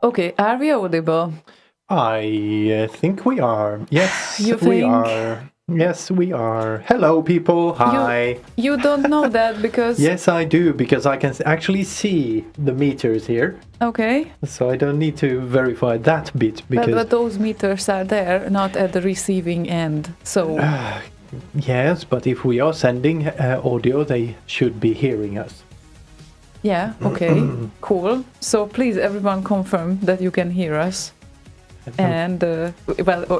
Okay, are we audible? I think we are. Yes, You we think? are. Yes, we are. Hello, people. Hi. You don't know that because... Yes, I do, because I can actually see the meters here. Okay. So I don't need to verify that bit, because... But those meters are there, not at the receiving end, so... Yes, but if we are sending audio, they should be hearing us. Yeah, okay, cool. So please, everyone confirm that you can hear us. And,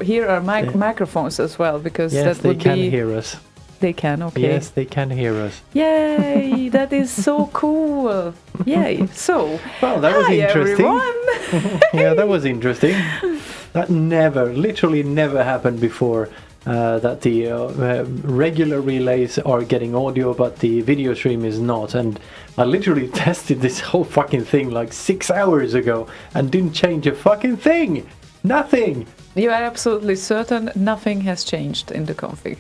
here are microphones as well, because yes, that would be... Yes, they can hear us. They can, okay. Yes, they can hear us. Yay, that is so cool. Yay, so... Well, that was interesting. Everyone. Yeah, that was interesting. That literally never happened before. That the regular relays are getting audio, but the video stream is not. And I literally tested this whole fucking thing like 6 hours ago and didn't change a fucking thing. Nothing. You are absolutely certain nothing has changed in the config?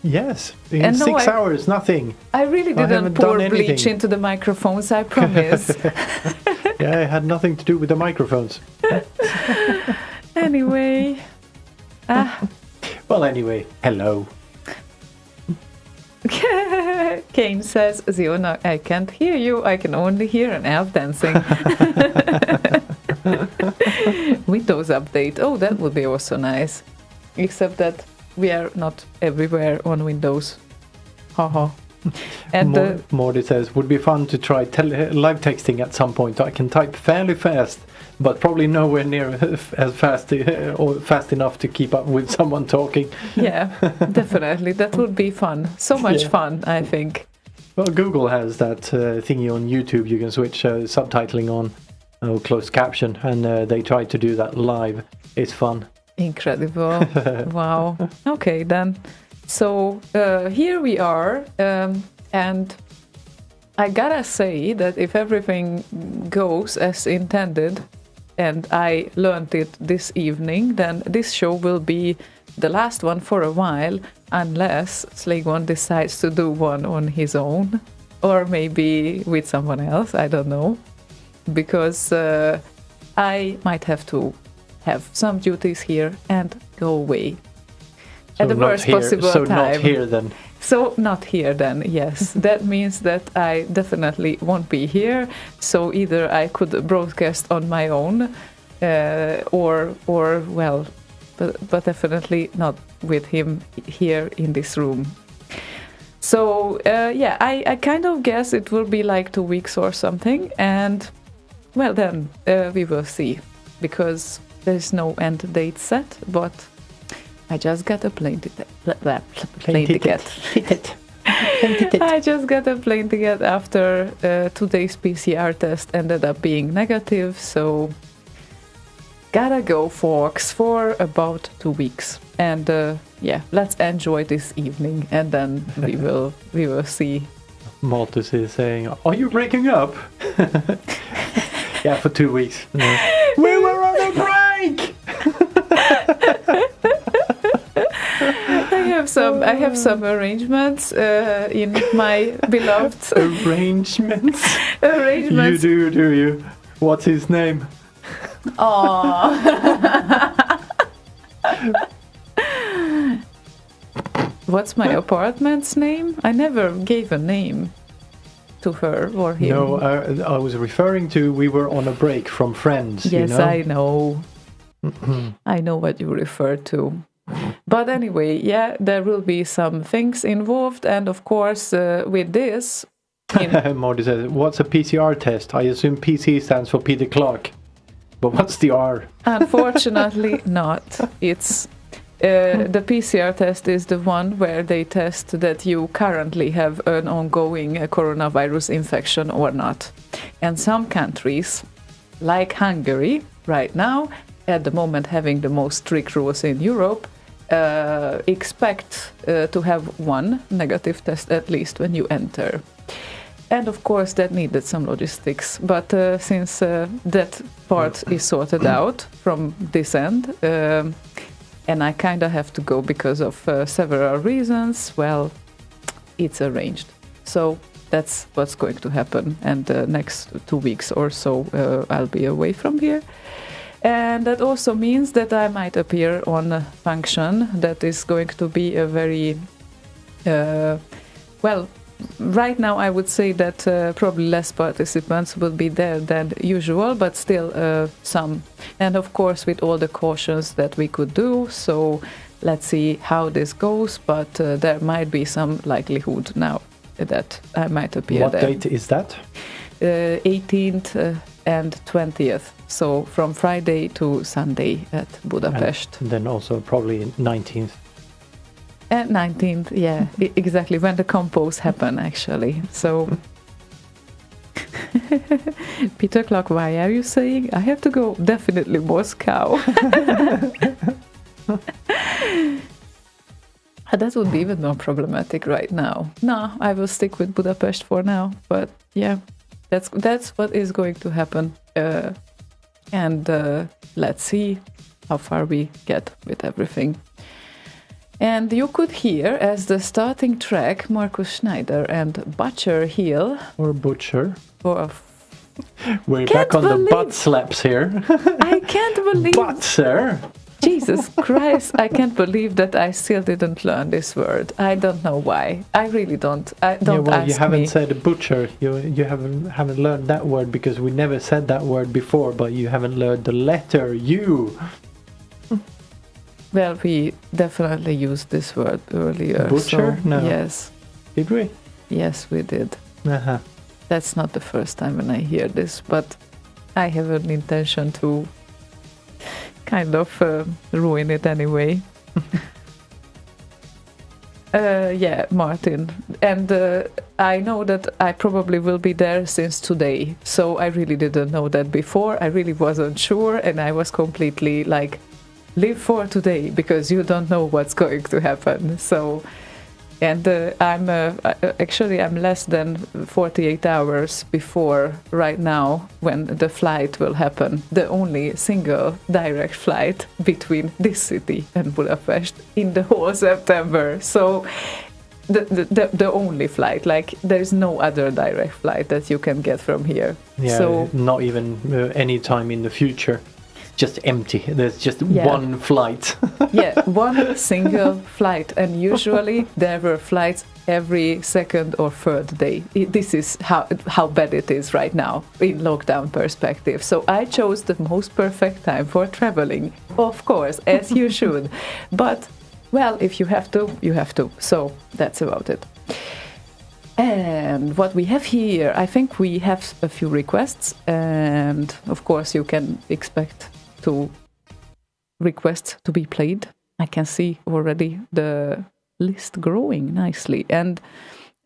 Yes, in 6 hours, nothing. I really didn't pour bleach into the microphones, I promise. Yeah, it had nothing to do with the microphones. Anyway. Well, anyway, hello. Kane says, Ziona, I can't hear you. I can only hear an elf dancing. Windows update. Oh, that would be also nice. Except that we are not everywhere on Windows. Haha. And Morty says, would be fun to try live texting at some point. I can type fairly fast, but probably nowhere near as fast or fast enough to keep up with someone talking. Yeah, definitely. That would be fun. So much fun, I think. Well, Google has that thingy on YouTube. You can switch subtitling on closed caption, and they try to do that live. It's fun. Incredible. Wow. Okay, then. So here we are, and I gotta say that if everything goes as intended, and I learned it this evening, then this show will be the last one for a while, unless Slaygon decides to do one on his own, or maybe with someone else, I don't know, because I might have to have some duties here and go away. So at the worst possible time. So not here then. So not here then, yes. That means that I definitely won't be here. So either I could broadcast on my own, or well, but definitely not with him here in this room. So I kind of guess it will be like 2 weeks or something, and well then we will see, because there's no end date set, but I just got a plane ticket. I just got a plane ticket after today's PCR test ended up being negative, so gotta go, folks, for about 2 weeks. And let's enjoy this evening, and then we will see. Malthus is saying, "Are you breaking up?" Yeah, for 2 weeks. Yeah. We were on a break. I have some arrangements in my beloved arrangements. Arrangements. You do you? What's his name? Aww. What's my apartment's name? I never gave a name to her or him. No, I was referring to we were on a break from Friends. Yes, you know? I know. I know what you refer to. But anyway, yeah, there will be some things involved, and of course, with this... Morty says, what's a PCR test? I assume PC stands for Peter Clark. But what's the R? Unfortunately not. It's... the PCR test is the one where they test that you currently have an ongoing coronavirus infection or not. And some countries, like Hungary, right now, at the moment having the most strict rules in Europe, expect to have one negative test at least when you enter. And of course that needed some logistics, but since that part is sorted out from this end, and I kind of have to go because of several reasons, well, it's arranged. So that's what's going to happen. And the next 2 weeks or so, I'll be away from here. And that also means that I might appear on a function that is going to be a very, right now I would say that probably less participants will be there than usual, but still some. And of course with all the cautions that we could do, so let's see how this goes, but there might be some likelihood now that I might appear What there. date is that? 18th and 20th, so from Friday to Sunday at Budapest. And then also probably 19th. And 19th, yeah, exactly, when the compos happen, actually. So, Peter Clock, why are you saying I have to go? Definitely Moscow. That would be even more problematic right now. No, I will stick with Budapest for now. But yeah, that's what is going to happen. And let's see how far we get with everything. And you could hear as the starting track Markus Schneider and Butcher Hill. Or Butcher. Or We're back on the butt slaps here. I can't believe... Butzer! Jesus Christ, I can't believe that I still didn't learn this word. I don't know why. I really don't. You haven't said butcher. You haven't learned that word because we never said that word before, but you haven't learned the letter U. Well, we definitely used this word earlier. Butcher? So, No. Yes. Did we? Yes, we did. Uh-huh. That's not the first time when I hear this, but I have an intention to kind of ruin it anyway. Yeah, Martin. And I know that I probably will be there since today. So I really didn't know that before. I really wasn't sure. And I was completely like, live for today because you don't know what's going to happen. So, and I'm less than 48 hours before right now when the flight will happen. The only single direct flight between this city and Budapest in the whole September. So the only flight, like there's no other direct flight that you can get from here. Yeah, so, not even any time in the future. Just empty. There's just one flight. Yeah, one single flight. And usually there were flights every second or third day. This is how bad it is right now in lockdown perspective. So I chose the most perfect time for traveling. Of course, as you should. But, well, if you have to, you have to. So that's about it. And what we have here, I think we have a few requests. And, of course, you can expect to request to be played. I can see already the list growing nicely. And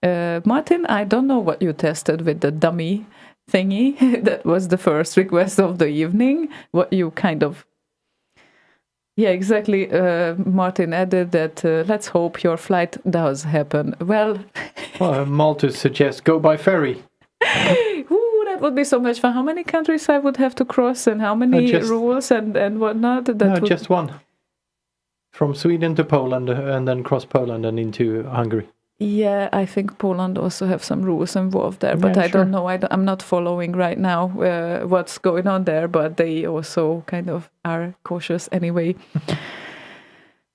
Martin, I don't know what you tested with the dummy thingy. That was the first request of the evening. What you kind of... Yeah, exactly. Martin added that let's hope your flight does happen. Well, Malthus suggests go by ferry. That would be so much fun. How many countries I would have to cross and how many rules and whatnot? Just one. From Sweden to Poland and then cross Poland and into Hungary. Yeah, I think Poland also have some rules involved there, but I don't know. I'm not following right now what's going on there, but they also kind of are cautious anyway.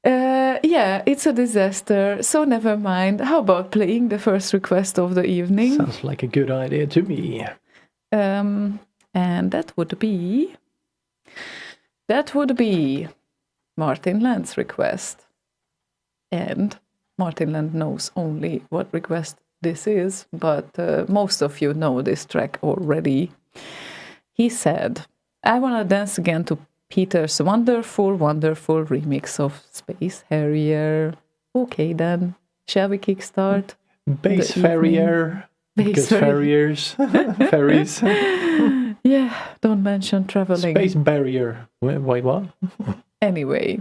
Yeah, it's a disaster, so never mind. How about playing the first request of the evening? Sounds like a good idea to me. And that would be Martin Land's request. And Martin Land knows only what request this is, but most of you know this track already. He said, I want to dance again to Peter's wonderful, wonderful remix of Space Harrier. Okay then, shall we kickstart? Bass Farrier. Because farriers. Ferries. Yeah, don't mention traveling. Space Barrier. Wait, what? Anyway.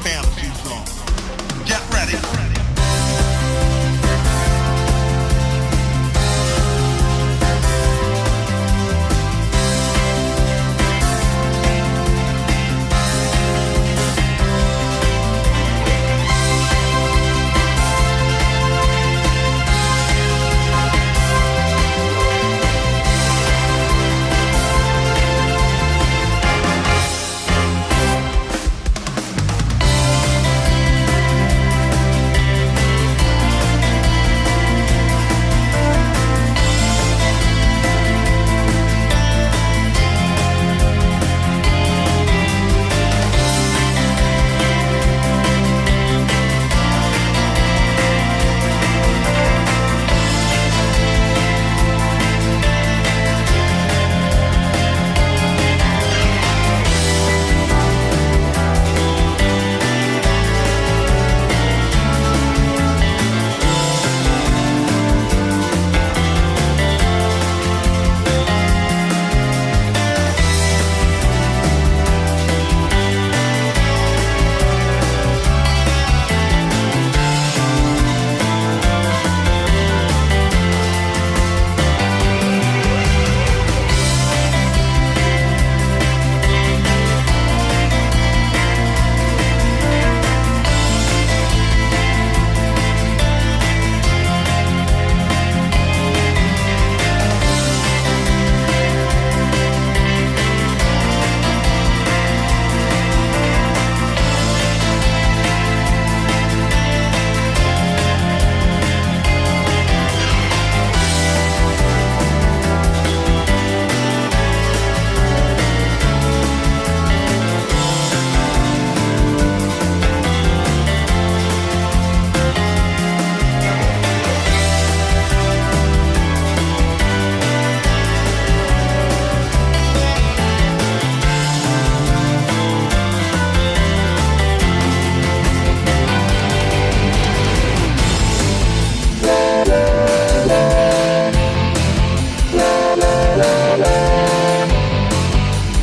fantasy zone. Get ready.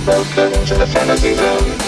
Welcome to the fantasy zone.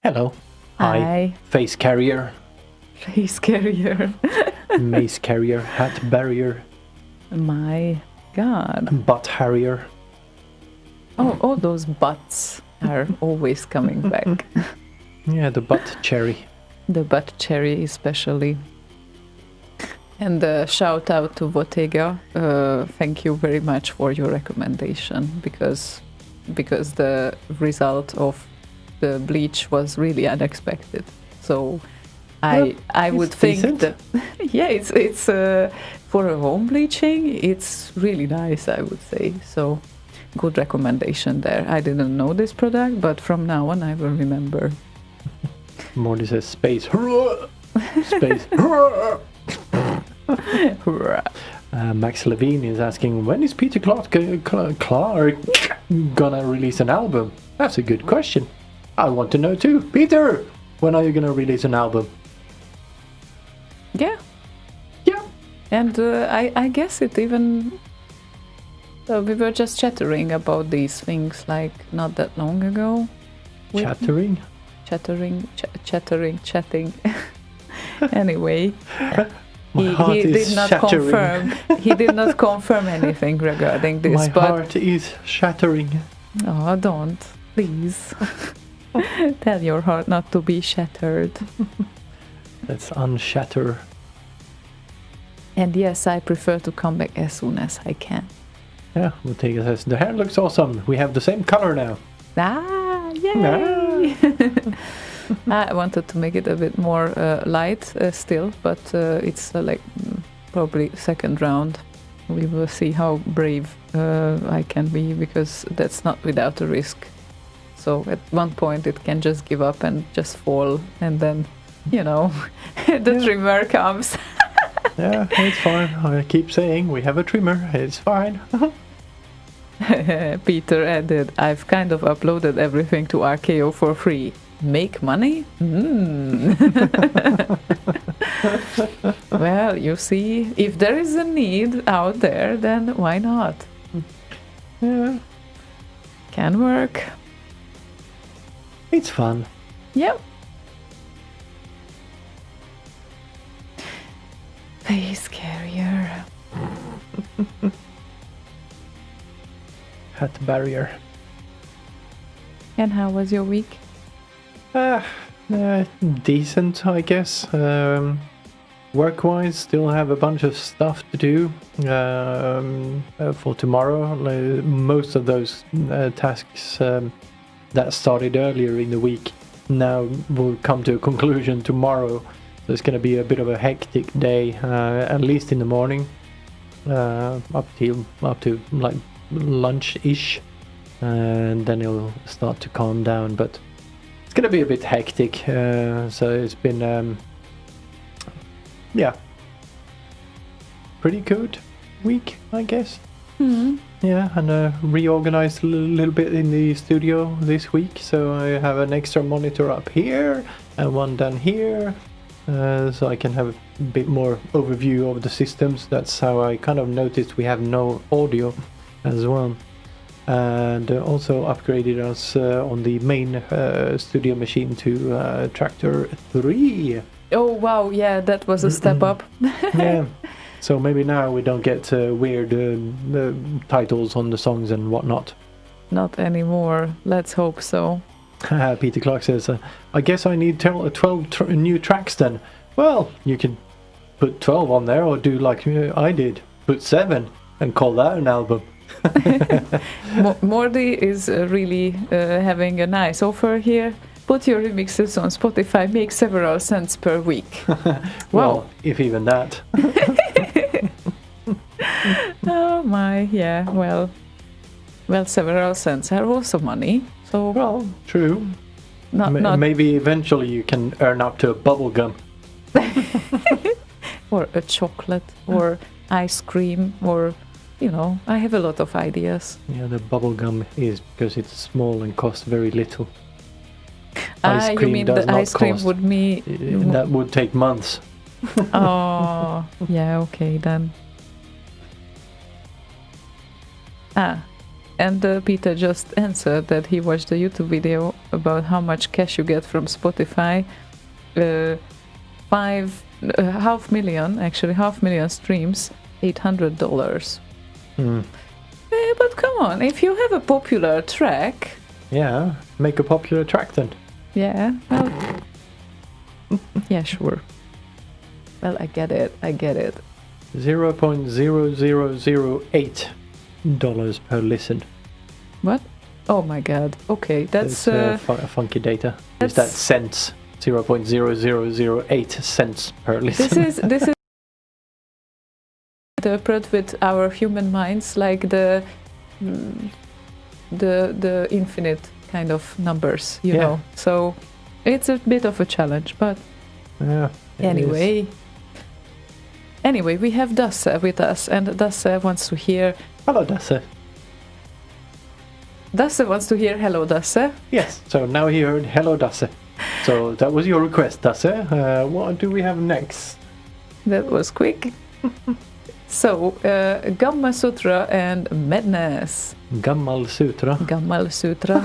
Hello. Hi. Face carrier, Face carrier. mace carrier, hat barrier, My God. butt harrier. Oh, all those butts are always coming back. Yeah, the butt cherry. The butt cherry especially. And shout out to Bottega. Thank you very much for your recommendation because the result of the bleach was really unexpected. So I would think decent. that yeah, it's for a home bleaching, it's really nice, I would say. So good recommendation there. I didn't know this product, but from now on I will remember. Morty says space. Space. Max Levine is asking, when is Peter Clark gonna release an album? That's a good question. I want to know too. Peter, when are you gonna release an album? Yeah. Yeah. And I guess it even... So we were just chattering about these things like not that long ago. Chattering? Chatting. Anyway, My heart he is did not shattering. confirm. He did not confirm anything regarding this. My but heart is shattering. oh, don't please tell your heart not to be shattered. Let's unshatter. And yes, I prefer to come back as soon as I can. Yeah, we'll take it as the hair looks awesome. We have the same color now. Ah, yay! I wanted to make it a bit more light still, but it's probably second round. We will see how brave I can be, because that's not without a risk. So at one point it can just give up and just fall, and then, the trimmer comes. Yeah, it's fine. I keep saying we have a trimmer. It's fine. Peter added, I've kind of uploaded everything to RKO for free. Make money? Well, you see, if there is a need out there, then why not? Yeah, Can work. it's fun. Yep. Face carrier. Hat barrier. And how was your week? Decent, I guess. Work-wise, still have a bunch of stuff to do for tomorrow. Most of those tasks that started earlier in the week now will come to a conclusion tomorrow. So it's going to be a bit of a hectic day, at least in the morning, up to like lunch-ish, and then it'll start to calm down. But it's going to be a bit hectic. So it's been, pretty good week, I guess. Hmm. Yeah, and reorganized a little bit in the studio this week. So I have an extra monitor up here and one down here. So I can have a bit more overview of the systems. That's how I kind of noticed we have no audio as well. And also upgraded us on the main studio machine to Tractor 3. Oh, wow, yeah, that was a step up. Yeah, so maybe now we don't get weird titles on the songs and whatnot. Not anymore. Let's hope so. Peter Clark says, I guess I need 12 new tracks then. Well, you can put 12 on there, or do like I did, put 7 and call that an album. Mordy is really having a nice offer here. Put your remixes on Spotify, make several cents per week. Well, if even that. Oh my, yeah, well, several cents are also money. So Well, true. not Maybe eventually you can earn up to a bubble gum. or a chocolate or ice cream, or I have a lot of ideas. Yeah, the bubble gum is because it's small and costs very little. You mean the ice cream would be That would take months. Oh, yeah, okay then. And Peter just answered that he watched a YouTube video about how much cash you get from Spotify. Half million streams, $800. But come on, if you have a popular track, Yeah, make a popular track then. yeah, well, yeah, sure. Well, I get it. $0.0008 per listen. What? Oh my god. Okay, that's funky data. Is that cents? 0.0008 cents per listen. This is interpret with our human minds like the infinite kind of numbers, you know. So it's a bit of a challenge, but Yeah. anyway. Anyway, we have Dasse with us, and Dasse wants to hear. Hello, Dasse. Dasse wants to hear hello, Dasse. Yes, so now he heard hello, Dasse. So that was your request, Dasse. What do we have next? That was quick. So, Gamma Sutra and Madness. Gammal Sutra. Gammal Sutra.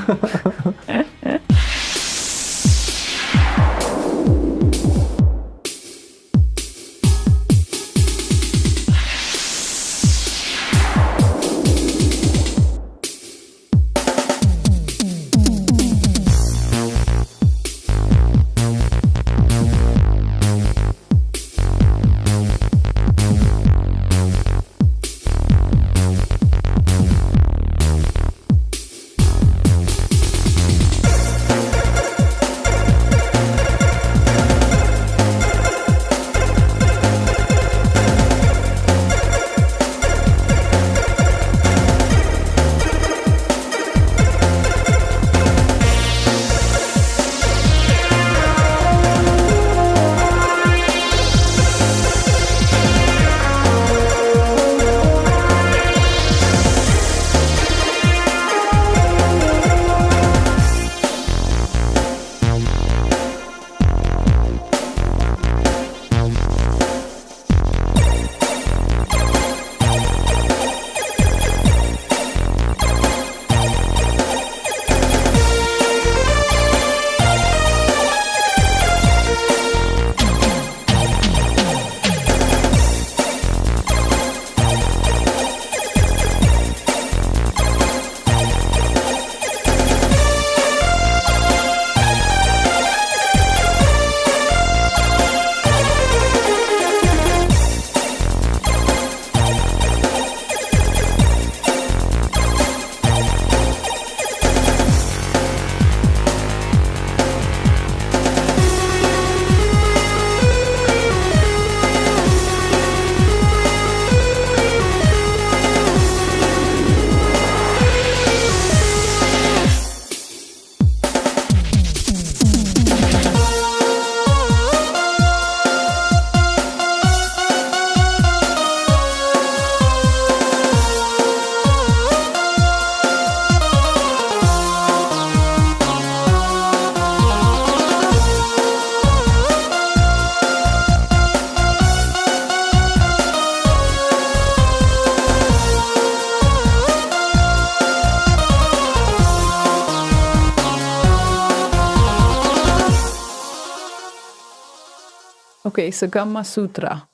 Okay, so Gamma Sutra.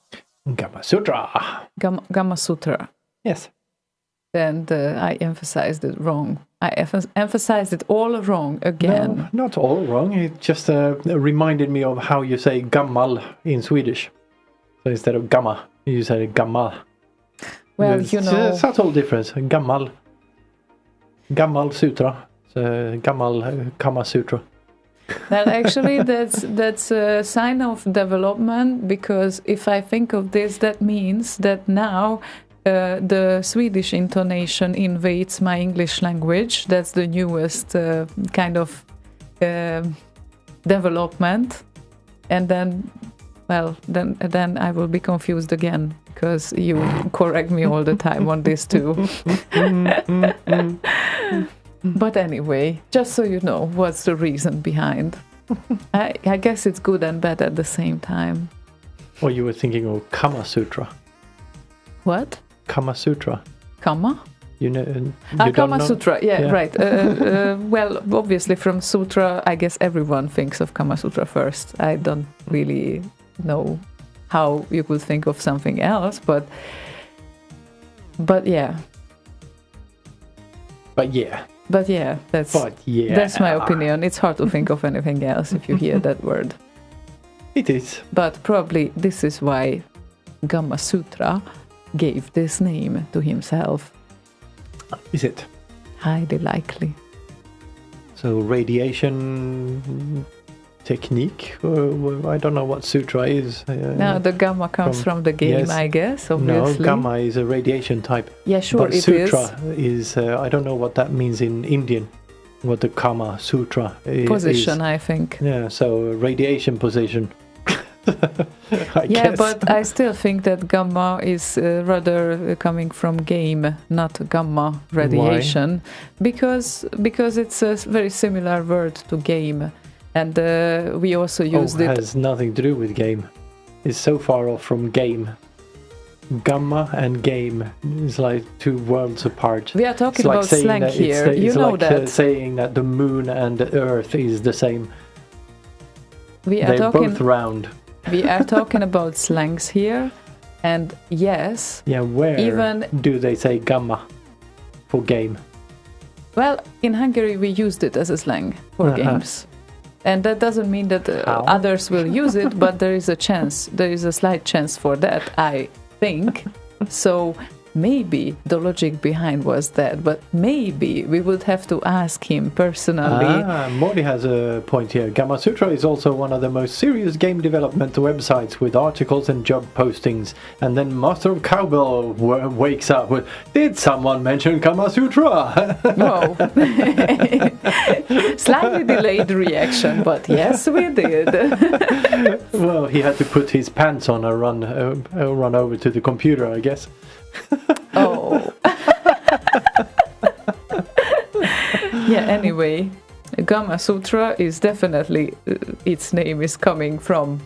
Gamma Sutra. Gamma Sutra. Yes. And I emphasized it wrong. I emphasized it all wrong again. No, not all wrong. It just reminded me of how you say gammal in Swedish. So instead of gamma, you say gammal. Well, There's you know... a subtle difference. Gammal. Gammal Sutra. Gammal Kama Sutra. Well, actually, that's a sign of development, because if I think of this, that means that now the Swedish intonation invades my English language. That's the newest kind of development. And then, well, then I will be confused again, because you correct me all the time on this too. But anyway, just so you know, what's the reason behind. I guess it's good and bad at the same time. Or you were thinking of Kama Sutra. What? Kama Sutra. Kama? You know, Kama know? Sutra, yeah. Right. Well, obviously from Sutra, I guess everyone thinks of Kama Sutra first. I don't really know how you could think of something else, but yeah. But yeah, that's my opinion. It's hard to think of anything else if you hear that word. It is. But probably this is why Gamma Sutra gave this name to himself. Is it? Highly likely. So radiation technique? I don't know what sutra is. No, the gamma comes from the game, yes. I guess, obviously. No, gamma is a radiation type. Yeah, sure, but sutra is I don't know what that means in Indian, what the Kama Sutra is. Position, I think. Yeah, so radiation position. I Yeah, guess. but I still think that gamma is rather coming from game, not gamma radiation, because it's a very similar word to game, and we also used it. Has nothing to do with game. It's so far off from game. Gamma and game is like two worlds apart. We are talking It's like about saying slang that here. It's You know like that saying that the moon and the earth is the same. we are They're talking. both round. We are talking about slangs here, and yes, Yeah, where Even- do they say gamma for game? well, in Hungary we used it as a slang for Uh-huh. games. And that doesn't mean that How? others will use it, but there is a slight chance for that, I think. So maybe the logic behind was that, but maybe we would have to ask him personally. Morty has a point here. Gamma Sutra is also one of the most serious game development websites with articles and job postings. And then Master of Cowbell wakes up with, did someone mention Gamma Sutra? Whoa. Slightly delayed reaction, but yes, we did. Well, he had to put his pants on and run over to the computer, I guess. Oh. Yeah, anyway, Gamma Sutra is definitely, its name is coming from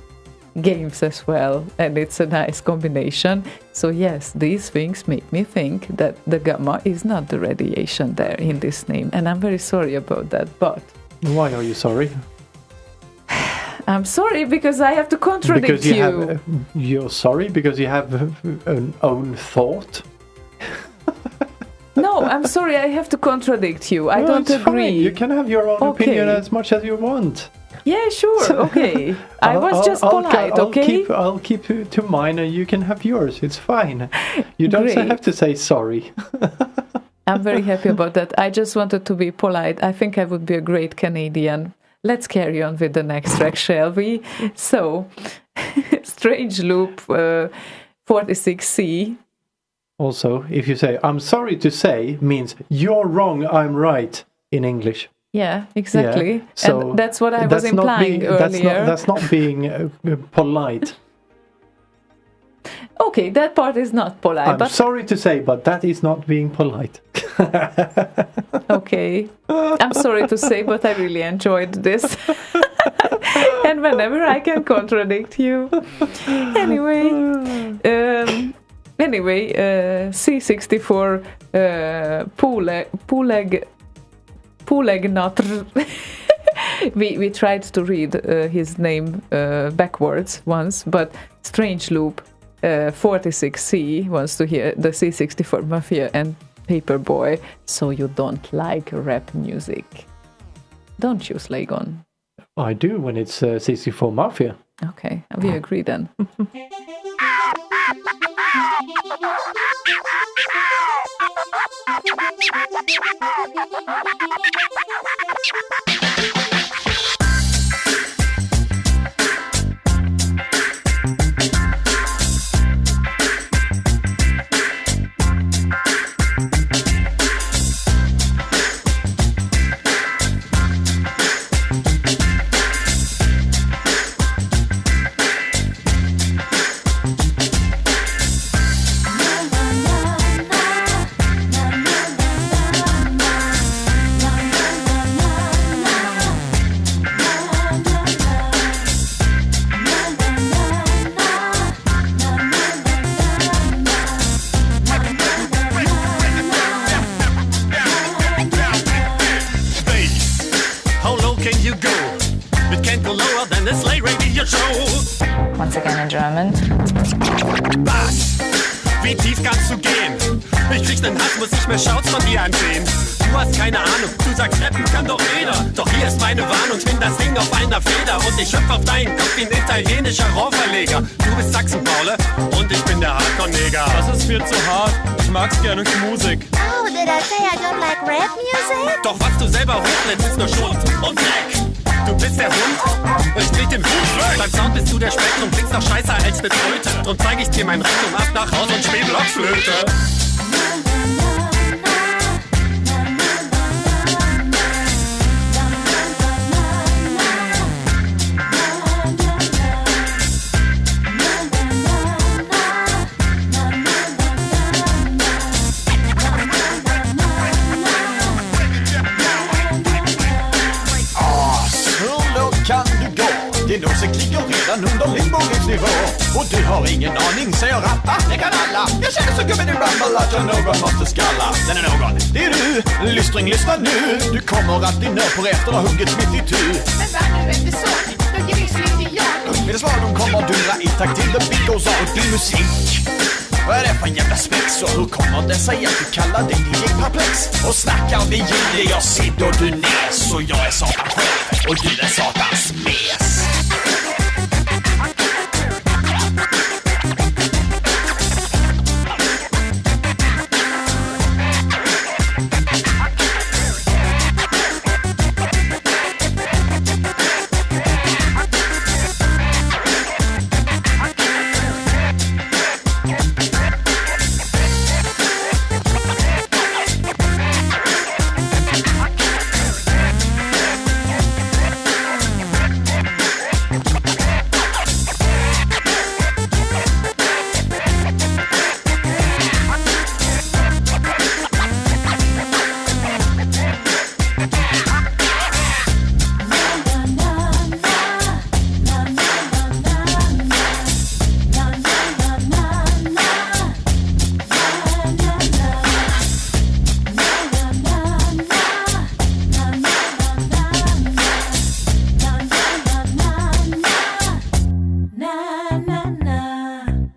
games as well, and it's a nice combination. So yes, these things make me think that the gamma is not the radiation there in this name, and I'm very sorry about that, but Why are you sorry? I'm sorry because I have to contradict Because you you. have, you're sorry because you have an own thought. No, I'm sorry, I have to contradict you. I No, don't it's agree. fine. You can have your own Okay. opinion as much as you want. Yeah, sure, okay. I was just polite, okay? I'll keep to mine, and you can have yours. It's fine. You don't Great. have to say sorry. I'm very happy about that. I just wanted to be polite. I think I would be a great Canadian. Let's carry on with the next track, shall we? So, Strange Loop 46C. Also, if you say "I'm sorry to say" means you're wrong, I'm right in English. Yeah, exactly. Yeah, so and that's what I was that's not implying being, earlier. That's not being polite. Okay, that part is not polite, I'm but sorry to say, but that is not being polite. okay. I'm sorry to say, but I really enjoyed this. And whenever I can contradict you. Anyway, C64 Pulegnatr. we tried to read his name backwards once, but Strange Loop 46C wants to hear the C64 Mafia and Paperboy. So you don't like rap music, don't you, Slaygon? I do when it's C64 Mafia. Okay, we agree then. Once again in German. Was? Wie tief kannst du gehen? Ich krieg den Hass, muss ich mir Shouts von dir ansehen. Du hast keine Ahnung, du sagst rappen kann doch jeder. Doch hier ist meine Warnung, schwing das Ding auf einer Feder. Und ich hüpf auf deinen Kopf wie ein italienischer Rohrverleger. Du bist Sachsen-Paule und ich bin der Hardcore-Neger. Das ist mir zu hart, ich mag's gerne Musik. Oh, did I say I don't like rap music? Doch was du selber hochlädst, ist nur Schund und Dreck. Du bist der Hund, ich krieg den Hut. Beim Sound bist du der Speck und klingst noch scheißer als ne Tröte. Drum zeig ich dir mein Recht und ab nach Haus und spiel Blockflöte. Din åsikt ligger redan under limbogens nivå. Och du har ingen aning, säger rappa, det kan alla. Jag känner så gubben i Rumble att jag någon måste skalla. Den är någon, det är du, lystring lyssna nu. Du kommer alltid ner på rätt och har huggit mitt i tu. Men vad nu inte så, då ger vi slut i jag. Med det svar de kommer dundra i takt till the beat goes on. Och din musik, vad är det för jävla spex? Och hur kommer det sig att du kallar dig DJ Perplex? Och snackar vi ljud, jag sitter och du näs. Och jag är satan själv, och du är satans mes.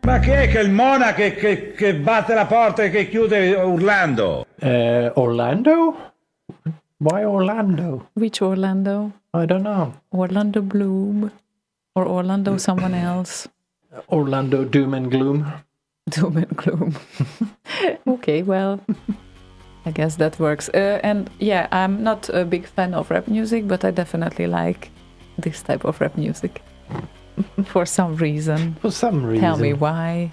Ma chi è che il Mona che batte la porta e che chiude urlando? Orlando? Why Orlando? Which Orlando? I don't know. Orlando Bloom? Or Orlando someone else? Orlando Doom and Gloom. Doom and gloom. Okay, well, I guess that works. And yeah, I'm not a big fan of rap music, but I definitely like this type of rap music. For some reason. For some reason. Tell me why.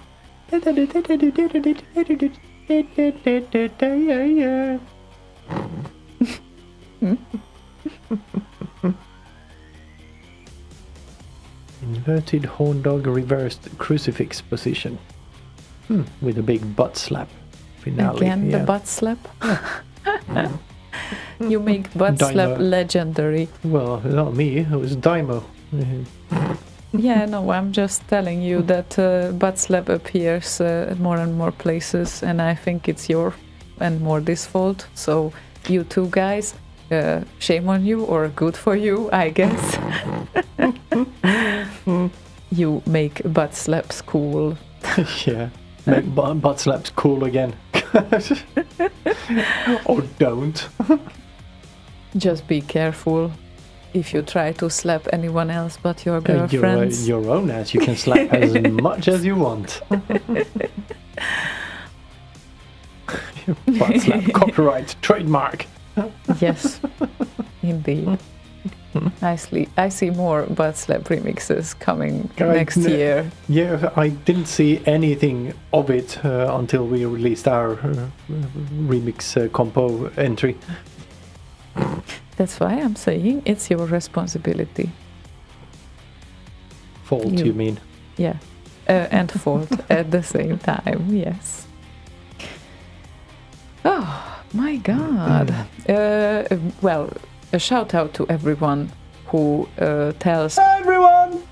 Inverted horn dog reversed crucifix position. With a big butt slap finale. Again, the butt slap? You make butt slap legendary. Well, not me, it was Daimo. Yeah, no, I'm just telling you that butt slap appears more and more places, and I think it's your and Mordy's fault. So, you two guys, shame on you, or good for you, I guess. You make butt slaps cool. Yeah, make butt slaps cool again. Or don't. Just be careful. If you try to slap anyone else but your girlfriends. Your own ass, you can slap as much as you want. Butt slap, copyright, trademark. Yes, indeed. I see more butt slap remixes coming next year. Yeah, I didn't see anything of it until we released our remix compo entry. That's why I'm saying it's your responsibility. Fault, you mean? Yeah, and fault at the same time, yes. Oh, my God. Well, a shout out to everyone who tells... Everyone!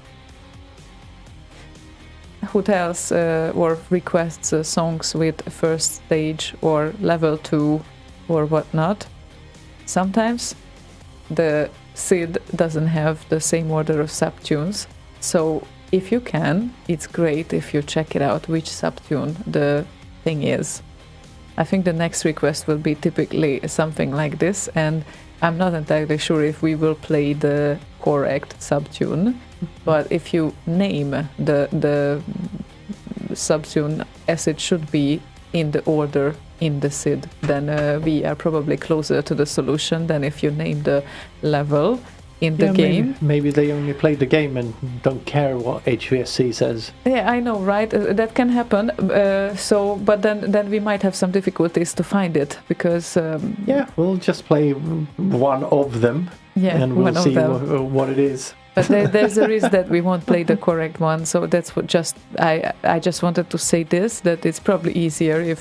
Who tells or requests songs with first stage or level 2 or whatnot. Sometimes the SID doesn't have the same order of subtunes, so if you can, it's great if you check it out which subtune the thing is. I think the next request will be typically something like this, and I'm not entirely sure if we will play the correct subtune, but if you name the subtune as it should be in the order in the SID, then we are probably closer to the solution than if you name the level in the game. Maybe they only play the game and don't care what HVSC says. Yeah, I know, right? That can happen. But then we might have some difficulties to find it because. Yeah, we'll just play one of them. Yeah, and we'll see what it is. But there's a risk that we won't play the correct one. So that's what I just wanted to say this, that it's probably easier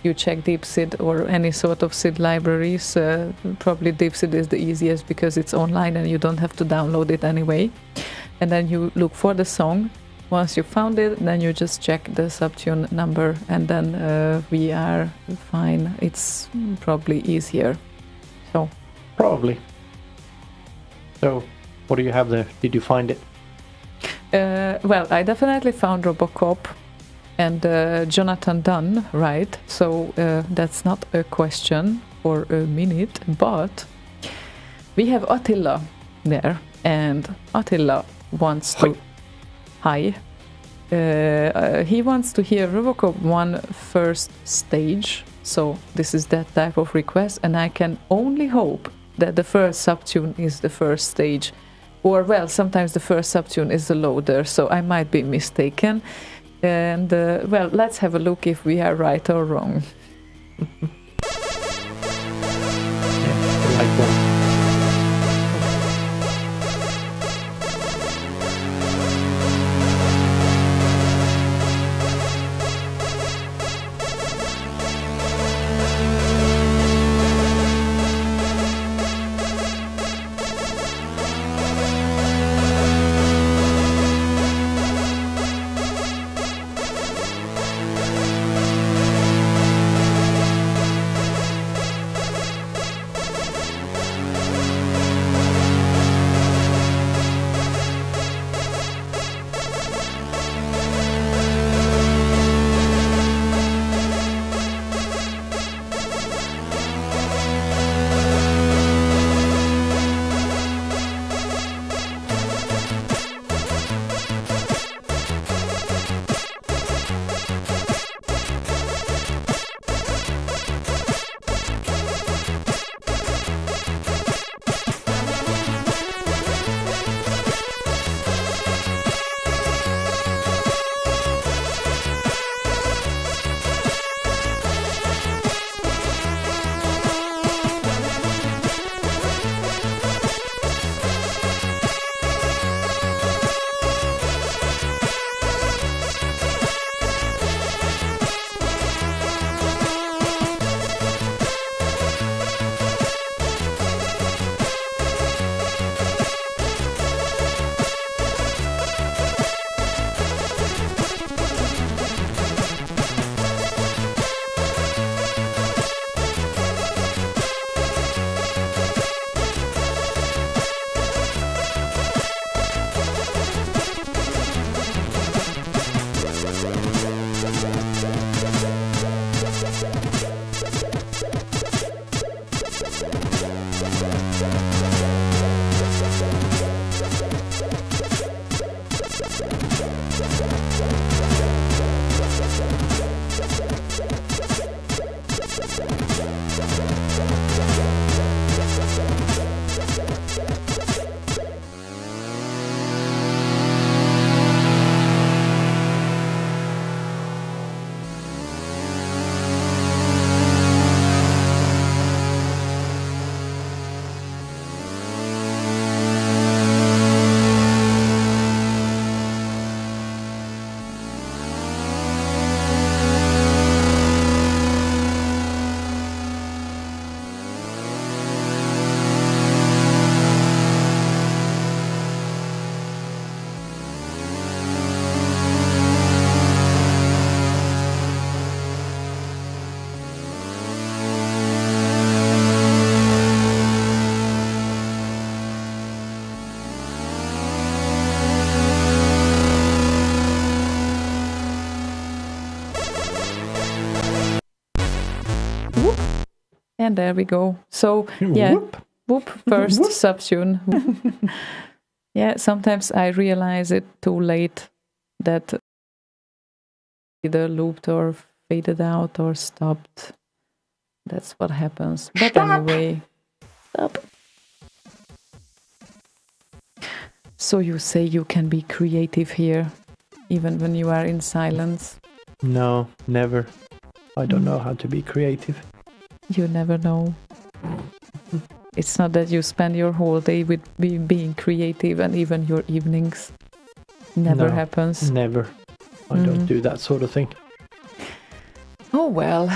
you check DeepSeed or any sort of seed libraries, probably DeepSeed is the easiest because it's online and you don't have to download it anyway. And then you look for the song. Once you found it, then you just check the subtune number, and then we are fine. It's probably easier. So Probably. So, what do you have there? Did you find it? well, I definitely found Robocop and Jonathan Dunn, right? So that's not a question for a minute, but we have Attila there, and Attila wants to... Hi. He wants to hear Robocop 1 first stage, so this is that type of request, and I can only hope that the first subtune is the first stage, or well, sometimes the first subtune is the loader, so I might be mistaken, and well, let's have a look if we are right or wrong. Like one. And there we go. So, yeah, whoop, first subtune. Yeah, sometimes I realize it too late that either looped or faded out or stopped. That's what happens. But anyway, stop. So you say you can be creative here, even when you are in silence? No, never. I don't know how to be creative. You never know. It's not that you spend your whole day with being creative, and even your evenings. Never happens. Never. I don't do that sort of thing. Oh well,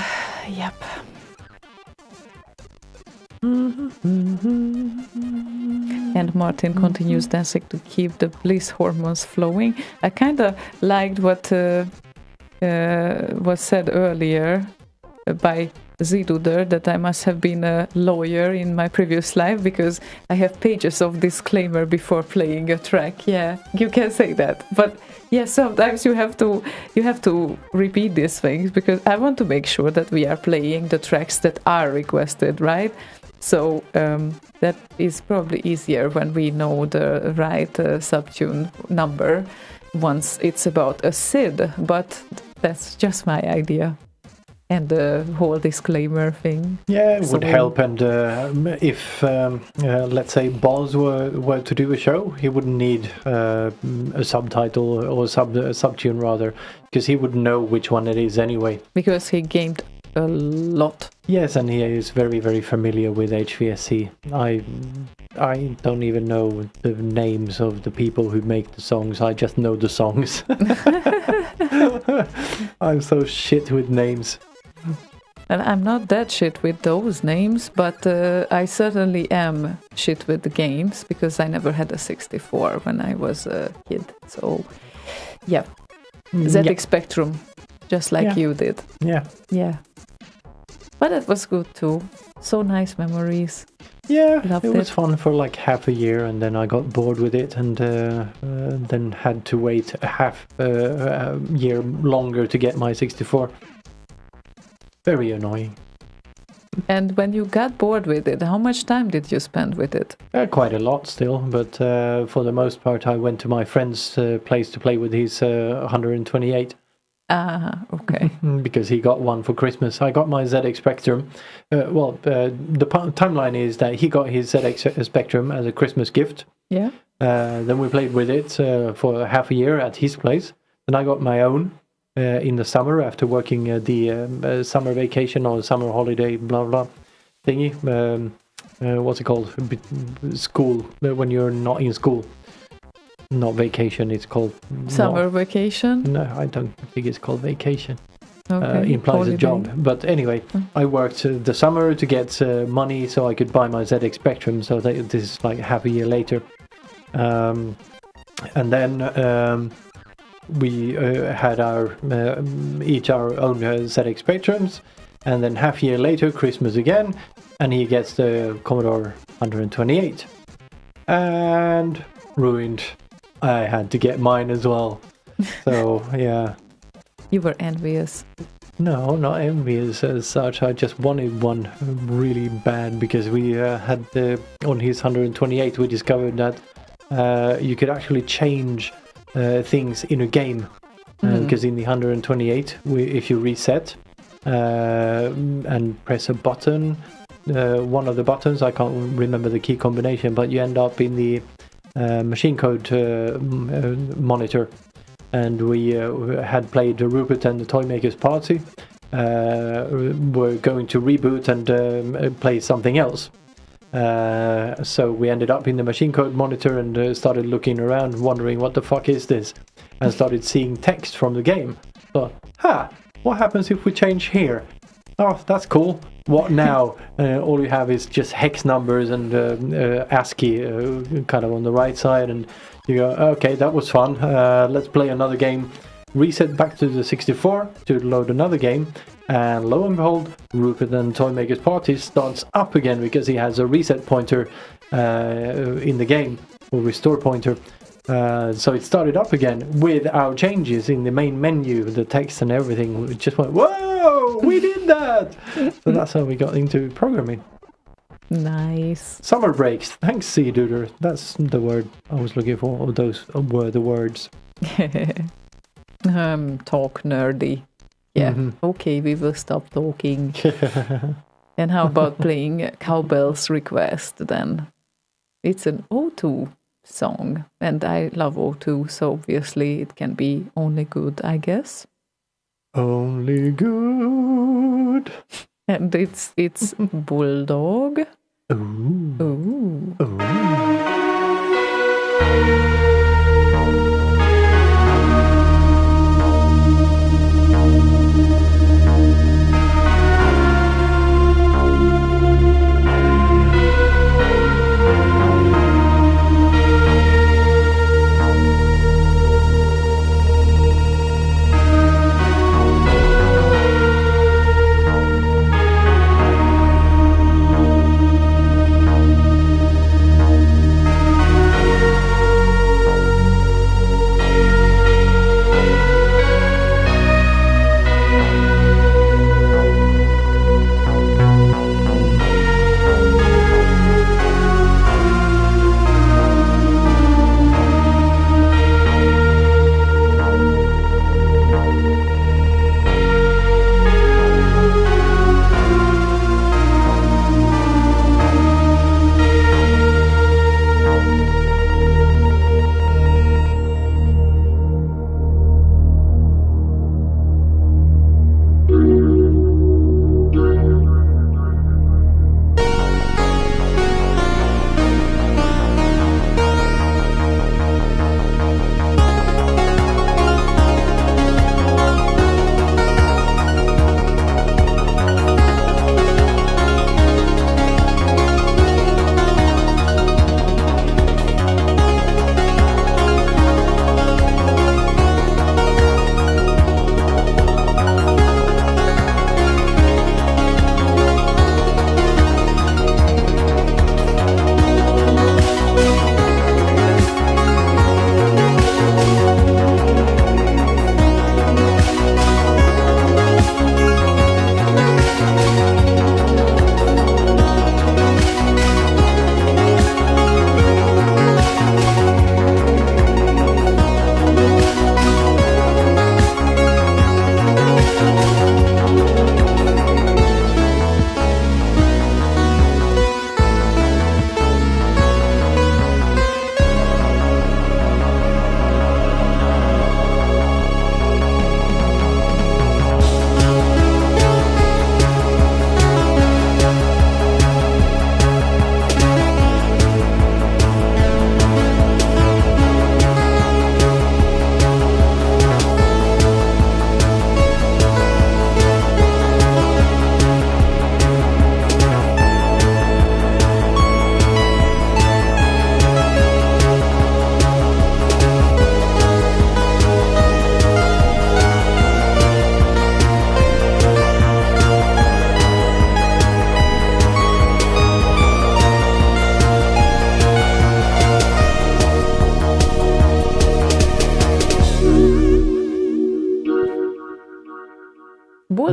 Yep. And Martin continues dancing to keep the bliss hormones flowing. I kind of liked what was said earlier by Ziduder, that I must have been a lawyer in my previous life because I have pages of disclaimer before playing a track. Yeah, you can say that. But yeah, sometimes you have to repeat these things because I want to make sure that we are playing the tracks that are requested, right? So that is probably easier when we know the right subtune number once it's about a SID, but that's just my idea. And the whole disclaimer thing. Yeah, it would help. And if, let's say, Boz were to do a show, he wouldn't need a subtitle or subtune rather, because he would know which one it is anyway. Because he gamed a lot. Yes, and he is very, very familiar with HVSC. I don't even know the names of the people who make the songs. I just know the songs. I'm so shit with names. And I'm not that shit with those names, but I certainly am shit with the games because I never had a 64 when I was a kid. So, yeah. ZX Spectrum, just like you did. Yeah. Yeah. But it was good too. So nice memories. Yeah, Loved it was fun for like half a year, and then I got bored with it, and then had to wait a half year longer to get my 64. Very annoying. And when you got bored with it, how much time did you spend with it? Quite a lot still, but for the most part I went to my friend's place to play with his 128. Okay. Because he got one for Christmas. I got my ZX Spectrum. The timeline is that he got his ZX Spectrum as a Christmas gift. Yeah. Then we played with it for half a year at his place. Then I got my own in the summer after working the summer vacation or summer holiday, blah, blah, thingy. What's it called? School, when you're not in school. Not vacation, it's called... Summer vacation? No, I don't think it's called vacation. Okay. Implies holiday. a job. But anyway, I worked the summer to get money so I could buy my ZX Spectrum. So this is like half a year later. And then we had our each our own ZX Spectrums. And then half a year later, Christmas again. And he gets the Commodore 128. And ruined. I had to get mine as well. So, yeah. You were envious. No, not envious as such. I just wanted one really bad because we had on his 128 we discovered that you could actually change things in a game. Because in the 128, if you reset and press a button, one of the buttons, I can't remember the key combination, but you end up in the machine code monitor, and we had played Rupert and the Toymaker's Party. We're going to reboot and play something else. So we ended up in the machine code monitor and started looking around, wondering what the fuck is this, and started seeing text from the game. Thought, what happens if we change here? Oh, that's cool. What now? All you have is just hex numbers and ASCII kind of on the right side, and you go, okay, that was fun. Let's play another game. Reset back to the 64 to load another game, and lo and behold, Rupert and Toymaker's Party starts up again because he has a reset pointer in the game, or restore pointer. So it started up again with our changes in the main menu, the text and everything. We just went, whoa, we did that! So that's how we got into programming. Nice. Summer breaks. Thanks, C-Duder. That's the word I was looking for. Or those were the words. Talk nerdy. Yeah. Okay, we will stop talking. And how about playing Cowbell's Request then? It's an O2 song, and I love O2, so obviously it can be only good, I guess. Only good. And it's Bulldog. Ooh. Ooh. Ooh.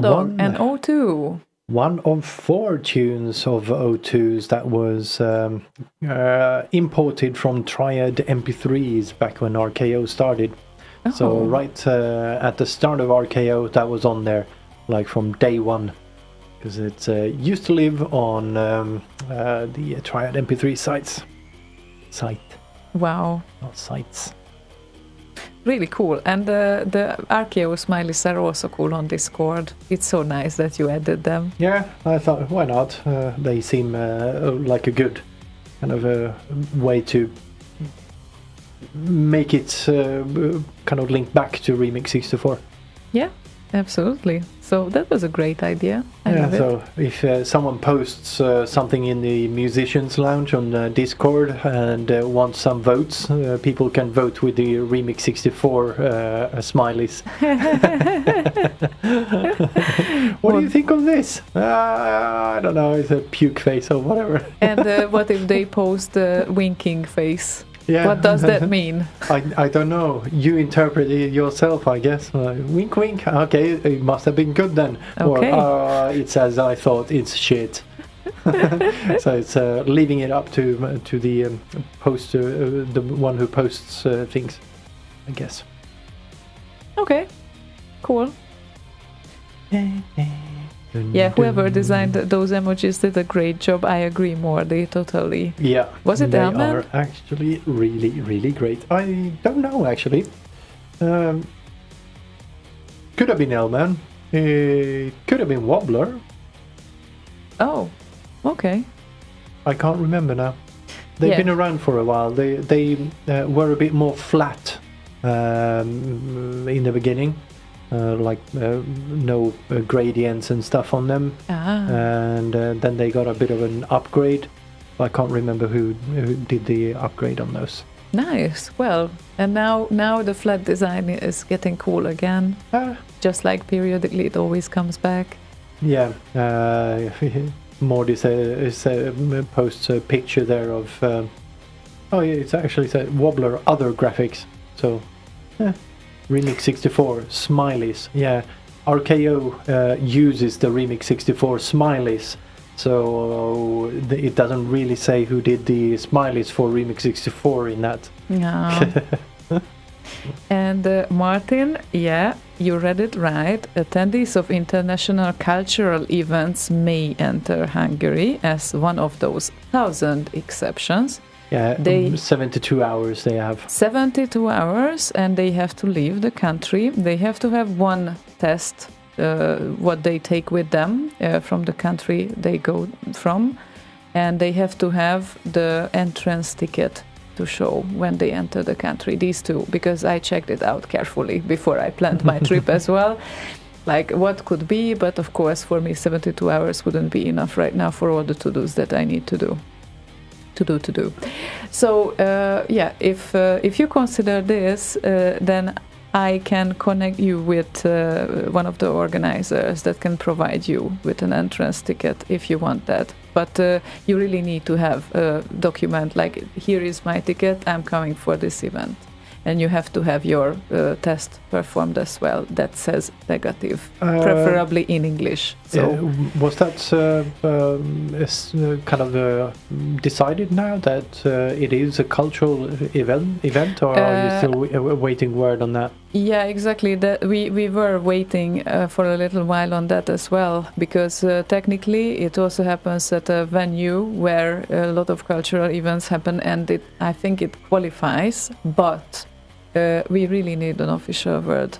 Bulldog and O2. One of 4 tunes of O2s that was imported from Triad MP3s back when RKO started. So right at the start of RKO, that was on there, like from day one, because it used to live on the Triad MP3 site. Wow. Not sites. Really cool. And the RKO smileys are also cool on Discord. It's so nice that you added them. Yeah, I thought, why not? They seem like a good kind of a way to make it kind of link back to Remix 64. Yeah, absolutely. So that was a great idea. I love it. So if someone posts something in the musicians lounge on Discord and wants some votes, people can vote with the Remix 64 smileys. What do you think of this? I don't know, it's a puke face or whatever. And what if they post the winking face? Yeah. What does that mean? I don't know. You interpret it yourself, I guess. Wink, wink. Okay, it must have been good then. Okay. Or it's as I thought. It's shit. So it's leaving it up to the poster, the one who posts things, I guess. Okay, cool. Yeah, whoever designed those emojis did a great job. I agree more. They totally... Yeah. Was it they Elman? They are actually really, really great. I don't know, actually. Could have been Elman. It could have been Wobbler. Oh, okay. I can't remember now. They've been around for a while. They were a bit more flat in the beginning. No gradients and stuff on them, and then they got a bit of an upgrade. I can't remember who did the upgrade on those. Nice. Well, and now the flat design is getting cool again. Just like periodically, it always comes back. Yeah. Mordy posts a picture there of. It's actually Wobbler other graphics. So. Remix 64 smileys. Yeah, RKO uses the Remix 64 smileys, so it doesn't really say who did the smileys for Remix 64 in that. No. And Martin, yeah, you read it right. Attendees of international cultural events may enter Hungary as one of those 1,000 exceptions. Yeah, 72 hours they have. 72 hours, and they have to leave the country. They have to have one test, what they take with them from the country they go from. And they have to have the entrance ticket to show when they enter the country. These two, because I checked it out carefully before I planned my trip as well. Like what could be, but of course for me 72 hours wouldn't be enough right now for all the to-dos that I need to do. So if you consider this, then I can connect you with one of the organizers that can provide you with an entrance ticket if you want that. But you really need to have a document like, here is my ticket, I'm coming for this event. And you have to have your test performed as well that says negative, preferably in English. So was that kind of decided now that it is a cultural event, or are you still waiting word on that? Yeah, exactly. We were waiting for a little while on that as well, because technically it also happens at a venue where a lot of cultural events happen, and I think it qualifies, but we really need an official word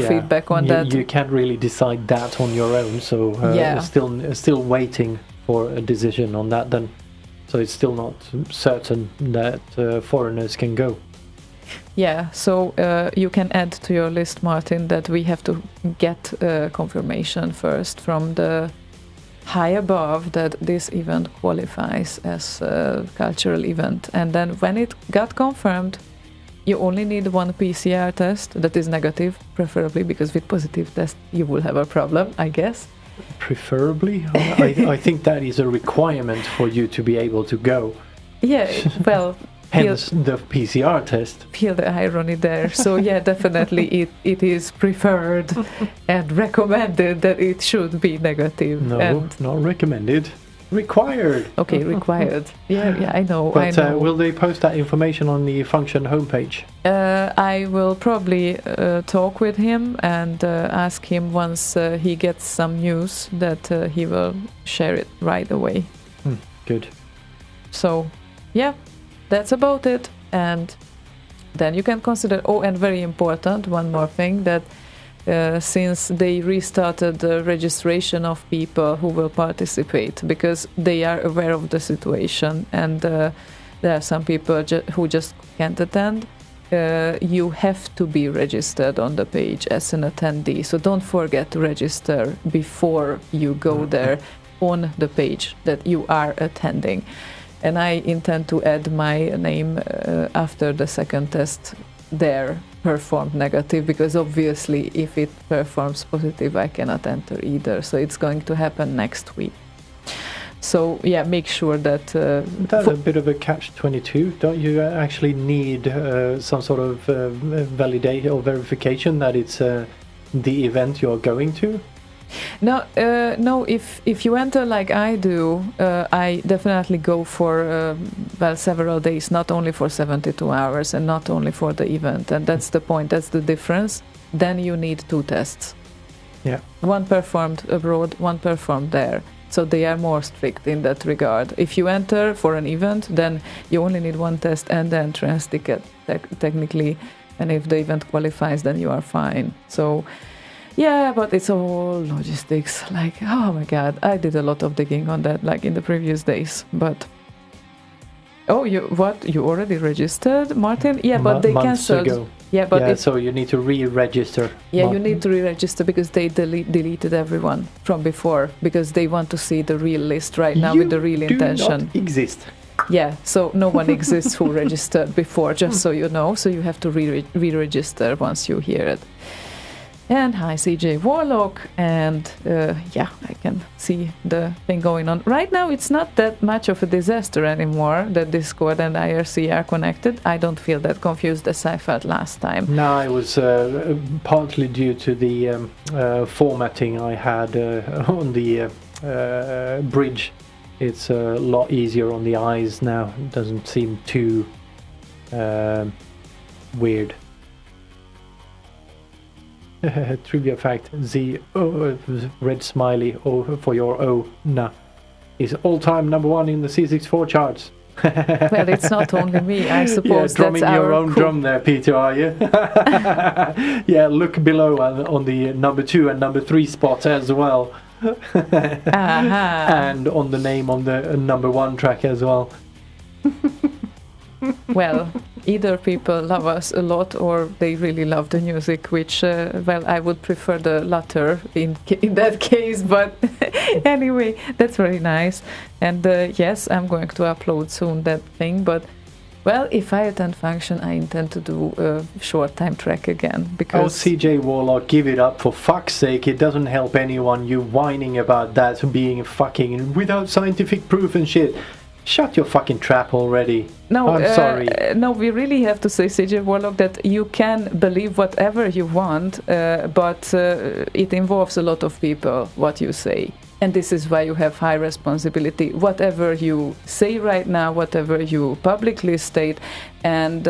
feedback on that. You can't really decide that on your own, so still waiting for a decision on that then. So it's still not certain that foreigners can go. Yeah, so you can add to your list, Martin, that we have to get confirmation first from the high above that this event qualifies as a cultural event. And then when it got confirmed, you only need one PCR test that is negative, preferably, because with positive test you will have a problem, I guess. Preferably? I think that is a requirement for you to be able to go. Yeah, well, Hence the PCR test. Feel the irony there. So yeah, definitely it is preferred and recommended that it should be negative. No, And not recommended. Required. okay, required. Yeah, I know. But I know. will they post that information on the function homepage? I will probably talk with him and ask him once he gets some news that he will share it right away. Good. So, yeah, that's about it. And then you can consider, and very important, one more thing, that since they restarted the registration of people who will participate, because they are aware of the situation, and there are some people who just can't attend, you have to be registered on the page as an attendee. So don't forget to register before you go there on the page that you are attending. And I intend to add my name after the second test there performed negative, because obviously if it performs positive I cannot enter either. So it's going to happen next week. So yeah, make sure that that's a bit of a catch-22. Don't you actually need some sort of validation or verification that it's the event you're going to? No, if you enter like I do, I definitely go for several days, not only for 72 hours and not only for the event. And that's the point, that's the difference. Then you need 2 tests. Yeah. One performed abroad, one performed there. So they are more strict in that regard. If you enter for an event, then you only need 1 test and the entrance ticket, technically. And if the event qualifies, then you are fine. So yeah, but it's all logistics. Like, oh my god, I did a lot of digging on that, like in the previous days. But you already registered, Martin? Yeah, but they cancelled. Ago. Yeah, but so you need to re-register. Yeah, you need to re-register because they deleted everyone from before, because they want to see the real list right now with the real intention. You do not exist. Yeah, so no one exists who registered before, just so you know. So you have to re-register once you hear it. And hi, CJ Warlock, and I can see the thing going on. Right now, it's not that much of a disaster anymore that Discord and IRC are connected. I don't feel that confused as I felt last time. No, it was partly due to the formatting I had on the bridge. It's a lot easier on the eyes now. It doesn't seem too weird. Trivia fact: the red smiley for your nah is all-time #1 in the C64 charts. Well, it's not only me, I suppose. Drumming that's your own drum there, Peter, are you? Yeah, look below on the #2 and #3 spot as well. And on the name on the #1 track as well. Well, either people love us a lot or they really love the music, which, I would prefer the latter in that case. But anyway, that's very nice. And yes, I'm going to upload soon that thing. But, well, if I attend function, I intend to do a short time track again. Because CJ Warlock, give it up, for fuck's sake. It doesn't help anyone. You whining about that being fucking without scientific proof and shit. Shut your fucking trap already. No, I'm sorry. No, we really have to say, CJ Warlock, that you can believe whatever you want, but it involves a lot of people, what you say. And this is why you have high responsibility. Whatever you say right now, whatever you publicly state, and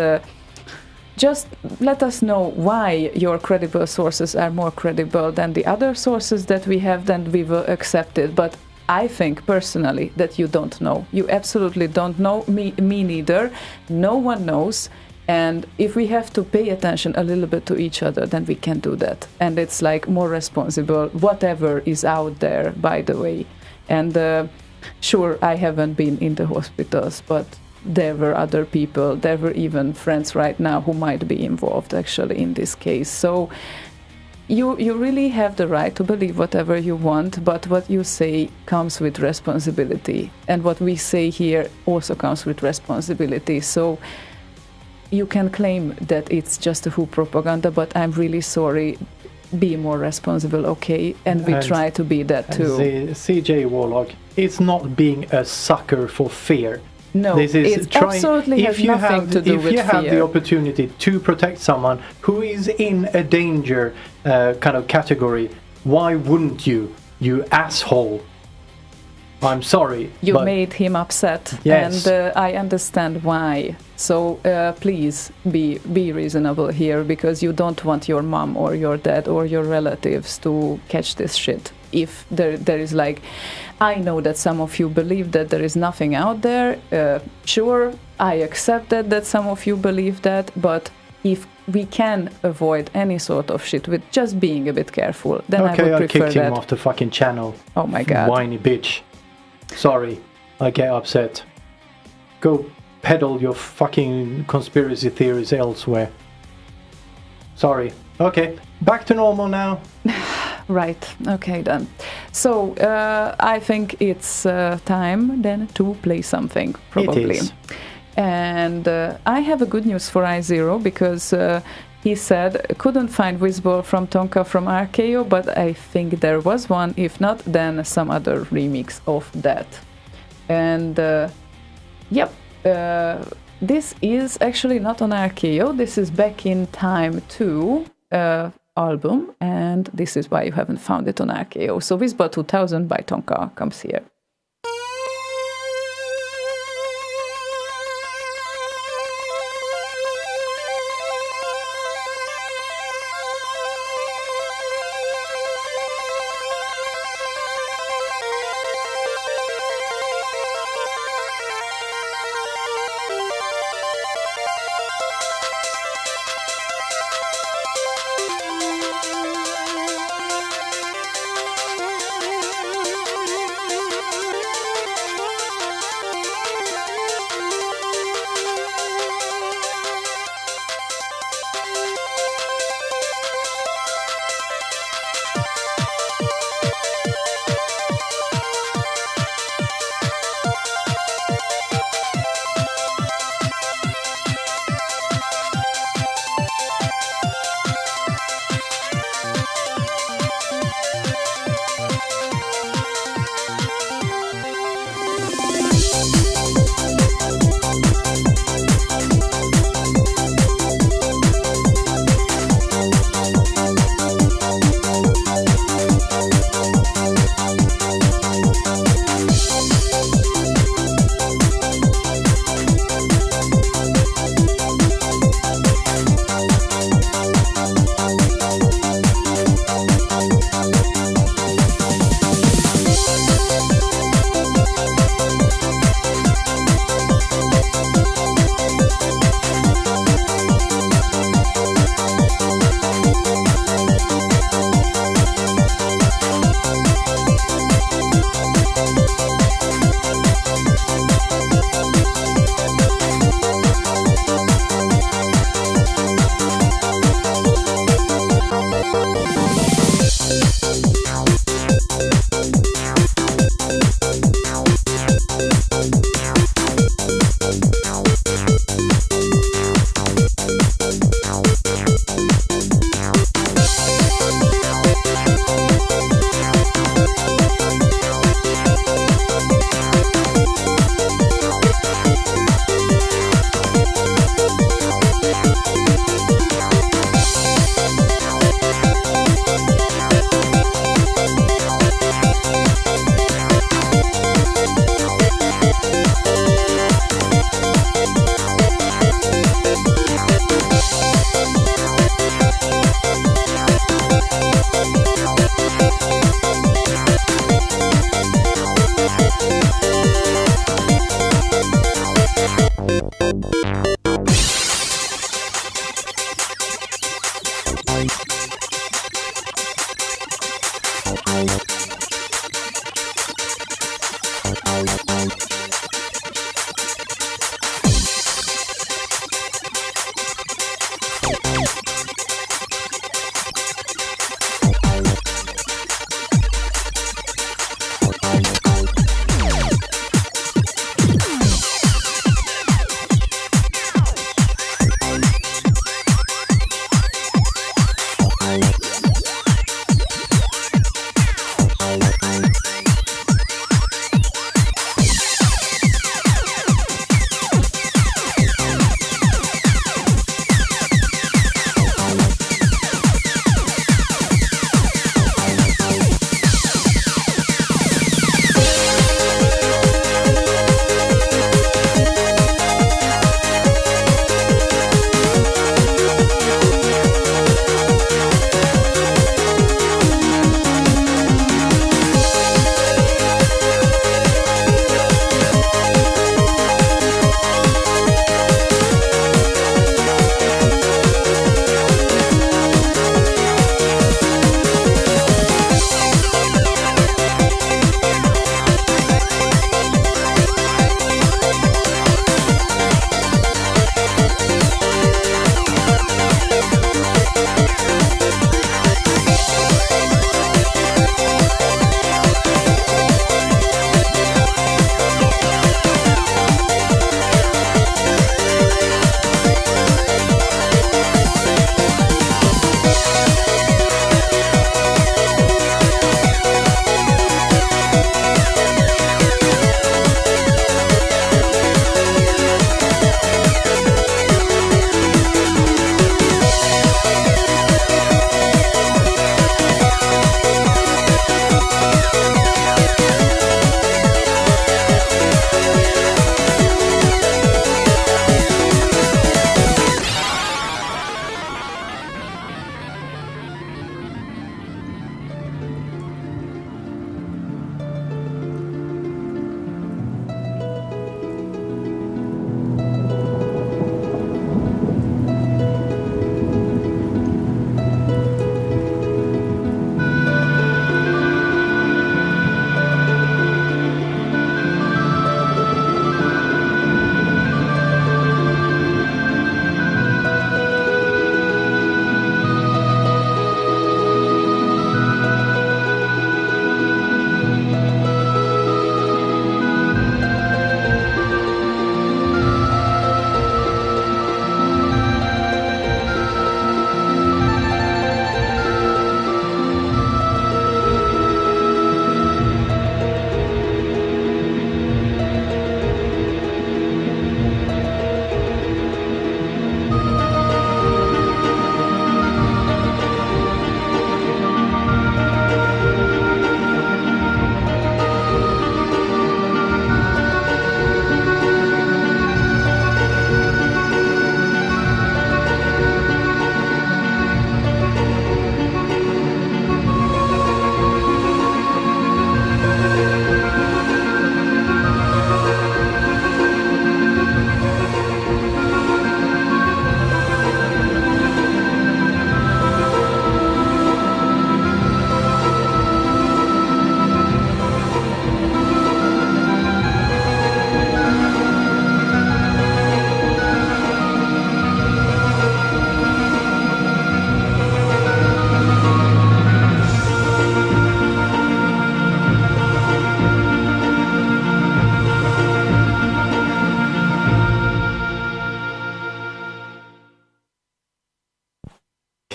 just let us know why your credible sources are more credible than the other sources that we have, then we will accept it. But I think personally that you don't know. You absolutely don't know. Me neither. No one knows. And if we have to pay attention a little bit to each other, then we can do that. And it's like more responsible, whatever is out there, by the way. And sure, I haven't been in the hospitals, but there were other people, there were even friends right now who might be involved actually in this case. So you really have the right to believe whatever you want, but what you say comes with responsibility. And what we say here also comes with responsibility. So you can claim that it's just a WHO propaganda, but I'm really sorry. Be more responsible, okay? And we try to be that too. CJ Warlock, it's not being a sucker for fear. No, This is it absolutely has nothing to do with If you have the fear. opportunity to protect someone who is in a danger kind of category, why wouldn't you? You asshole. I'm sorry. You but made him upset, Yes. and I understand why. So please be reasonable here, because you don't want your mom or your dad or your relatives to catch this shit. If there is like, I know that some of you believe that there is nothing out there. Sure, I accept that some of you believe that, but if we can avoid any sort of shit with just being a bit careful, then I okay, would I prefer kicked him that. off the fucking channel. Oh my god. Whiny bitch. Sorry, I get upset. Go peddle your fucking conspiracy theories elsewhere. Sorry. Okay, back to normal now. Right, okay then. So I think it's time then to play something, probably. It is. And I have a good news for I0, because he said couldn't find Wizball from Tonka from RKO, but I think there was one. If not, then some other remix of that. And yep, this is actually not on RKO. This is Back in Time 2 album, and this is why you haven't found it on RKO. So Wizball 2000 by Tonka comes here.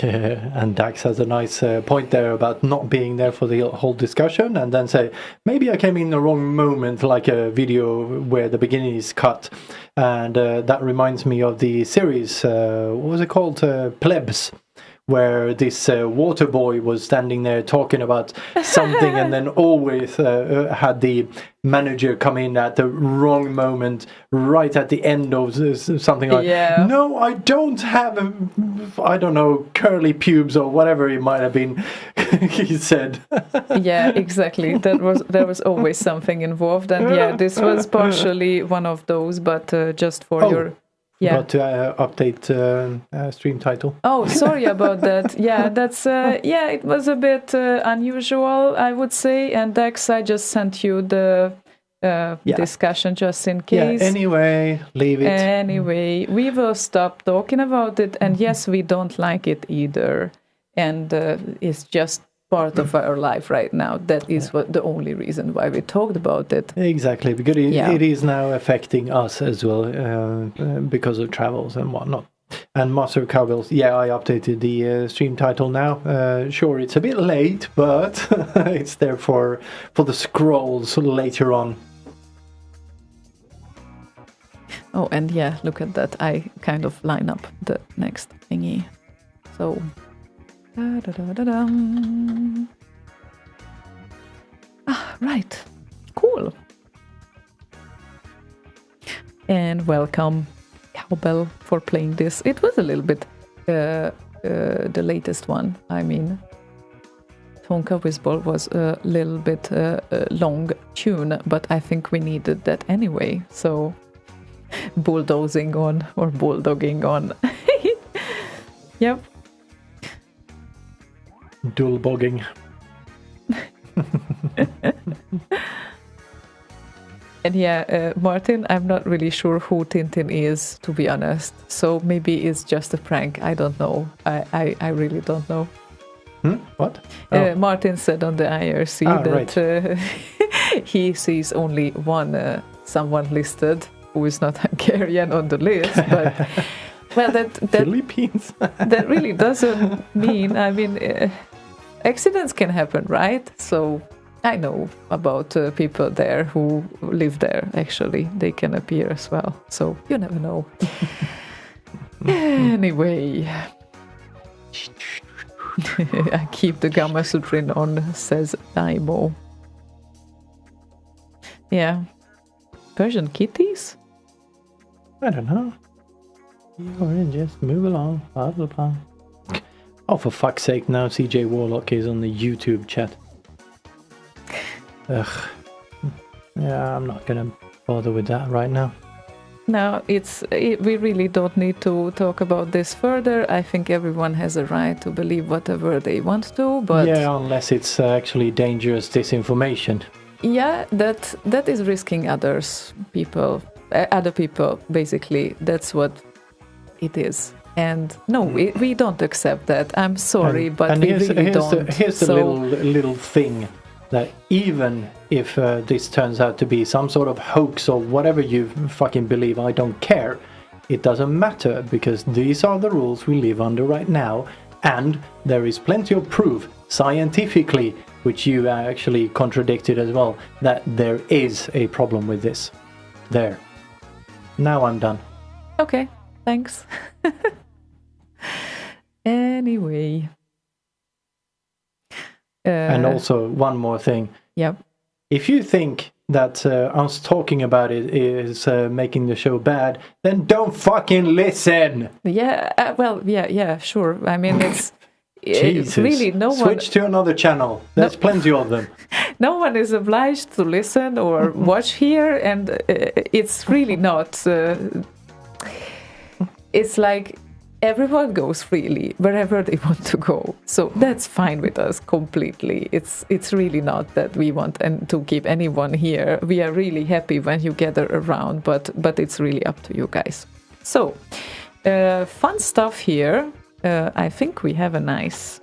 And Dax has a nice point there about not being there for the whole discussion, and then say, maybe I came in the wrong moment, like a video where the beginning is cut. And that reminds me of the series, what was it called? Plebs, where this water boy was standing there talking about something and then always had the manager come in at the wrong moment, right at the end of something like, no, I don't have, I don't know, curly pubes or whatever it might have been, he said. Yeah, exactly. There was always something involved. And this was partially one of those, but just for your... Yeah. Got to update stream title. Oh, sorry about that. Yeah, that's it was a bit unusual, I would say. And Dex, I just sent you the discussion just in case. Yeah, anyway, leave it. Anyway, we will stop talking about it. And yes, we don't like it either. And it's just part of our life right now. That is what the only reason why we talked about it. Exactly, because it is now affecting us as well because of travels and whatnot. And Master of Cowbells, I updated the stream title now. Sure, it's a bit late, but it's there for the scrolls later on. Oh, and look at that. I kind of line up the next thingy. So... right. Cool. And welcome, Cowbell, for playing this. It was a little bit the latest one. I mean, Tonka Whizball was a little bit long tune, but I think we needed that anyway. So, bulldogging on. Yep. Dual bogging. And Martin, I'm not really sure who Tintin is, to be honest. So maybe it's just a prank. I don't know. I really don't know. What? Martin said on the IRC that he sees only one someone listed who is not Hungarian on the list, but well, that Philippines. that really doesn't mean. I mean, accidents can happen, right? So I know about people there who live there. Actually, they can appear as well. So you never know. Anyway. I keep the Gamma Sutrin on, says Daimo. Yeah. Persian kitties? I don't know. Just move along. Blah, blah, blah. Oh, for fuck's sake, now CJ Warlock is on the YouTube chat. Ugh. Yeah, I'm not gonna bother with that right now. No, we really don't need to talk about this further. I think everyone has a right to believe whatever they want to, but... Yeah, unless it's actually dangerous disinformation. Yeah, that is risking other people, basically. That's what it is. And no, we don't accept that. I'm sorry, but we really don't. Here's the little thing. That even if this turns out to be some sort of hoax or whatever you fucking believe, I don't care. It doesn't matter, because these are the rules we live under right now, and there is plenty of proof, scientifically, which you actually contradicted as well, that there is a problem with this. There. Now I'm done. Okay, thanks. Anyway... and also, one more thing. Yep. If you think that us talking about it is making the show bad, then don't fucking listen! Yeah, sure. I mean, it's really no one... Switch to another channel. There's plenty of them. No one is obliged to listen or watch here, and it's really not... it's like... Everyone goes freely wherever they want to go, so that's fine with us completely. It's really not that we want to keep anyone here. We are really happy when you gather around, but it's really up to you guys. So, fun stuff here. I think we have a nice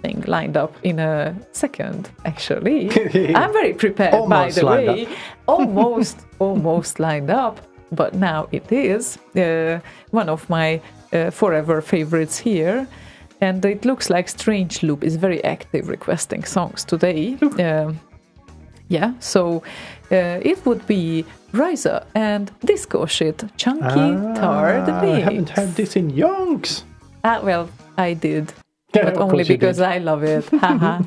thing lined up in a second. Actually, I'm very prepared. By the way, almost lined up, but now it is one of my. Forever favorites here. And it looks like Strange Loop is very active requesting songs today. So it would be Ryza and Disco Shit Chunky Tard Mix. I haven't had this in yonks. Well, I did. Yeah, But of only course you because did. I love it. Haha.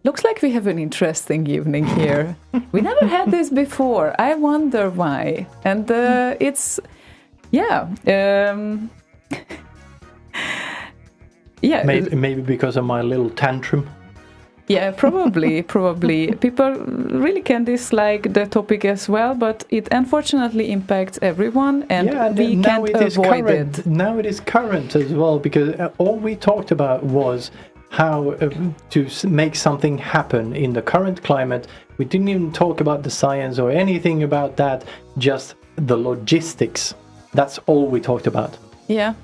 Looks like we have an interesting evening here. We never had this before. I wonder why. And it's, yeah. Yeah. Maybe because of my little tantrum. Yeah, probably. People really can dislike the topic as well, but it unfortunately impacts everyone, and we can't avoid it. Now it is current as well, because all we talked about was how to make something happen in the current climate. We didn't even talk about the science or anything about that, just the logistics. That's all we talked about. Yeah,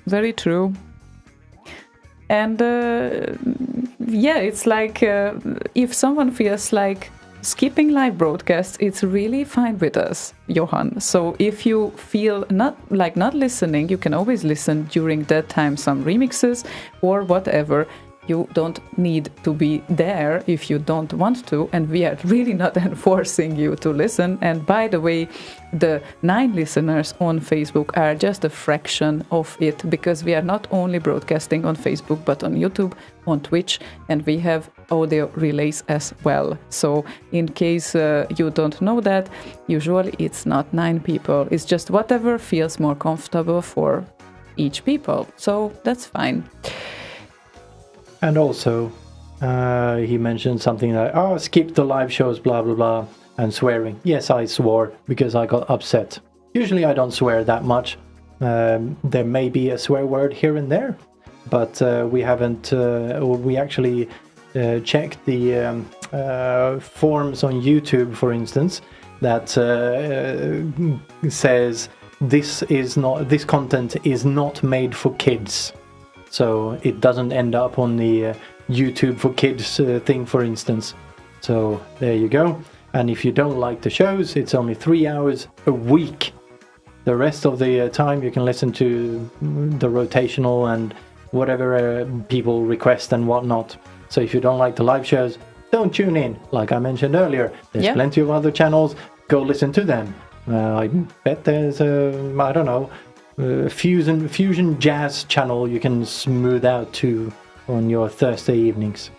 very true. And yeah, it's like if someone feels like skipping live broadcasts, it's really fine with us, Johan. So if you feel not listening, you can always listen during that time, some remixes or whatever. You don't need to be there if you don't want to, and we are really not enforcing you to listen. And by the way, the 9 listeners on Facebook are just a fraction of it, because we are not only broadcasting on Facebook, but on YouTube, on Twitch, and we have audio relays as well. So in case you don't know that, usually it's not 9 people. It's just whatever feels more comfortable for each people. So that's fine. And also, He mentioned something like, "Oh, skip the live shows, blah blah blah," and swearing. Yes, I swore because I got upset. Usually, I don't swear that much. There may be a swear word here and there, but we haven't. We actually checked the forms on YouTube, for instance, that says this content is not made for kids, so it doesn't end up on the YouTube for kids thing, for instance. So there you go. And if you don't like the shows, it's only 3 hours a week. The rest of the time you can listen to the rotational and whatever people request and whatnot. So if you don't like the live shows, don't tune in. Like I mentioned earlier, there's plenty of other channels. Go listen to them. I bet there's I don't know, fusion jazz channel you can smooth out to on your Thursday evenings.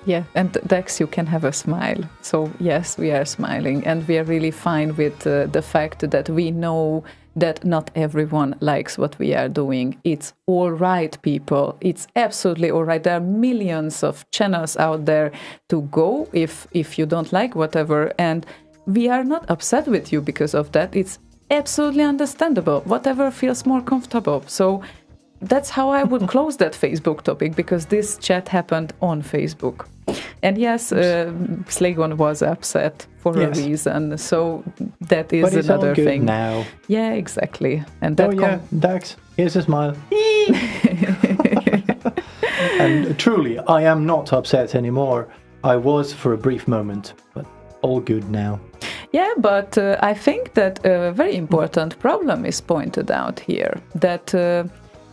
Yeah, and Dex, you can have a smile. So yes, we are smiling, and we are really fine with the fact that we know that not everyone likes what we are doing. It's all right, people. It's absolutely all right. There are millions of channels out there to go if you don't like whatever, and we are not upset with you because of that. It's absolutely understandable. Whatever feels more comfortable. So that's how I would close that Facebook topic, because this chat happened on Facebook. And yes, Slaygon was upset for a reason, so that is but another all good thing. Now, yeah, exactly. And that Dax, here's a smile. And truly, I am not upset anymore. I was for a brief moment, but all good now. Yeah, but I think that a very important problem is pointed out here, that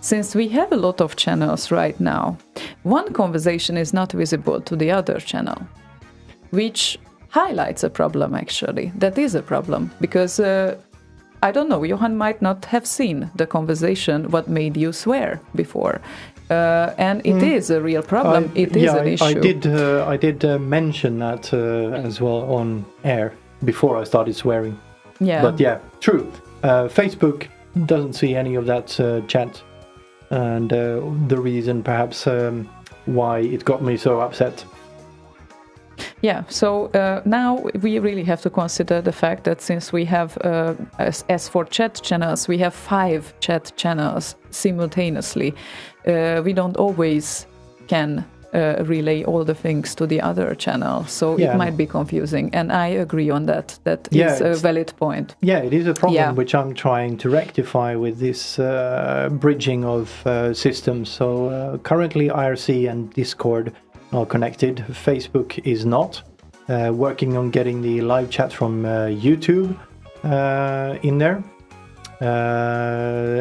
since we have a lot of channels right now, one conversation is not visible to the other channel, which highlights a problem, actually. That is a problem, because I don't know, Johan might not have seen the conversation, what made you swear before. And it is a real problem. It is an issue. I did mention that as well on air before I started swearing. Yeah. But yeah, true. Facebook doesn't see any of that chat. And the reason perhaps why it got me so upset. Yeah, so now we really have to consider the fact that since we have, as for chat channels, we have 5 chat channels simultaneously. We don't always can relay all the things to the other channel, so it might be confusing. And I agree on that. That is a valid point. Yeah, it is a problem which I'm trying to rectify with this bridging of systems. So currently IRC and Discord are connected. Facebook is not. Working on getting the live chat from YouTube in there.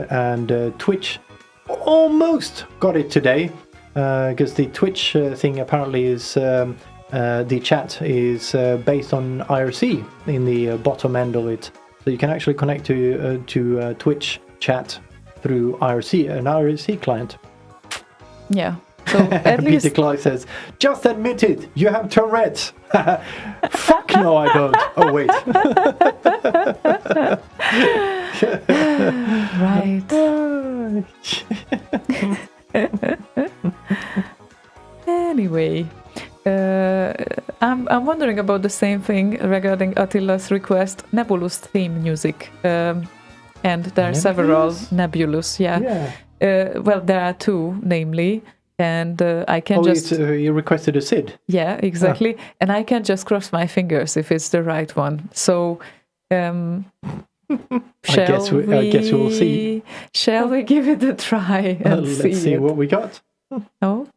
And Twitch almost got it today. Because the Twitch thing apparently is the chat is based on IRC in the bottom end of it, so you can actually connect to Twitch chat through IRC, an IRC client. Yeah. So at least Peter Clark says, "Just admit it, you have Tourette's." Fuck no, I don't. Oh wait. Right. Anyway, I'm wondering about the same thing regarding Attila's request, Nebulous theme music, and there are several Nebulous. Well, there are 2, namely, and I can just. You requested a SID. Yeah, exactly, and I can just cross my fingers if it's the right one. So. I guess we'll see. Shall we give it a try and let's see what we got. Oh.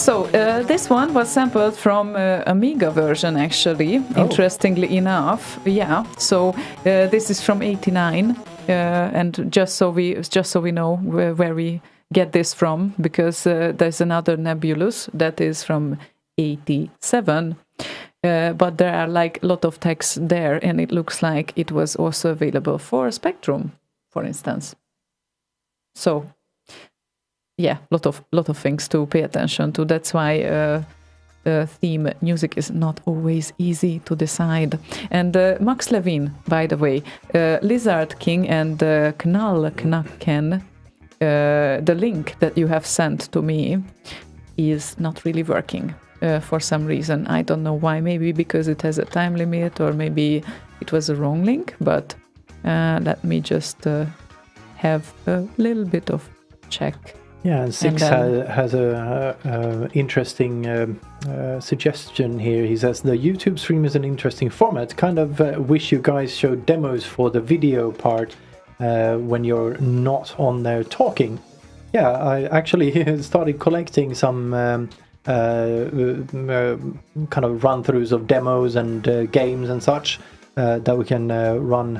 So this one was sampled from Amiga version, actually. Interestingly enough, yeah. So this is from '89, and just so we know where we get this from, because there's another Nebulous that is from '87. But there are like a lot of text there, and it looks like it was also available for Spectrum, for instance. So, yeah, lot of things to pay attention to. That's why theme music is not always easy to decide. And Max Levine, by the way, Lizard King and Knacken, the link that you have sent to me is not really working. For some reason. I don't know why, maybe because it has a time limit, or maybe it was a wrong link, but let me just have a little bit of check. Yeah, and Six has a interesting suggestion here. He says, the YouTube stream is an interesting format. Kind of wish you guys showed demos for the video part when you're not on there talking. Yeah, I actually started collecting some kind of run-throughs of demos and games and such that we can run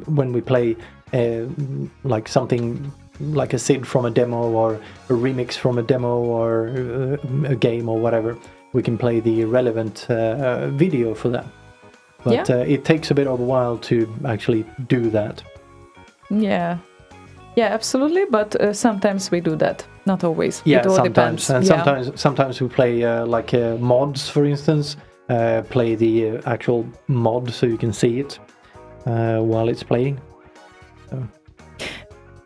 when we play like something like a SID from a demo, or a remix from a demo, or a game or whatever. We can play the relevant video for that. But it takes a bit of a while to actually do that. Yeah, absolutely. But sometimes we do that. Not always. Yeah, it all sometimes. Depends. And sometimes we play like mods, for instance. Play the actual mod so you can see it while it's playing. So.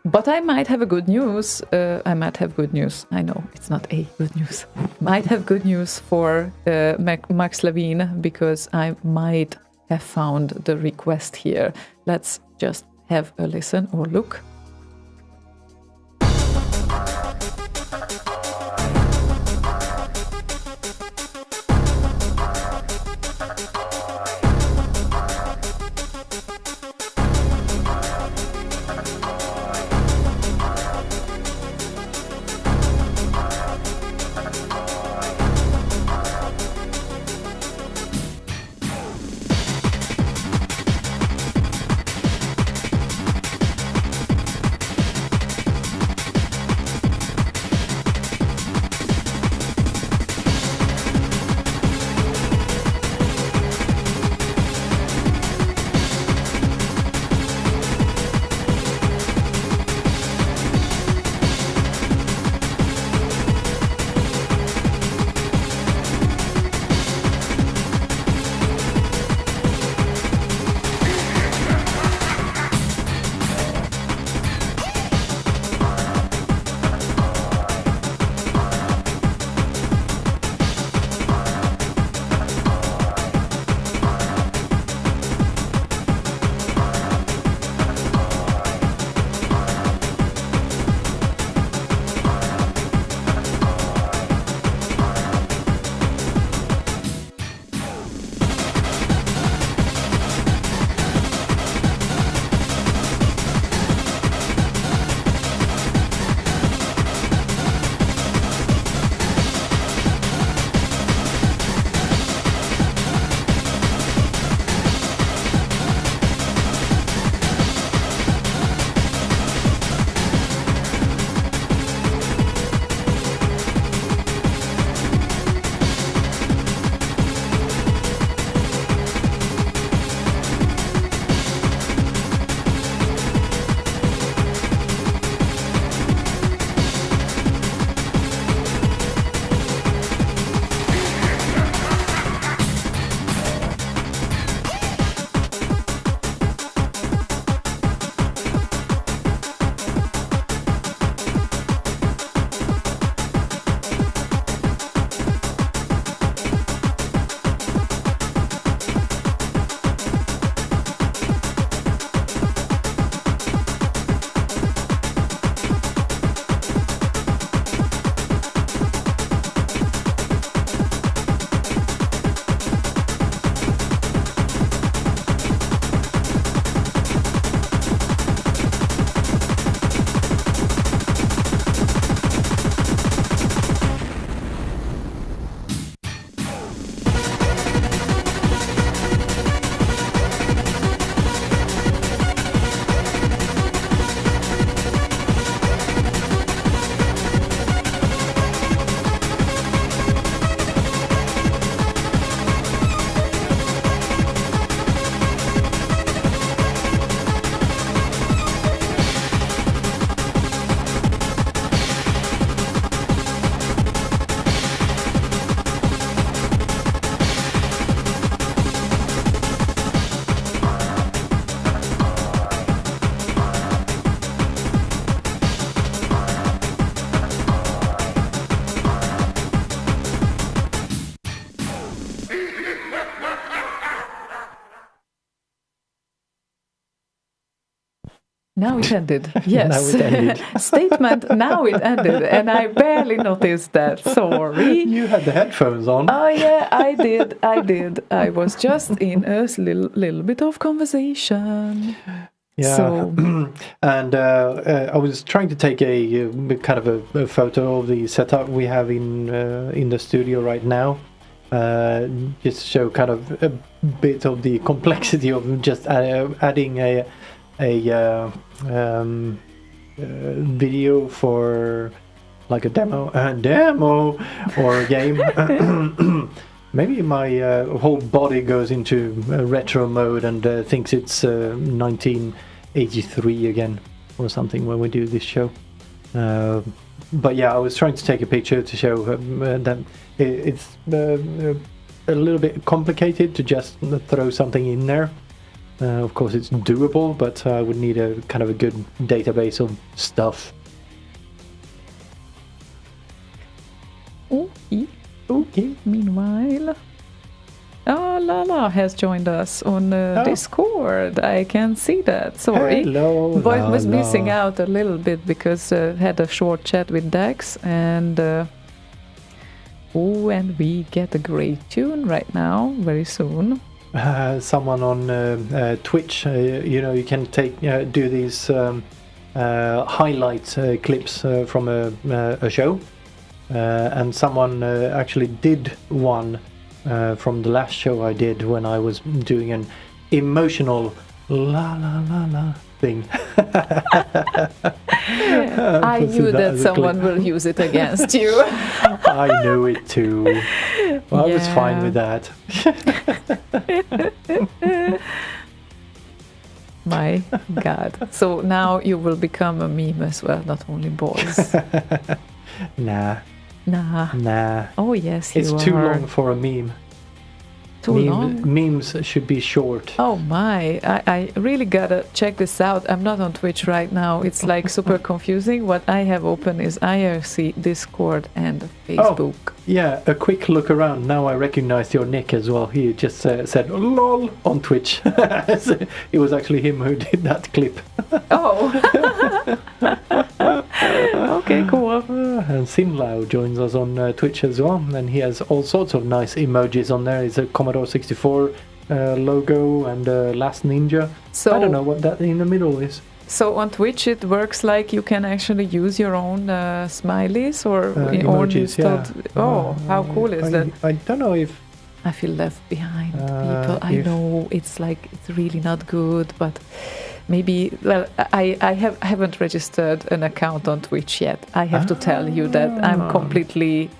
But I might have a good news. I know it's not a good news. Might have good news for Max Levine, because I might have found the request here. Let's just have a listen or look. Now it ended. Yes. Now it ended. Statement, now it ended. And I barely noticed that. Sorry. You had the headphones on. Oh, yeah, I did. I was just in a little bit of conversation. Yeah. So, and I was trying to take a kind of a photo of the setup we have in the studio right now. Just to show kind of a bit of the complexity of just adding a video for like a demo or a game. Maybe my whole body goes into retro mode and thinks it's 1983 again or something when we do this show. But yeah, I was trying to take a picture to show that it's a little bit complicated to just throw something in there. Of course, it's doable, but I would need a kind of a good database of stuff. Okay. Meanwhile, Lala has joined us on Discord. I can see that. Sorry. Hello, But was Lala. missing out a little bit because had a short chat with Dax and and we get a great tune right now, very soon. Someone on Twitch, you can do these highlight clips from a show. And someone actually did one from the last show I did when I was doing an emotional la la la la thing. I knew that someone will use it against you. I knew it too. Well, I was fine with that. My God. So now you will become a meme as well, not only boys. Nah. Nah. Oh, yes, you It's are. too long for a meme. Too long? Memes should be short. Oh my, I really gotta check this out. I'm not on Twitch right now. It's like super confusing. What I have open is IRC, Discord, and Facebook. Oh, yeah, a quick look around. Now I recognized your nick as well. He just said LOL on Twitch. It was actually him who did that clip. Oh. Okay, cool. And Sinlau joins us on Twitch as well, and he has all sorts of nice emojis on there. It's a Commodore 64 logo and Last Ninja. So, I don't know what that in the middle is. So on Twitch it works like you can actually use your own smileys or emojis, yeah. Oh, how cool is that? I don't know if I feel left behind, people. I know it's really not good, but maybe. Well, I haven't registered an account on Twitch yet. I have to tell you that I'm completely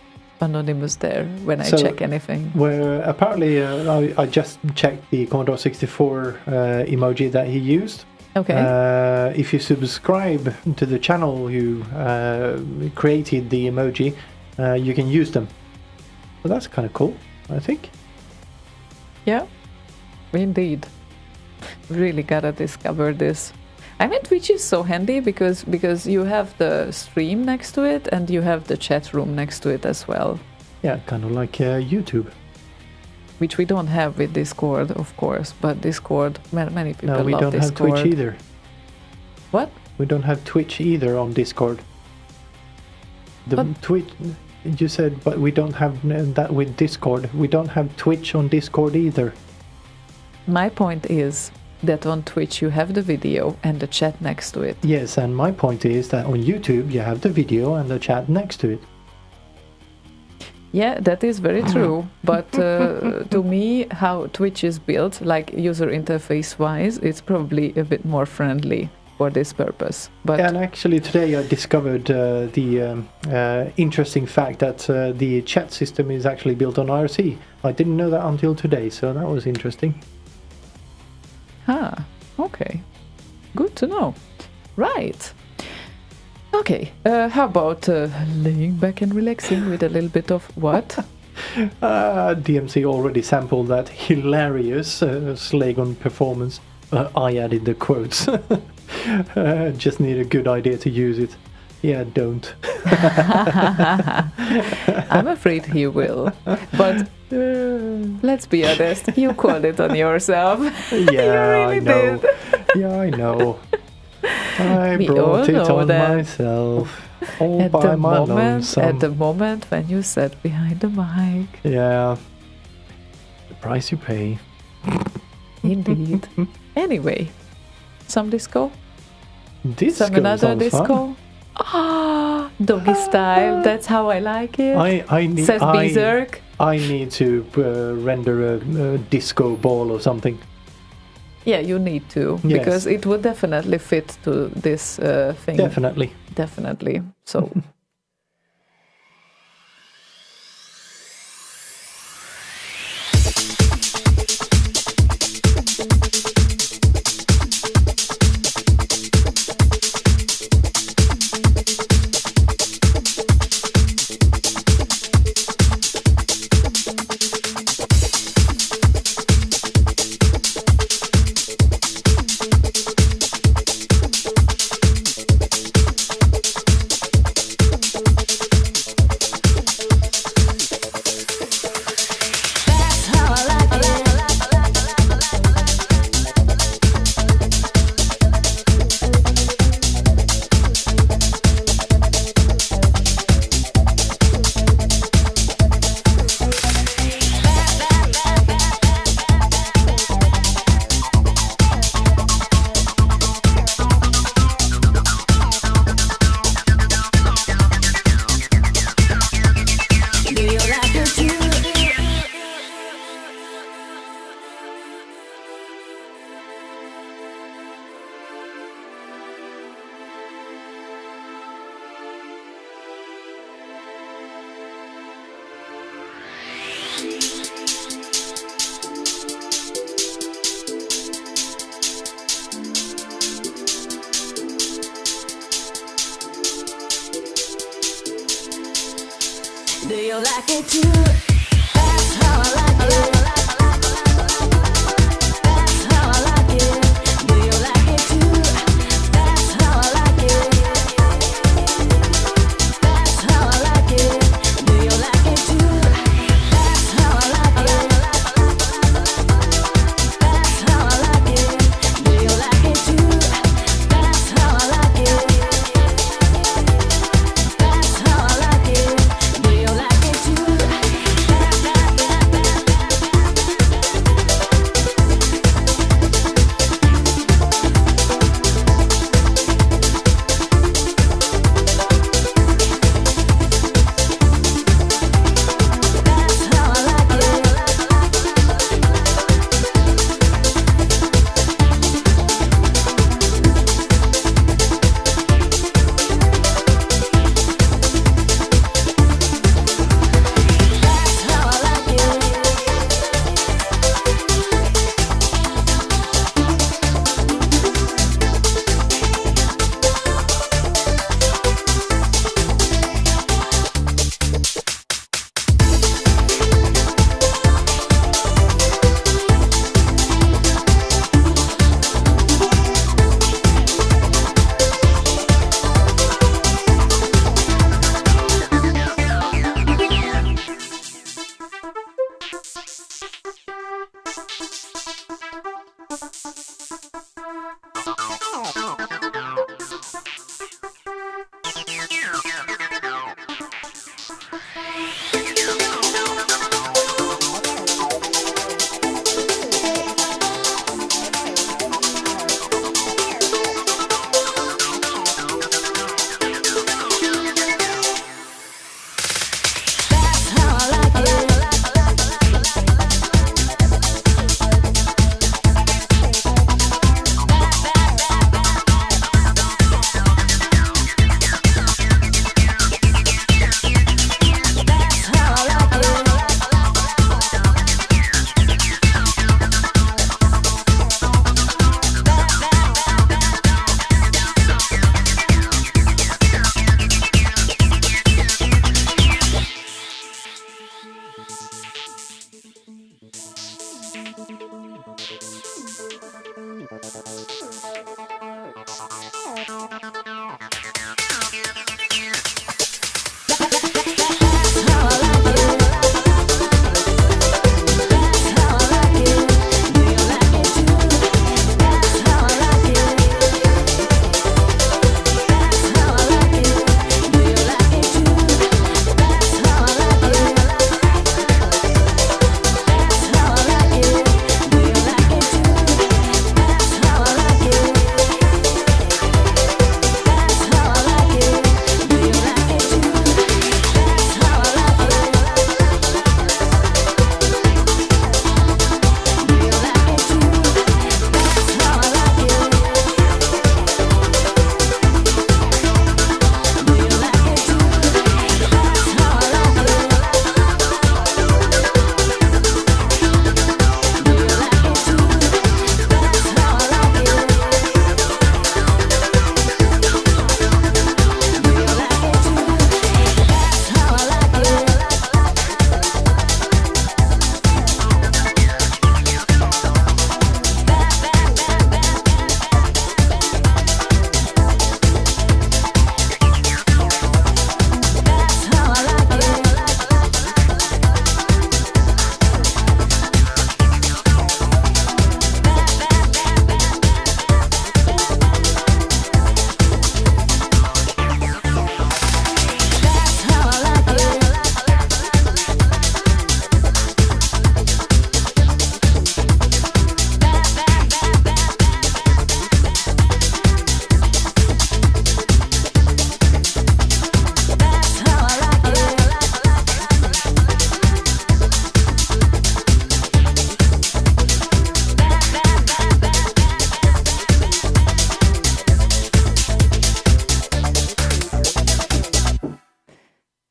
anonymous there when I check anything. Well, apparently, I just checked the Commodore 64 emoji that he used. Okay. If you subscribe to the channel you created the emoji, you can use them. So that's kind of cool, I think. Yeah, indeed. Really gotta discover this. I mean, Twitch is so handy because you have the stream next to it and you have the chat room next to it as well. Yeah, kind of like YouTube. Which we don't have with Discord, of course, but Discord, many people love Discord. No, we don't have Twitch either. What? We don't have Twitch either on Discord. Twitch, you said, but we don't have that with Discord. We don't have Twitch on Discord either. My point is that on Twitch you have the video and the chat next to it. Yes, and my point is that on YouTube you have the video and the chat next to it. Yeah, that is very true. But to me, how Twitch is built, like user interface wise, it's probably a bit more friendly for this purpose. But and actually today I discovered the interesting fact that the chat system is actually built on IRC. I didn't know that until today, so that was interesting. Okay. Good to know. Right. Okay, how about laying back and relaxing with a little bit of what? DMC already sampled that hilarious Slaygon performance. I added the quotes. Just need a good idea to use it. Yeah, don't. I'm afraid he will. But let's be honest, you called it on yourself. Yeah, You really I know. did. Yeah, I know. I We all brought it know on that. myself. All At by the my moment, lonesome. at the moment when you sat behind the mic, Yeah. The price you pay. indeed. Anyway, some disco, Disco some another sounds disco. fun. Ah, doggy style. That's how I like it. I need Says Berserk. I need to render a disco ball or something. Yeah, you need to Yes. because it would definitely fit to this thing. Definitely. Definitely. So. Do you like it too? That's how I like it. That's how I like it. Do you like it too? That's how I like it. That's how I like it. Do you like it too? That's how I like it. That's how I like it. Do you like it too? That's how I like it. That's how I like it. Do you like it too?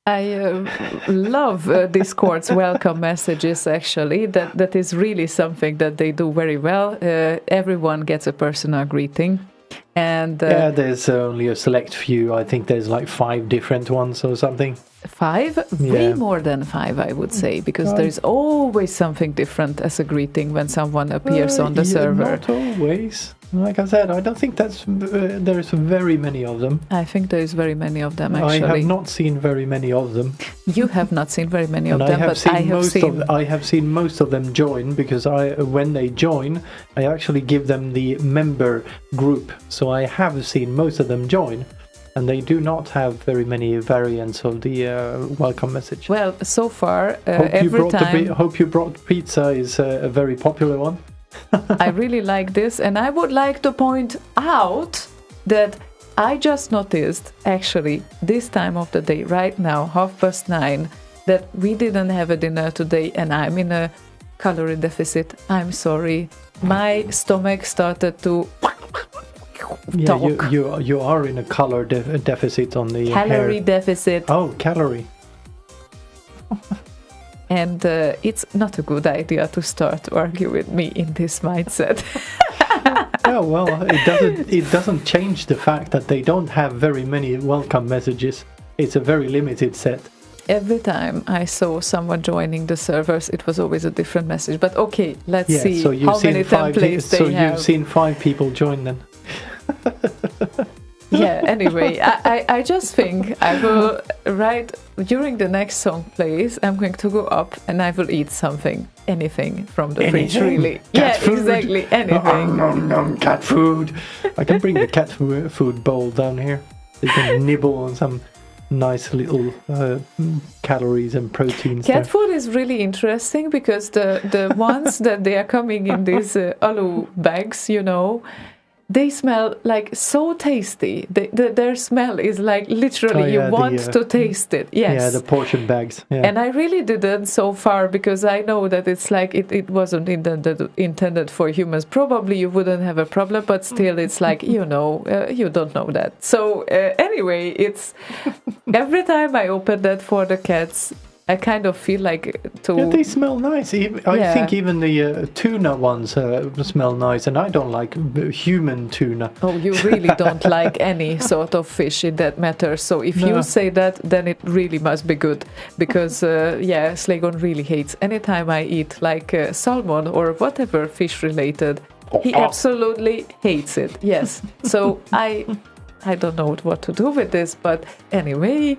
I love Discord's welcome messages, actually. That is really something that they do very well. Everyone gets a personal greeting. And yeah, there's only a select few. I think there's like 5 different ones or something. 5? Way more than 5, I would say, because there's always something different as a greeting when someone appears on the server. Not always. Like I said, I don't think there's very many of them. I think there's very many of them, actually. I have not seen very many of them. You have not seen very many of and them, but I have seen... I have seen most of them join, because when they join, I actually give them the member group. So I have seen most of them join. And they do not have very many variants of the welcome message. Well, so far, Hope you brought pizza is a very popular one. I really like this, and I would like to point out that I just noticed, actually, this time of the day, right now, 9:30, that we didn't have a dinner today, and I'm in a calorie deficit. I'm sorry. My stomach started to... Yeah, you are in a color deficit on the calorie hair. deficit. Oh, calorie. And it's not a good idea to start to argue with me in this mindset. Yeah, well, it doesn't change the fact that they don't have very many welcome messages. It's a very limited set. Every time I saw someone joining the servers, it was always a different message. But okay, let's see so how many templates they have. So you've seen 5 people join then. Yeah, anyway, I just think I will during the next song plays, I'm going to go up and I will eat something, anything from the fridge, really. Cat food. Exactly, anything. Cat food. I can bring the cat food bowl down here. You can nibble on some nice little calories and proteins. Cat food is really interesting because the ones that they are coming in these alu bags, they smell like so tasty. Their smell is like literally you want to taste it. Yes. Yeah, the portion bags. Yeah. And I really didn't so far because I know that it's like it wasn't intended for humans. Probably you wouldn't have a problem, but still it's like, you don't know that. So anyway, it's every time I open that for the cats, I kind of feel like Yeah, they smell nice. I think even the tuna ones smell nice, and I don't like human tuna. Oh, you really don't like any sort of fish in that matter. So if you say that, then it really must be good. Because, Slaygon really hates anytime I eat like salmon or whatever fish related. He absolutely hates it. Yes. So I don't know what to do with this, but anyway...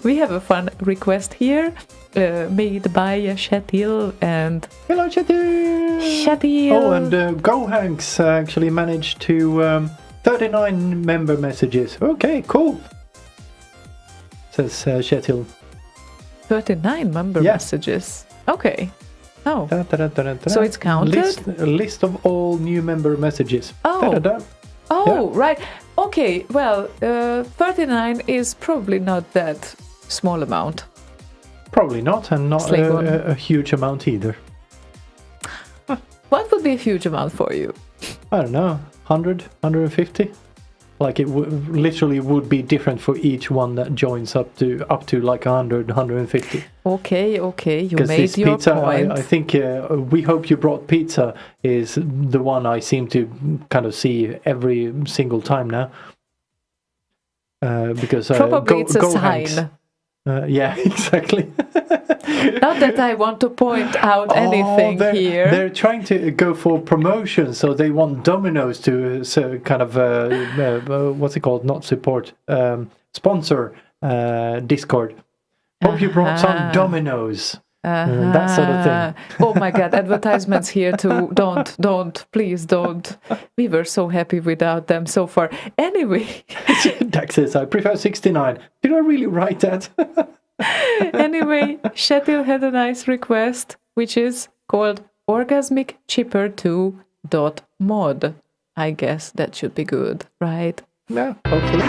We have a fun request here made by Shetil and... Hello, Shetil! Shetil! Oh, and GoHanks actually managed to 39 member messages. Okay, cool. Says Shetil. 39 member messages? Okay. Oh. So it's counted? List of all new member messages. Oh. Oh, right. Okay, well, 39 is probably not that small amount. Probably not, and not a huge amount either. What would be a huge amount for you? I don't know, 100, 150? Like it literally would be different for each one that joins up to like 100, 150. Okay, you made your pizza, point. I think We Hope You Brought Pizza is the one I seem to kind of see every single time now. Because probably it's a sign. Yeah, exactly. Not that I want to point out anything here. They're trying to go for promotion, so they want Domino's to kind of what's it called? Not support, sponsor Discord. Hope you brought some Domino's. That sort of thing. Oh my God, advertisements here too. Don't, please don't. We were so happy without them so far. Anyway. Dax says, I prefer 69. Did I really write that? Anyway, Shetil had a nice request, which is called orgasmicchipper2.mod. I guess that should be good, right? Yeah, hopefully.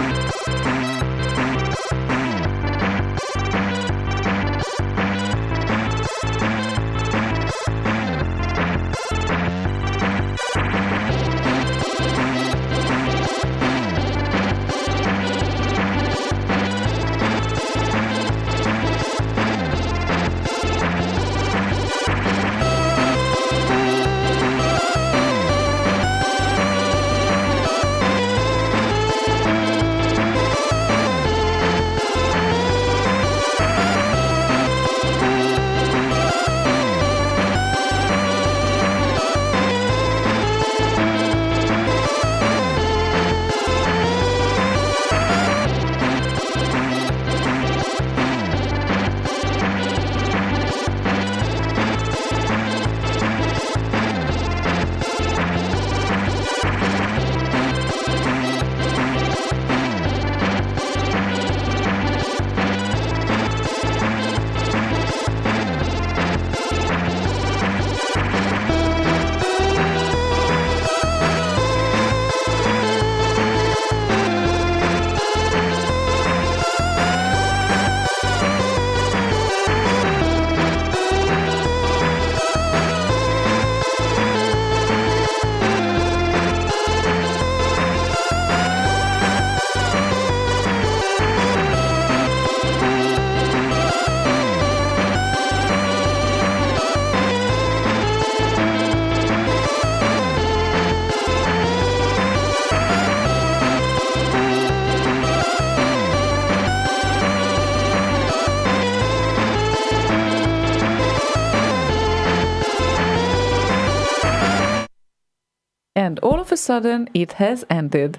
all of a sudden it has ended.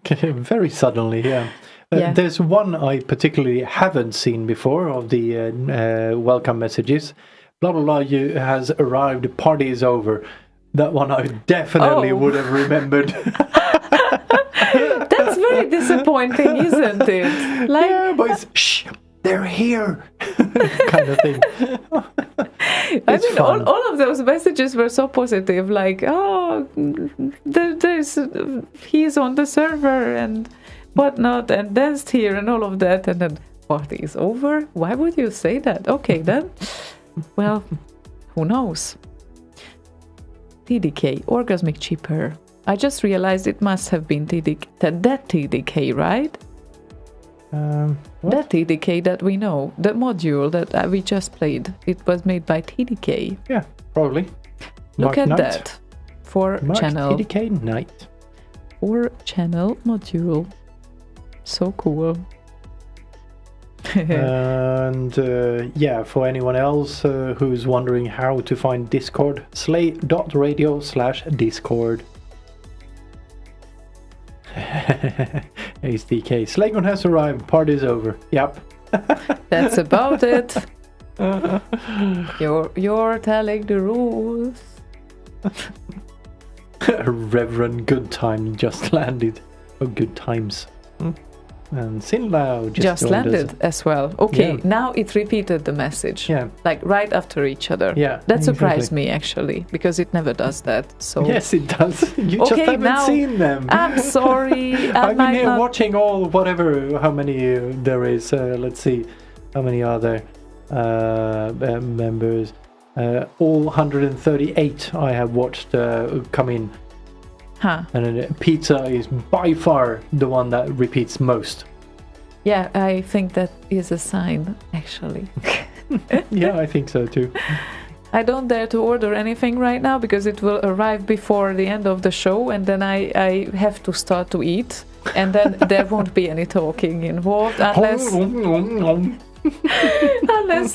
Very suddenly, yeah. Yeah. There's one I particularly haven't seen before of the welcome messages. Blah, blah, blah, you has arrived, party is over. That one I definitely would have remembered. That's very disappointing, isn't it? Like, Yeah, but it's, shh, they're here, kind of thing. I mean, all of those messages were so positive, like, oh, there's he's on the server and whatnot, and danced here and all of that, and then party is over. Why would you say that? Okay, then, well, who knows? TDK, orgasmic cheaper. I just realized it must have been that TDK, right? What? That TDK that we know, the module that we just played, it was made by TDK. Yeah, probably. Look Mark at Knight. that. For Mark channel. TDK Knight. Or channel module. So cool. And yeah, for anyone else who's wondering how to find Discord, slay.radio/Discord. HDK. Slaygon has arrived. Party's over. Yep. That's about it. You're telling the rules. Reverend Good Time just landed. Oh, Good Times. And Sinlao Just joined us. landed as well. Okay, Yeah. now it repeated the message. Yeah. Like right after each other. Yeah, That surprised exactly. me actually, because it never does that. So Yes, it does. You just Okay, haven't now seen them. I'm sorry. I I've been might here not. watching all whatever, how many there is. Let's see, how many are there? Members. All 138 I have watched come in. Huh. And pizza is by far the one that repeats most. Yeah, I think that is a sign, actually. Yeah, I think so too. I don't dare to order anything right now because it will arrive before the end of the show, and then I have to start to eat, and then there won't be any talking involved unless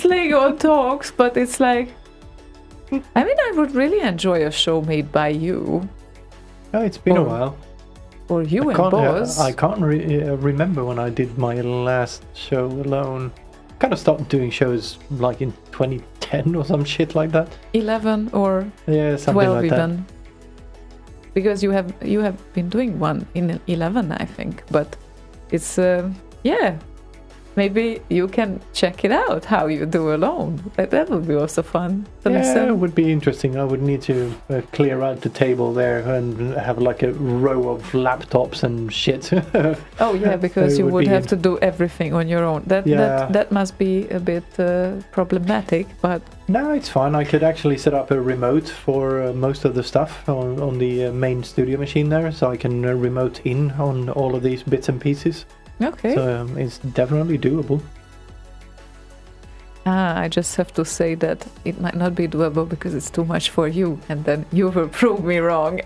Slaygon talks. But it's like, I mean, I would really enjoy a show made by you Oh, it's been a Or- while. or you and Can't- Boz. I can't remember when I did my last show alone. Kind of stopped doing shows like in 2010 or some shit like that. 11 or Yeah, something 12 like that. even. Because you have been doing one in 11, I think. But it's yeah. Maybe you can check it out how you do alone. That would be also fun to Yeah, listen. it would be interesting. I would need to clear out the table there and have like a row of laptops and shit. Oh yeah, because It you would would be- have to do everything on your own. Yeah. That must be a bit problematic, but No, it's fine. I could actually set up a remote for most of the stuff on the main studio machine there, so I can remote in on all of these bits and pieces. okay. So it's definitely doable. I just have to say that it might not be doable because it's too much for you, and then you will prove me wrong.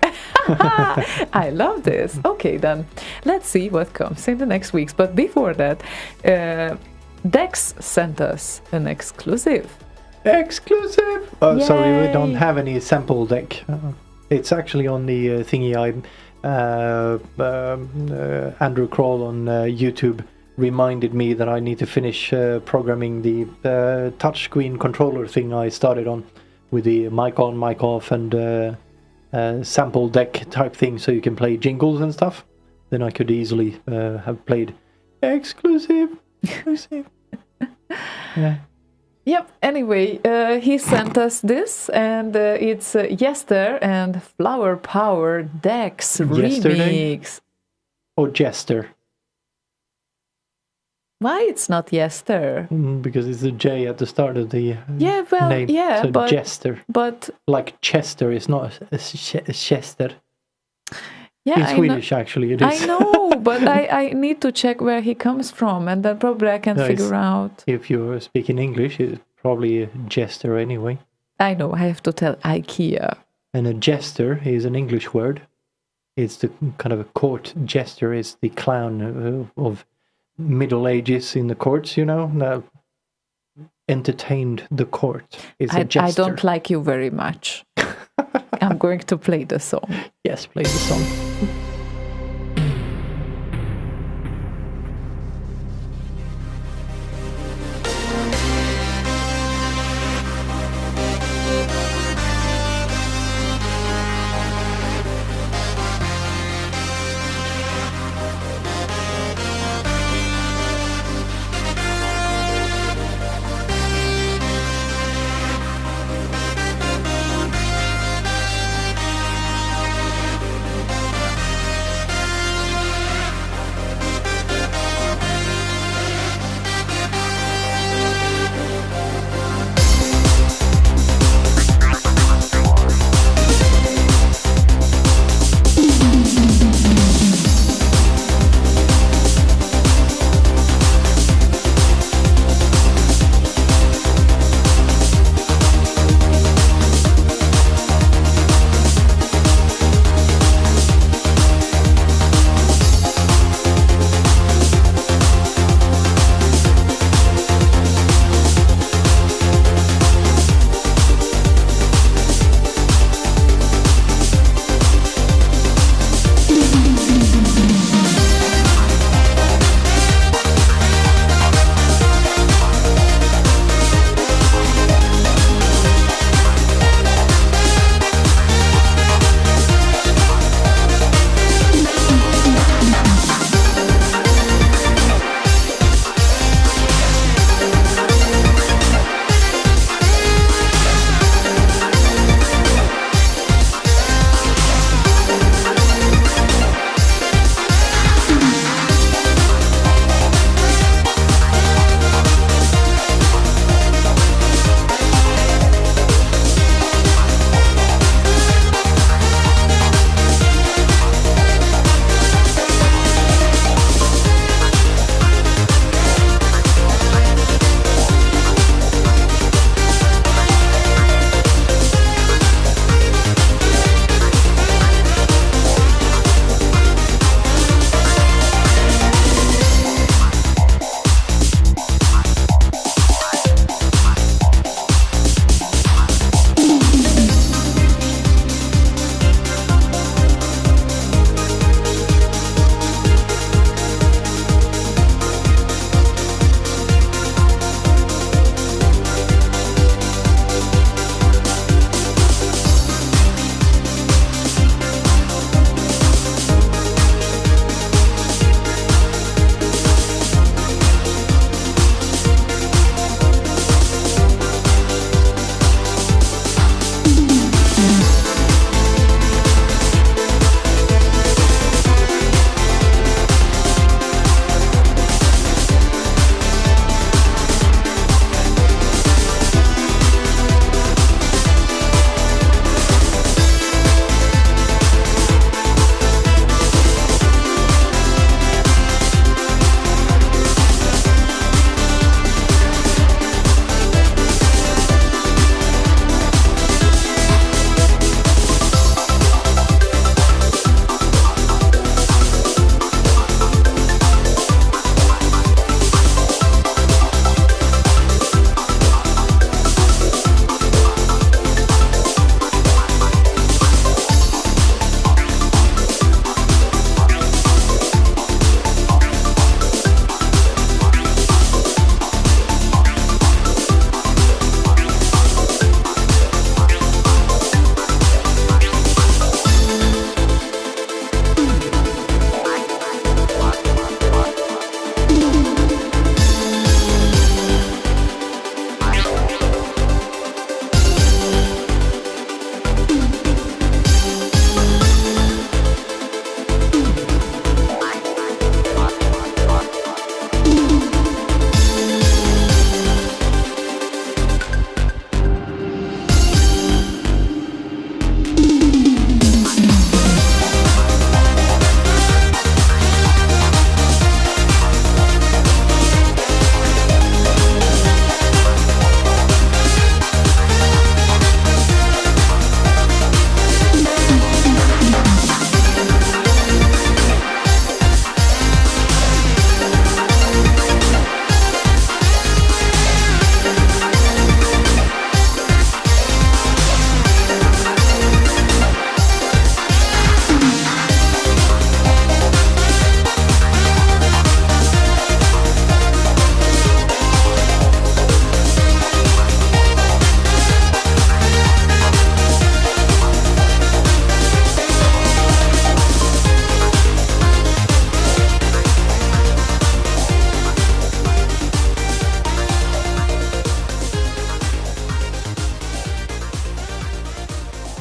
I love this. Okay, then let's see what comes in the next weeks. But before that, Dex sent us an exclusive. Exclusive! Oh, sorry, we don't Yay! have any sample deck. It's actually on the thingy. Andrew Kroll on YouTube reminded me that I need to finish programming the touchscreen controller thing I started on with the mic on, mic off, and sample deck type thing, so you can play jingles and stuff. Then I could easily have played exclusive. Yeah. Yep. Anyway, he sent us this, and it's Yester and Flower Power Dex Yesterday? remix. Or Jester, Why it's not Yester? because it's a J at the start of the Yeah, well, name. yeah, So but Jester. but Like Chester, it's not a Chester. yeah, In I know, Swedish, actually, it is. I know, but I need to check where he comes from, and then probably I can No, figure out. If you're speaking English, it's probably a jester anyway. I know, I have to tell IKEA. And a jester is an English word. It's the kind of a court jester, is the clown of Middle Ages in the courts, you know, that entertained the court. It's a I jester. don't like you very much. going to play the song. Yes, play the song.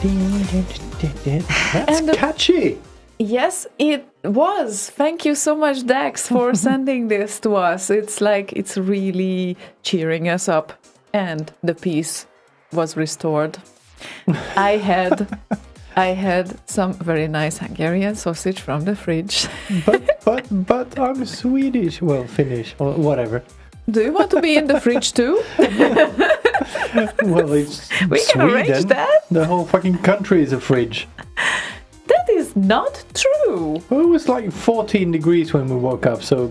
That's And the- catchy. Yes, it was. Thank you so much, Dax, for sending this to us. It's like it's really cheering us up. And the peace was restored. I had some very nice Hungarian sausage from the fridge. But I'm Swedish. Well, Finnish or whatever. Do you want to be in the fridge too? Well, it's We can arrange Sweden. that. The whole fucking country is a fridge. That is not true. Well, it was like 14 degrees when we woke up, so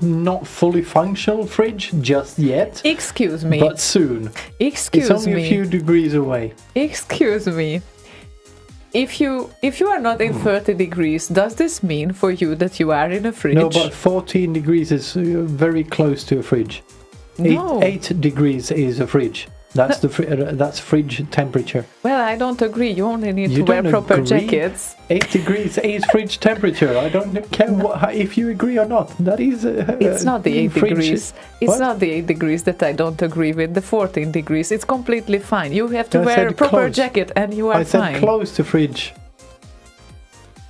not fully functional fridge just yet. Excuse me. But soon. Excuse It's only me. a few degrees away. Excuse me. If you are not in 30 degrees, does this mean for you that you are in a fridge? No, but 14 degrees is very close to a fridge. No. 8 degrees is a fridge. That's that's fridge temperature. Well, I don't agree. You only need You to wear don't proper agree? jackets. 8 degrees is fridge temperature. I don't care if you agree or not. That is. It's not the 8 fridge. degrees. It's What? not the 8 degrees that I don't agree with. The 14 degrees. It's completely fine. You have to I wear a said proper close. jacket and you are I said fine. close to fridge.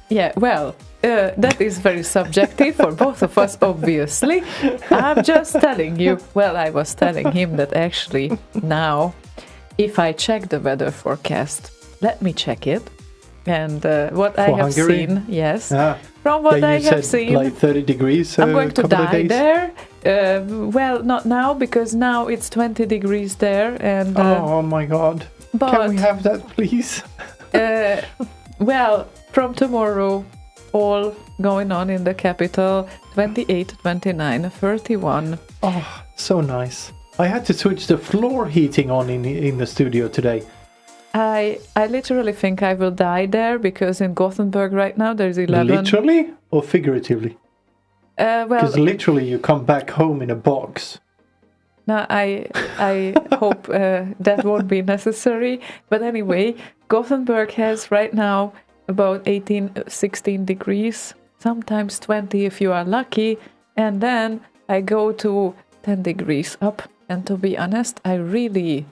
Yeah, well, that is very subjective for both of us, obviously. I'm just telling you. Well, I was telling him that actually now, if I check the weather forecast, let me check it. And what I For have Hungary? seen, yes, Ah, from what yeah, I you have said seen, like 30 degrees. I'm going to couple of die days. there. Well, not now because now it's 20 degrees there, and Oh my god! but Can we have that, please? well, from tomorrow, all going on in the capital: 28, 29, 31. Oh, so nice. I had to switch the floor heating on in the studio today. I literally think I will die there because in Gothenburg right now there's 11. Literally or figuratively? Well, Because literally you come back home in a box. no, I hope that won't be necessary. But anyway, Gothenburg has right now about 18, 16 degrees, sometimes 20 if you are lucky. And then I go to 10 degrees up. And to be honest, I really...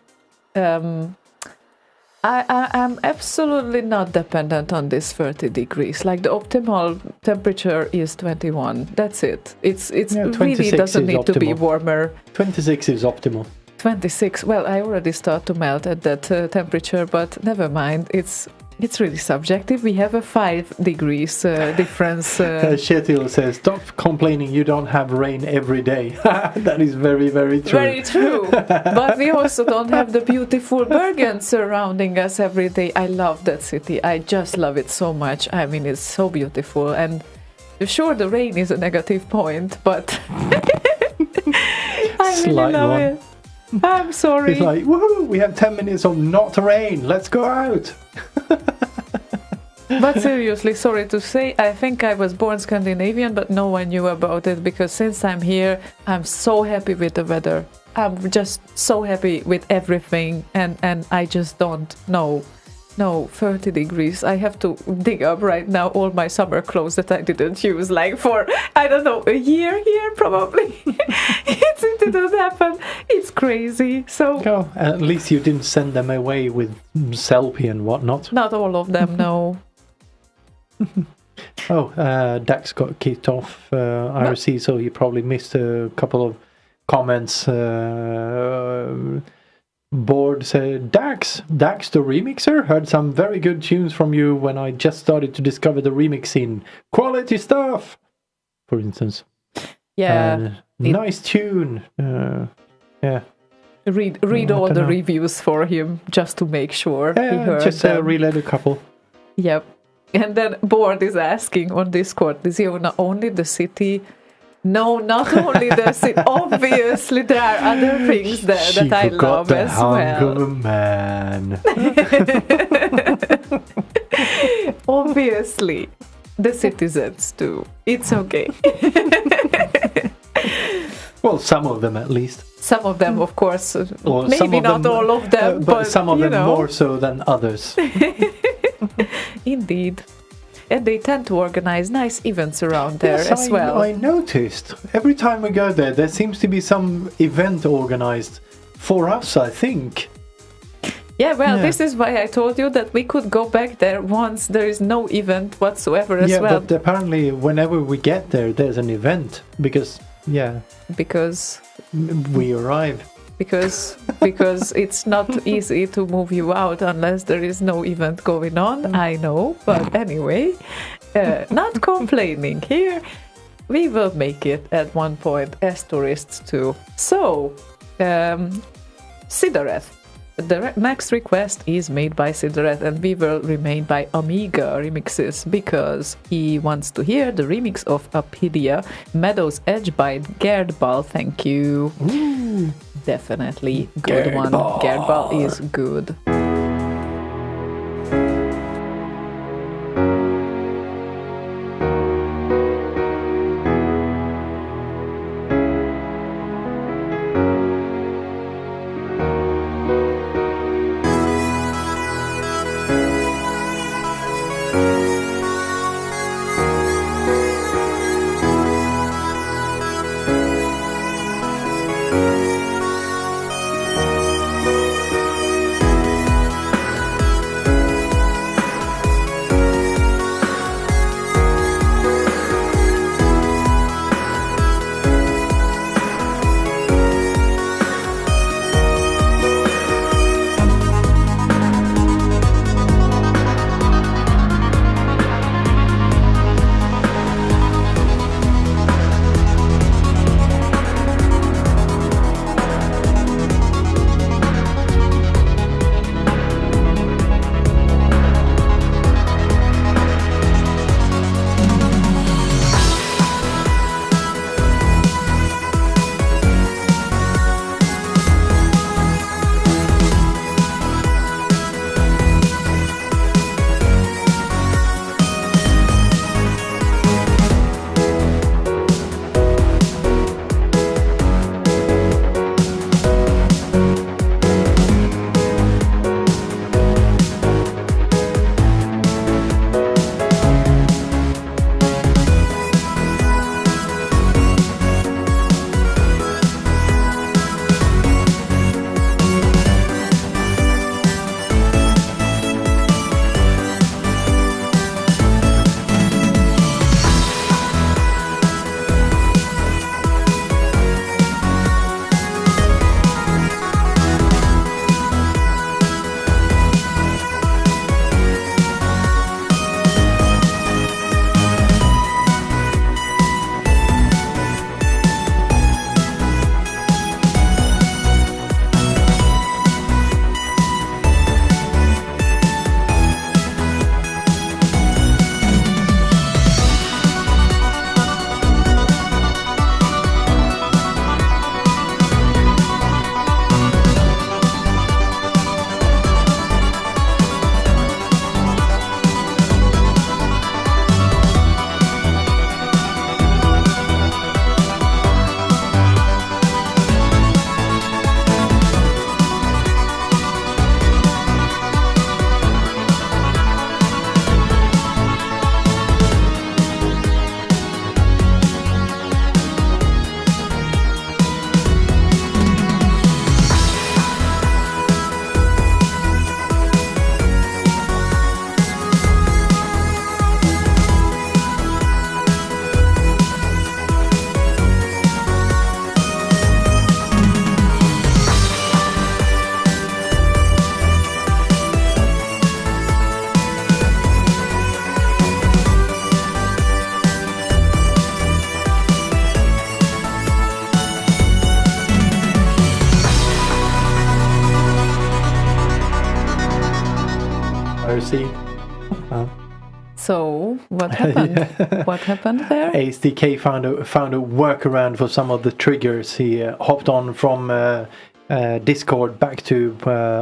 I'm absolutely not dependent on this 30 degrees. Like the optimal temperature is 21. That's it. It's Yeah, really 26 doesn't is need to be optimal. warmer. 26 is optimal. 26. Well, I already start to melt at that temperature, but never mind. It's really subjective. We have a 5 degrees difference. Kjetil says, stop complaining you don't have rain every day. That is very, very true. Very true. But we also don't have the beautiful Bergen surrounding us every day. I love that city. I just love it so much. I mean, it's so beautiful. And sure, the rain is a negative point, but I really Slight love one. it. I'm sorry. It's like, woohoo, we have 10 minutes of not rain. Let's go out. But seriously, sorry to say, I think I was born Scandinavian, but no one knew about it because since I'm here, I'm so happy with the weather. I'm just so happy with everything, and I just don't know. No, 30 degrees. I have to dig up right now all my summer clothes that I didn't use, like for, I don't know, a year here probably. It didn't happen. It's crazy. So, Oh, at least you didn't send them away with Selfie and whatnot. not all of them, no. Oh, Dax got kicked off IRC, so you probably missed a couple of comments. Board said, Dax the remixer, heard some very good tunes from you when I just started to discover the remix scene. Quality stuff, for instance. Yeah. Nice tune. Yeah. Read I all don't the know. reviews for him just to make sure he Yeah, heard just them. relayed a couple. Yep. And then Board is asking on Discord, is Ziona only the city? No, not only the city. Obviously, there are other things there She that I forgot love the as hunger, well. man. Obviously, the citizens too. It's okay. Well, some of them at least. Some of them, of course, Or some maybe of not them, all of them, but some of you them know. more so than others. Indeed. And they tend to organize nice events around there Yes, as well. I noticed. Every time we go there seems to be some event organized for us, I think. Yeah, well, Yeah. this is why I told you that we could go back there once there is no event whatsoever as Yeah, well. but apparently whenever we get there, there's an event because Because we arrive. because it's not easy to move you out unless there is no event going on. I know, but anyway, not complaining here. We will make it at one point as tourists too. So, Sidareth. The next request is made by Sidareth, and we will remain by Amiga remixes because he wants to hear the remix of Apidia Meadows Edge by Gerdball. Thank you. Ooh. Definitely good one. Gerdball. Gerdball is good. see. So what happened? What happened there? ASDK found a workaround for some of the triggers. He hopped on from Discord back to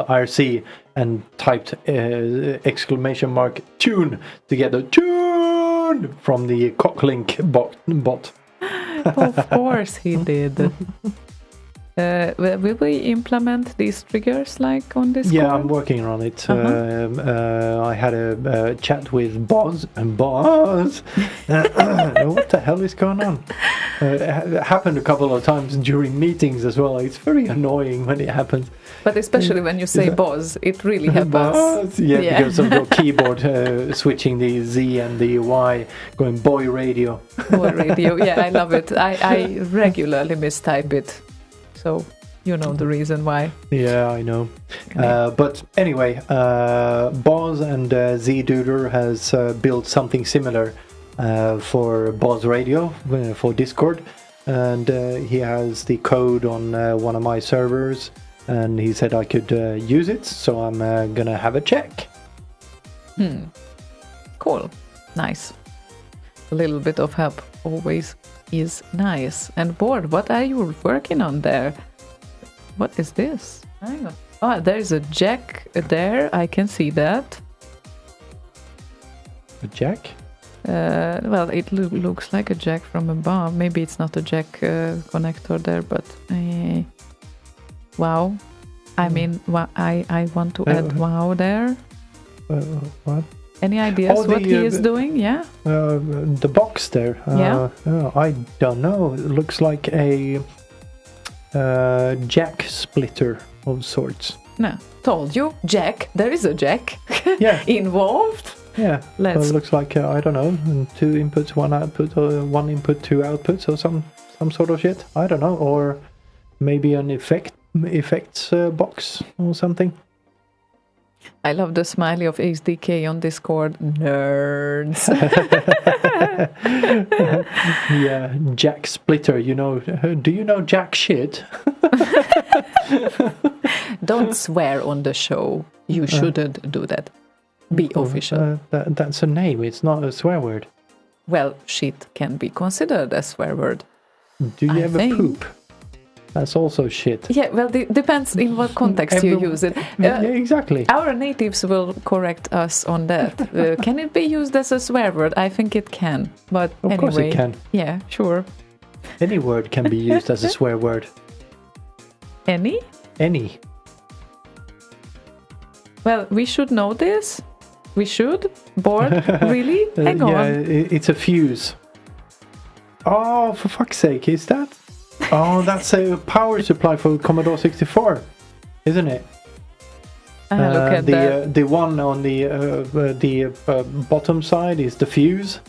IRC and typed exclamation mark tune to get a tune from the Cocklink bot. Of course he did. Will we implement these triggers like on this? Yeah, I'm working on it. I had a chat with Boz and Boz. What the hell is going on? It happened a couple of times during meetings as well. It's very annoying when it happens. But especially when you say Boz, it really happens. Boz, yeah, because of your keyboard switching the Z and the Y, going boy radio. Boy radio, yeah, I love it. I regularly mistype it. So you know the reason why. Yeah, I know. But anyway, Boz and Z-Duder has built something similar for Boz Radio for Discord, and he has the code on one of my servers, and he said I could use it, so I'm gonna have a check. Cool, nice. A little bit of help always is nice. And Board, what are you working on there? What is this? Hang on. Oh, there's a jack there. I can see that. A jack? Well, it looks like a jack from above. Maybe it's not a jack connector there, but wow. I mean, I want to add wow there. What? Any ideas what he is doing? Yeah. The box there. Yeah. I don't know. It looks like a jack splitter of sorts. No, told you, jack. There is a jack. Yeah. Involved. Yeah. So it looks like I don't know, 2 inputs, 1 output, or 1 input, 2 outputs, or some sort of shit. I don't know, or maybe an effects box or something. I love the smiley of HDK on Discord. Nerds. Yeah, jack splitter. You know? Do you know jack shit? Don't swear on the show. You shouldn't do that. Be official. That's a name. It's not a swear word. Well, shit can be considered a swear word. Do you I ever think. poop? That's also shit. Yeah, well, depends in what context you use it. Yeah, exactly. Our natives will correct us on that. Can it be used as a swear word? I think it can. But Of anyway, course it can. Yeah, sure. Any word can be used as a swear word. Any? Any. Well, we should know this. We should? Board? Really? Hang on. Yeah, it's a fuse. Oh, for fuck's sake, is that? Oh, that's a power supply for Commodore 64, isn't it? Look at that. The one on the bottom side is the fuse,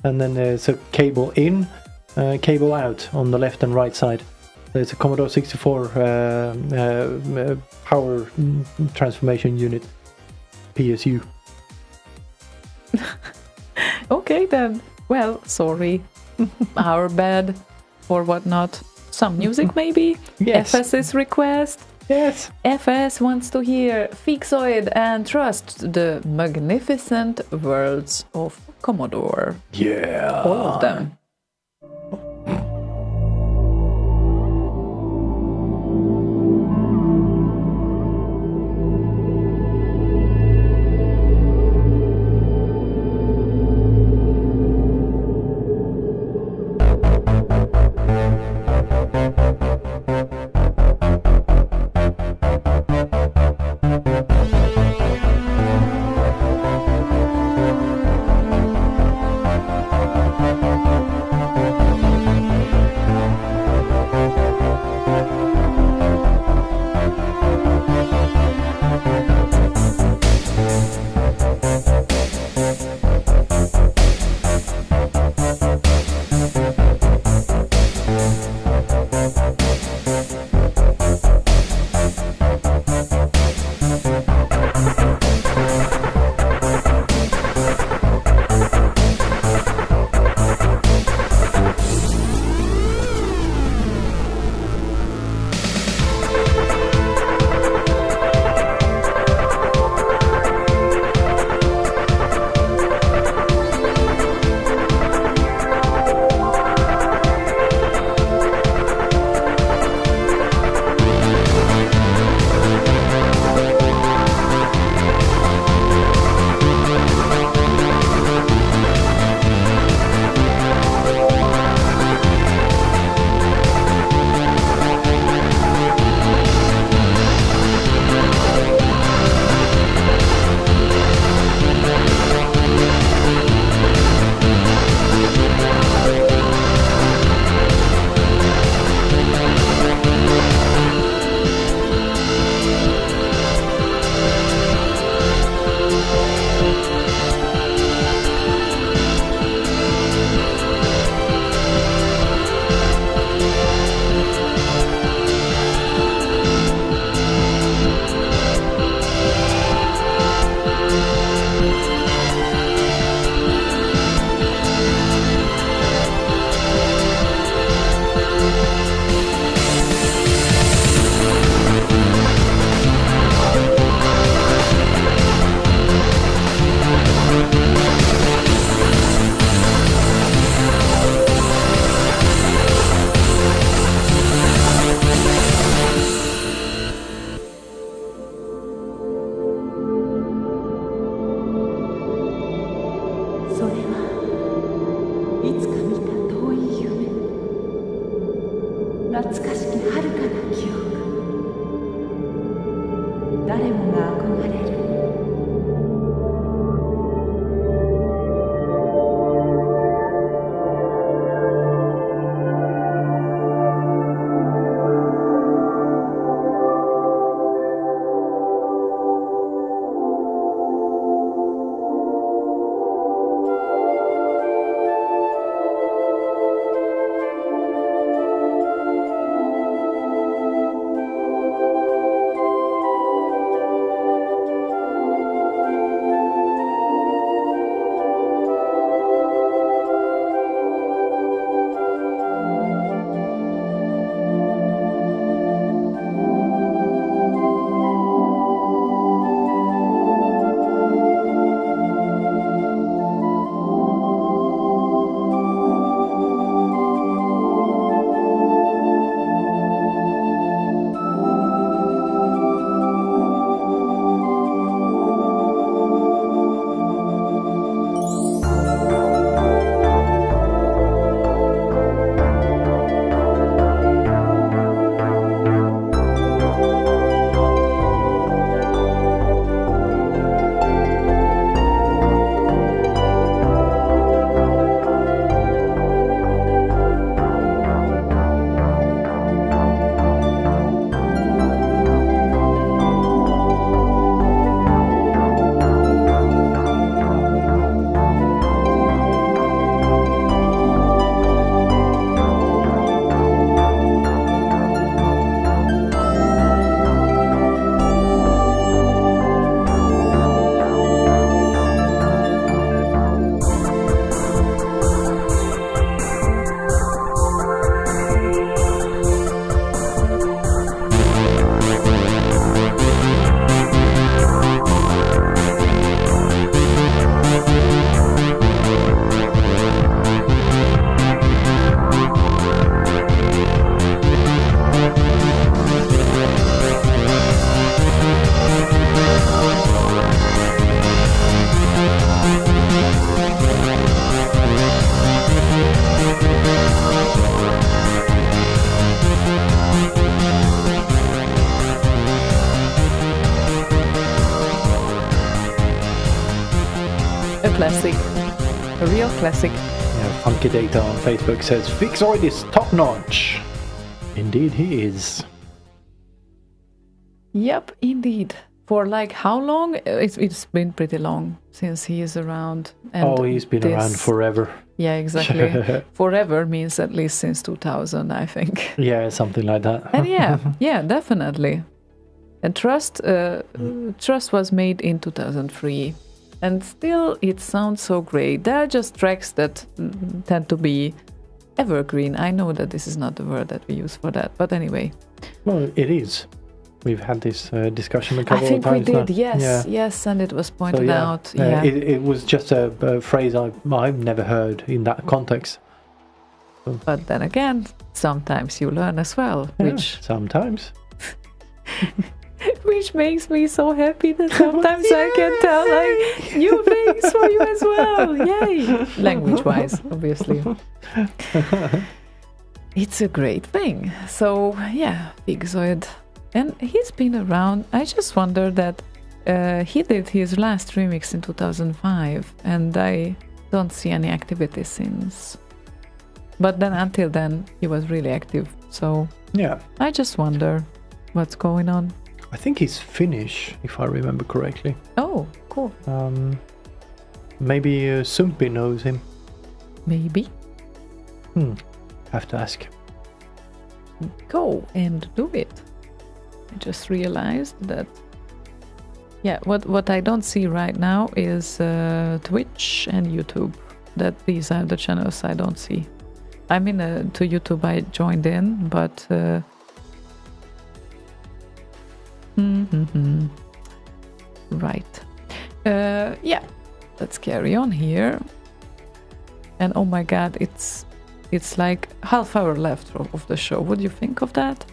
and then there's a cable in, cable out on the left and right side. There's a Commodore 64 power transformation unit, PSU. Okay then. Well, sorry. Our bad or whatnot. Some music maybe? Yes. FS's request? Yes. FS wants to hear Fixoid and Trust, the magnificent worlds of Commodore. Yeah. All of them. かな記憶誰もが憧れるClassic. A real classic. Yeah, Funky Data on Facebook says Fixoid is top notch. Indeed, he is. Yep, indeed. For like how long? It's been pretty long since he is around. And he's been around forever. Yeah, exactly. Forever means at least since 2000, I think. Yeah, something like that. And yeah, definitely. And Trust was made in 2003. And still, it sounds so great. There are just tracks that tend to be evergreen. I know that this is not the word that we use for that, but anyway. Well, it is. We've had this discussion a couple of times. I think we did, now. yes, and it was pointed out. It was just a phrase I've never heard in that context. But then again, sometimes you learn as well, which sometimes. Which makes me so happy that sometimes I can tell like new things for you as well. Yay! Language-wise, obviously. It's a great thing. So yeah, Fixoid. And he's been around. I just wonder that he did his last remix in 2005 and I don't see any activity since. But then until then, he was really active. So yeah, I just wonder what's going on. I think he's Finnish, if I remember correctly. Oh, cool. Maybe Sumpi knows him. Maybe. Have to ask. Go and do it. I just realized that. Yeah, what I don't see right now is Twitch and YouTube. That these are the channels I don't see. I mean, to YouTube I joined in, but. Right. Yeah, let's carry on here. And oh my god, it's like half hour left of the show. What do you think of that?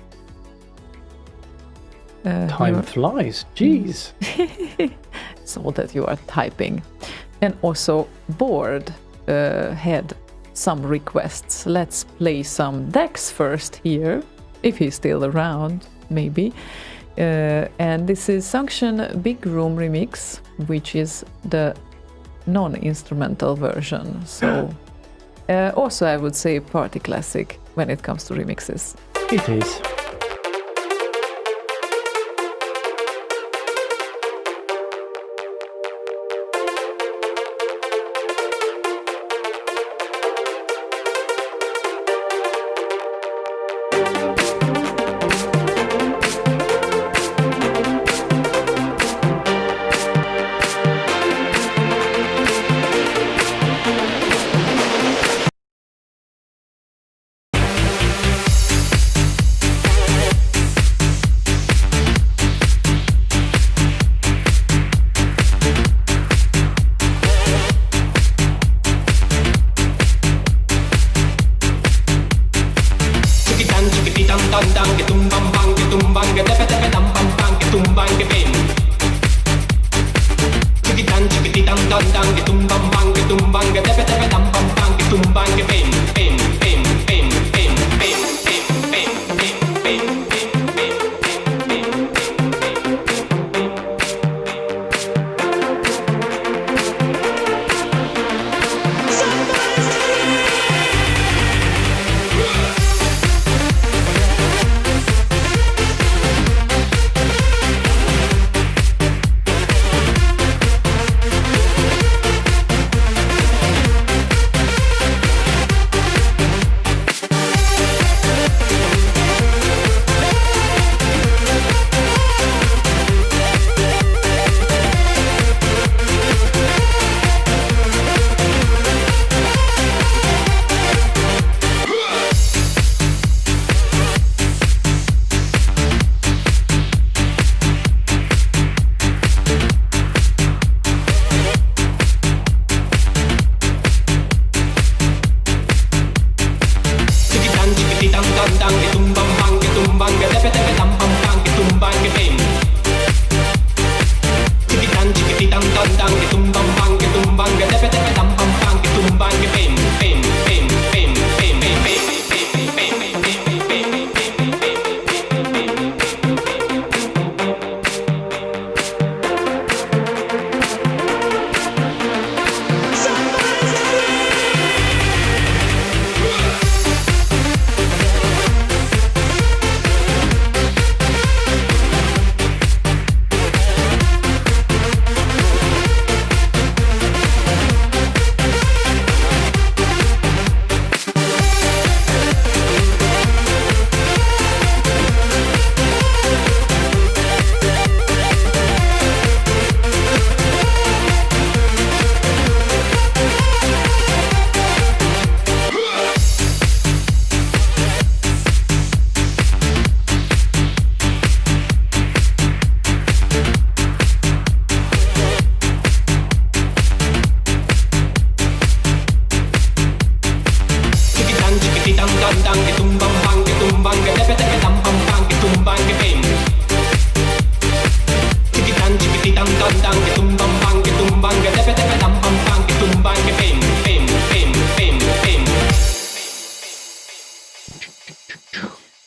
Time flies. Jeez. So that you are typing. And also Board had some requests. Let's play some decks first here. if he's still around, maybe. And this is Sanction Big Room Remix, which is the non-instrumental version. So also I would say party classic when it comes to remixes. It is.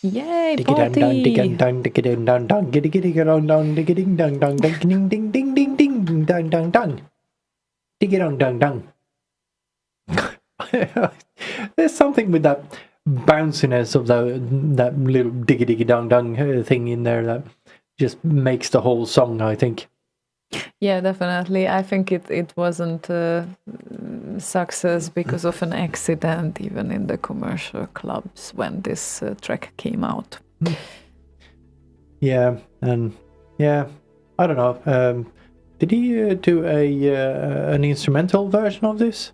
Yay, Diggy dang dang, party! diggy dang, diggy dang dang dang, giddy giddy dang dang, diggy ding dang dang, dang ding ding ding ding ding dang dang dang, diggy dang dang dang. There's something with that bounciness of that little diggy diggy dang dang thing in there that just makes the whole song, I think. Yeah, definitely. I think it wasn't a success because of an accident, even in the commercial clubs when this track came out. Yeah, and yeah, I don't know. Did he do an instrumental version of this?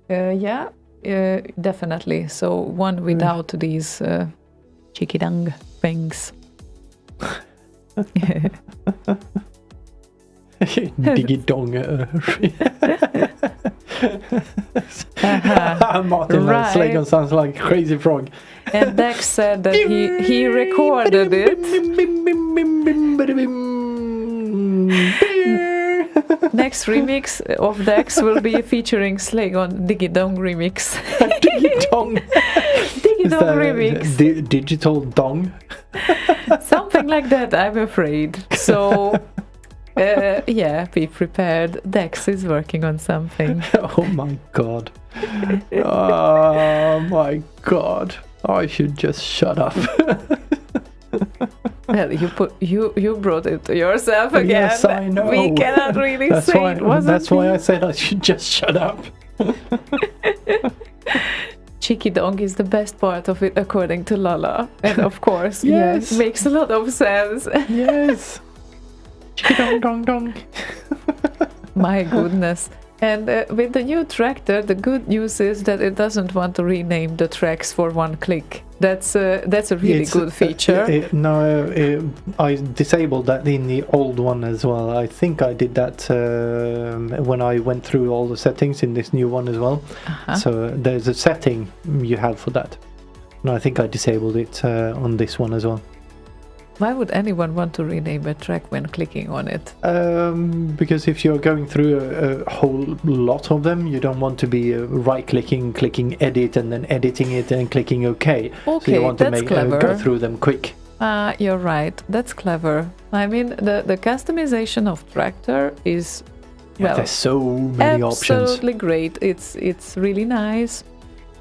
Yeah, definitely. So one without these cheeky dung things. Diggy dong. Martin Right. Slaygon sounds like a crazy frog. And Dex said that he recorded it. Next remix of Dex will be featuring Slaygon Diggy Dong remix. Diggy dong. Diggy Cheeky Is Dong that remix. Digital dong? Something like that, I'm afraid. So, yeah, be prepared. Dex is working on something. Oh my god. Oh my god. I should just shut up. Well, you brought it to yourself again. Yes, I know. We cannot really say it wasn't That's why me. I said I should just shut up. Cheeky Dong is the best part of it, according to Lala. And of course, Yes. yes, makes a lot of sense. Yes. Dong dong dong. My goodness. And with the new tractor, the good news is that it doesn't want to rename the tracks for one click. That's a really good feature. I disabled that in the old one as well. I think I did that when I went through all the settings in this new one as well. Uh-huh. So there's a setting you have for that. And I think I disabled it on this one as well. Why would anyone want to rename a track when clicking on it? Because if you're going through a whole lot of them, you don't want to be right-clicking, clicking edit, and then editing it and clicking OK. So Okay, you want to that's clever. go through them quick. You're right. That's clever. I mean, the customization of tractor is, well, There's so many options. absolutely great. It's really nice.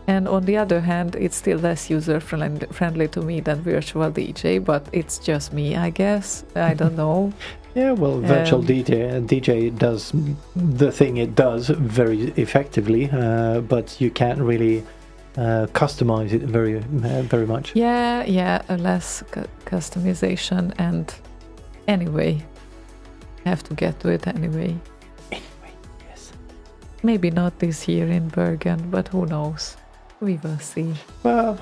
And on the other hand, it's still less user-friendly to me than Virtual DJ, but it's just me, I guess. I don't know. Yeah, well, Virtual DJ does the thing it does very effectively, but you can't really customize it very much. Yeah, a less customization, and anyway, have to get to it anyway. Anyway, yes. Maybe not this year in Bergen, but who knows? We will see. Well,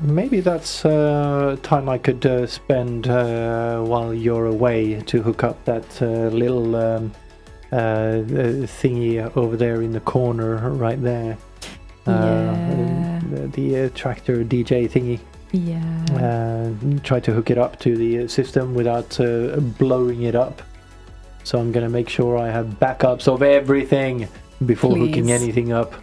maybe that's time I could spend while you're away to hook up that little thingy over there in the corner right there. The tractor DJ thingy. Yeah. Try to hook it up to the system without blowing it up. So I'm gonna make sure I have backups of everything before hooking Please. anything up.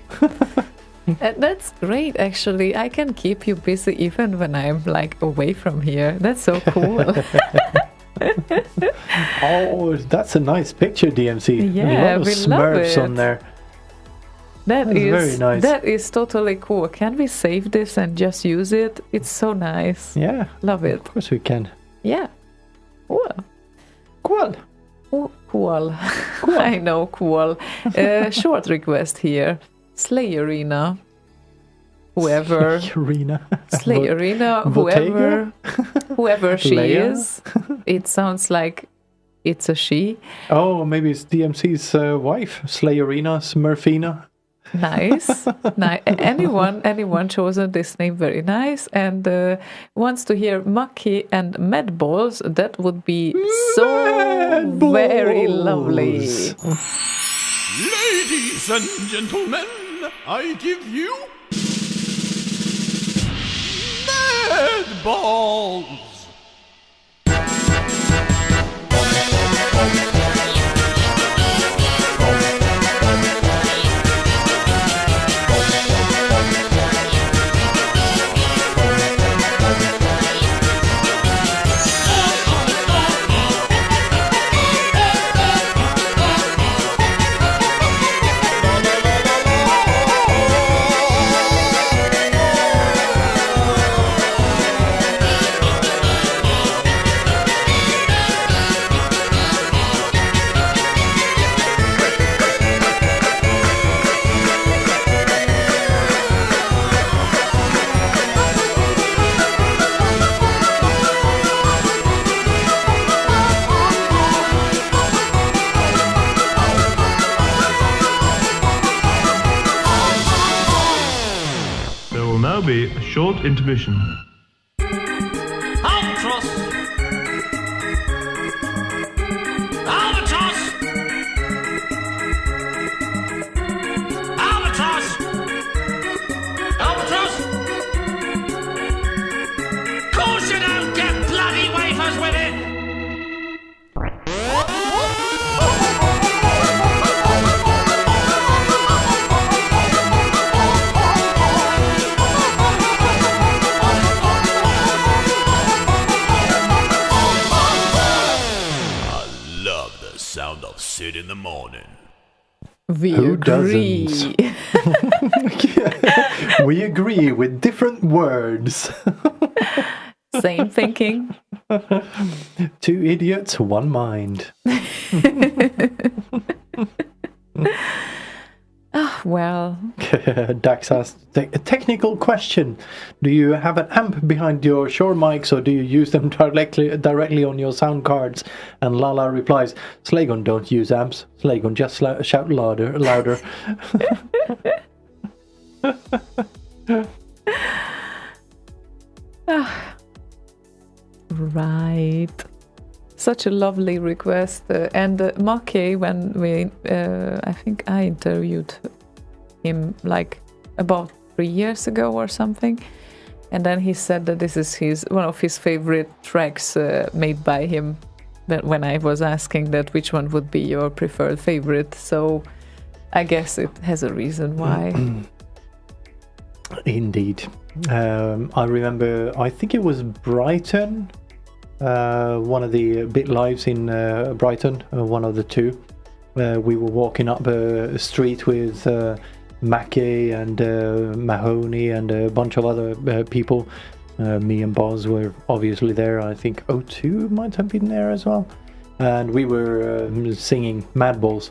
That's great, actually. I can keep you busy even when I'm like away from here. That's so cool. Oh, that's a nice picture, DMC. Yeah, a lot of we love Smurfs it. on there. That's very nice. That is totally cool. Can we save this and just use it? It's so nice. Yeah, Love it. of course we can. Yeah. Cool. Cool. Oh, cool. I know, cool. Short request here. Slay Arena. Whoever. Arena. Slay Arena. Bottega? Whoever she Leia? is. It sounds like it's a she. Oh, maybe it's DMC's wife, Slayerina Smurfina. Nice. Anyone chosen this name very nice, and wants to hear Maki and Mad Balls. That would be so very lovely. Ladies and gentlemen, I give you Mad Balls. There will now be a short intermission. Albatross! Albatross! Albatross! Albatross! Course you don't get bloody wafers with it! it in the morning. We Who agree. doesn't? We agree with different words. Same thinking. 2 idiots, 1 mind. Well, Dax asked a technical question. Do you have an amp behind your Shure mics or do you use them directly on your sound cards? And Lala replies, Slaygon don't use amps. Slaygon just shout louder. Right. Such a lovely request. And Mackey, when we, I think I interviewed him like about 3 years ago or something. And then he said that this is one of his favorite tracks made by him. When I was asking that which one would be your preferred favorite. So I guess it has a reason why. Indeed. I remember, I think it was Brighton, one of the bit lives in Brighton, one of the two. We were walking up a street with Mackey and Mahoney and a bunch of other people. Me and Boz were obviously there. I think O2 might have been there as well. And we were singing Madballs.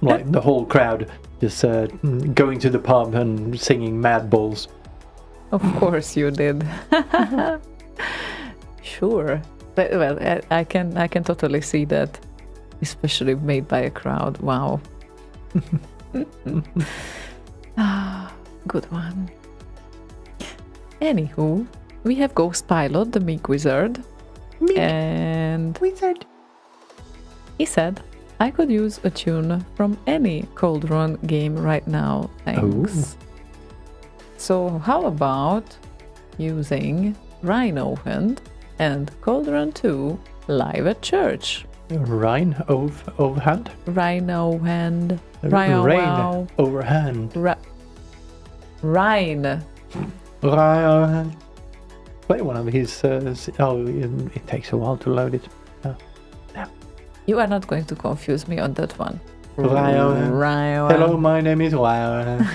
Like the whole crowd just going to the pub and singing Madballs. Of course you did. Sure. But, well, I can totally see that, especially made by a crowd. Wow. Good one. Anywho, we have Ghost Pilot, the Meek Wizard. And Wizard. He said, I could use a tune from any Cold Run game right now, thanks. Oh. So how about using Rhino Hand and Cold Run 2 live at church? Rain overhand? Rhino Hand. Rain Wow. overhand. Rhine. Play one of his. It takes a while to load it. You are not going to confuse me on that one. Ryan. Hello, my name is Ryan.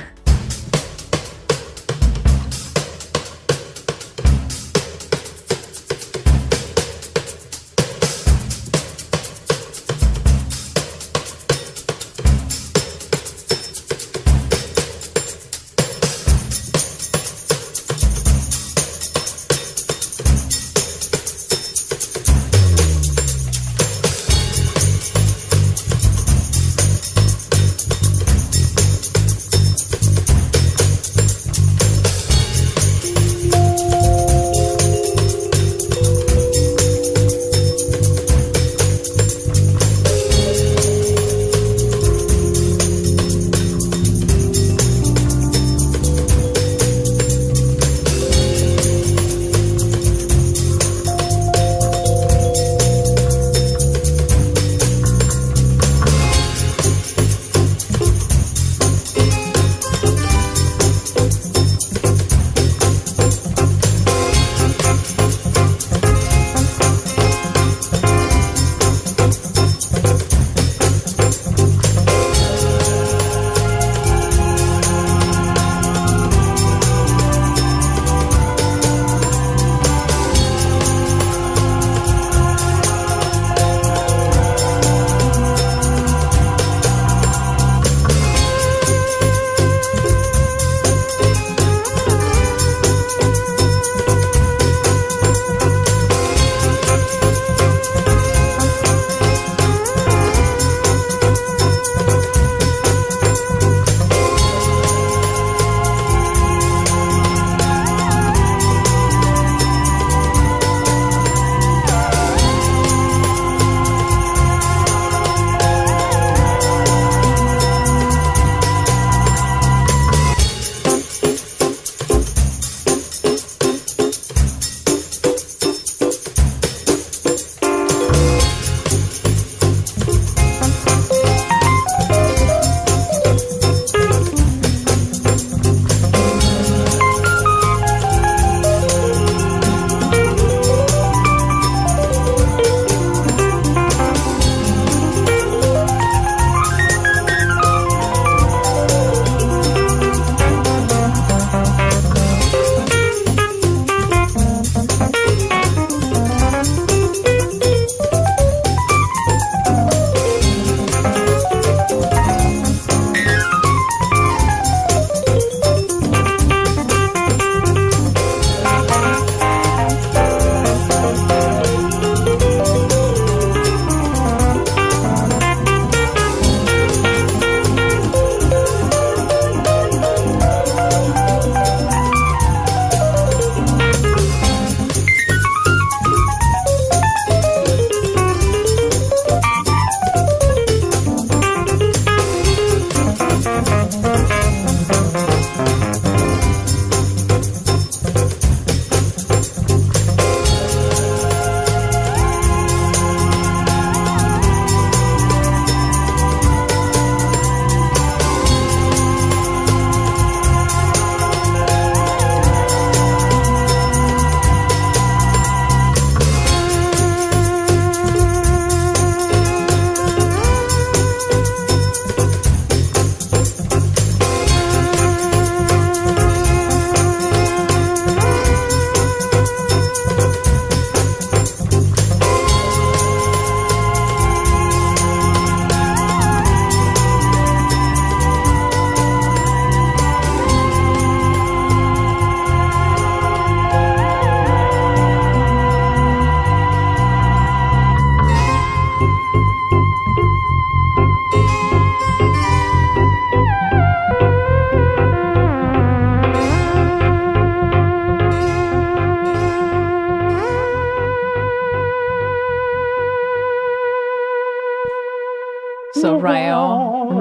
So rayon.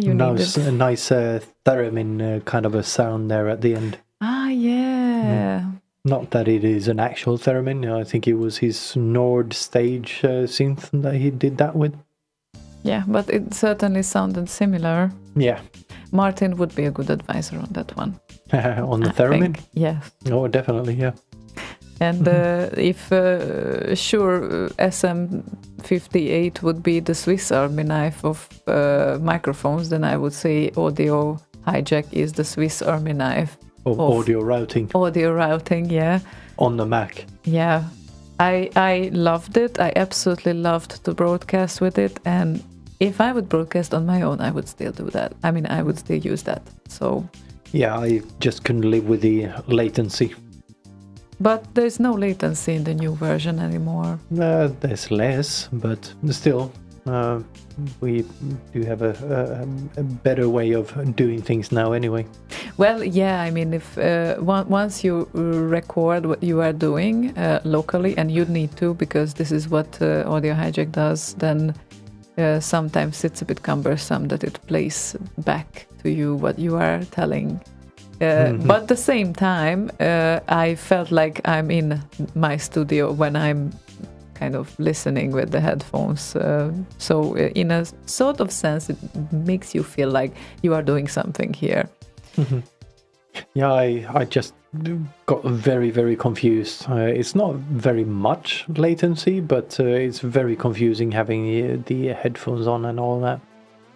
You Nice, needed. a nice theremin kind of a sound there at the end. Ah, yeah. Not that it is an actual theremin. I think it was his Nord stage synth that he did that with. Yeah, but it certainly sounded similar. Yeah, Martin would be a good advisor on that one. on the I theremin. think. Yes. Oh, definitely, yeah. And if SM58 would be the Swiss Army knife of microphones, then I would say Audio Hijack is the Swiss Army knife Of audio routing audio routing. Yeah, on the Mac. yeah. I loved it. I absolutely loved to broadcast with it. And if I would broadcast on my own, I would still do that. I mean, I would still use that. So. Yeah, I just couldn't live with the latency. But there's no latency in the new version anymore. There's less, but still, we do have a better way of doing things now anyway. Well, yeah, I mean, if once you record what you are doing locally, and you need to, because this is what Audio Hijack does, then sometimes it's a bit cumbersome that it plays back to you what you are telling. But at the same time, I felt like I'm in my studio when I'm kind of listening with the headphones. So in a sort of sense, it makes you feel like you are doing something here. Yeah, I just got very, very confused. It's not very much latency, but it's very confusing having the headphones on and all that.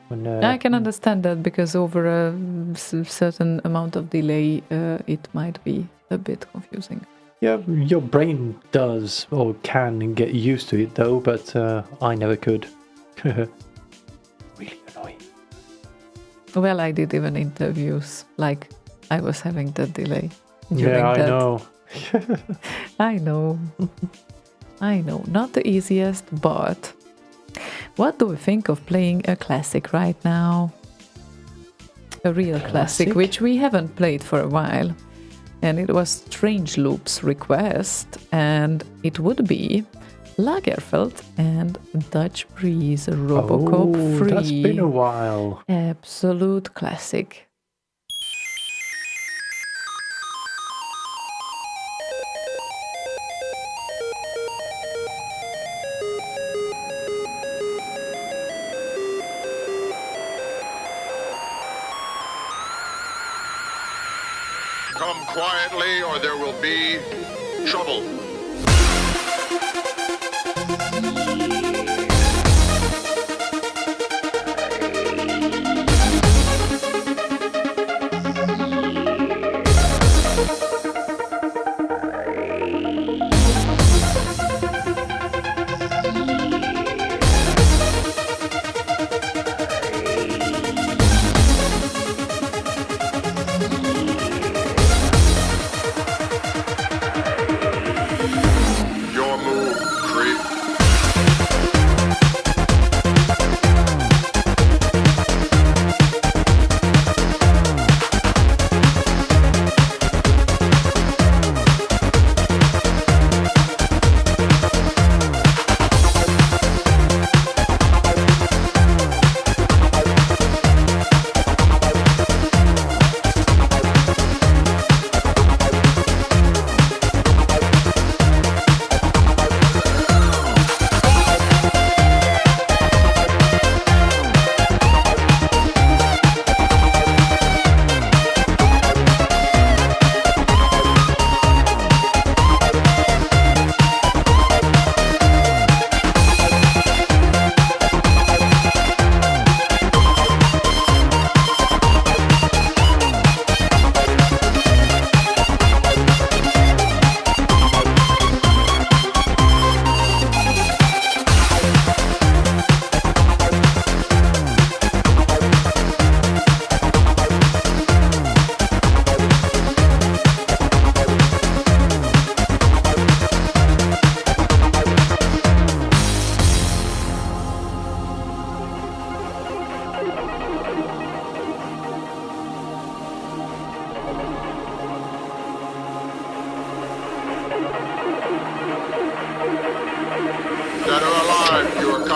When, I can understand that, because over a certain amount of delay, it might be a bit confusing. Yeah, your brain does or can get used to it though, but I never could. Really annoying. Well, I did even interviews like I was having that delay. Yeah, I know. I know. Not the easiest, but what do we think of playing a classic right now? A real classic, which we haven't played for a while. And it was Strange Loop's request, and it would be Lagerfeld and Dutch Breeze Robocop 3. That's been a while. Absolute classic. Come quietly or there will be trouble.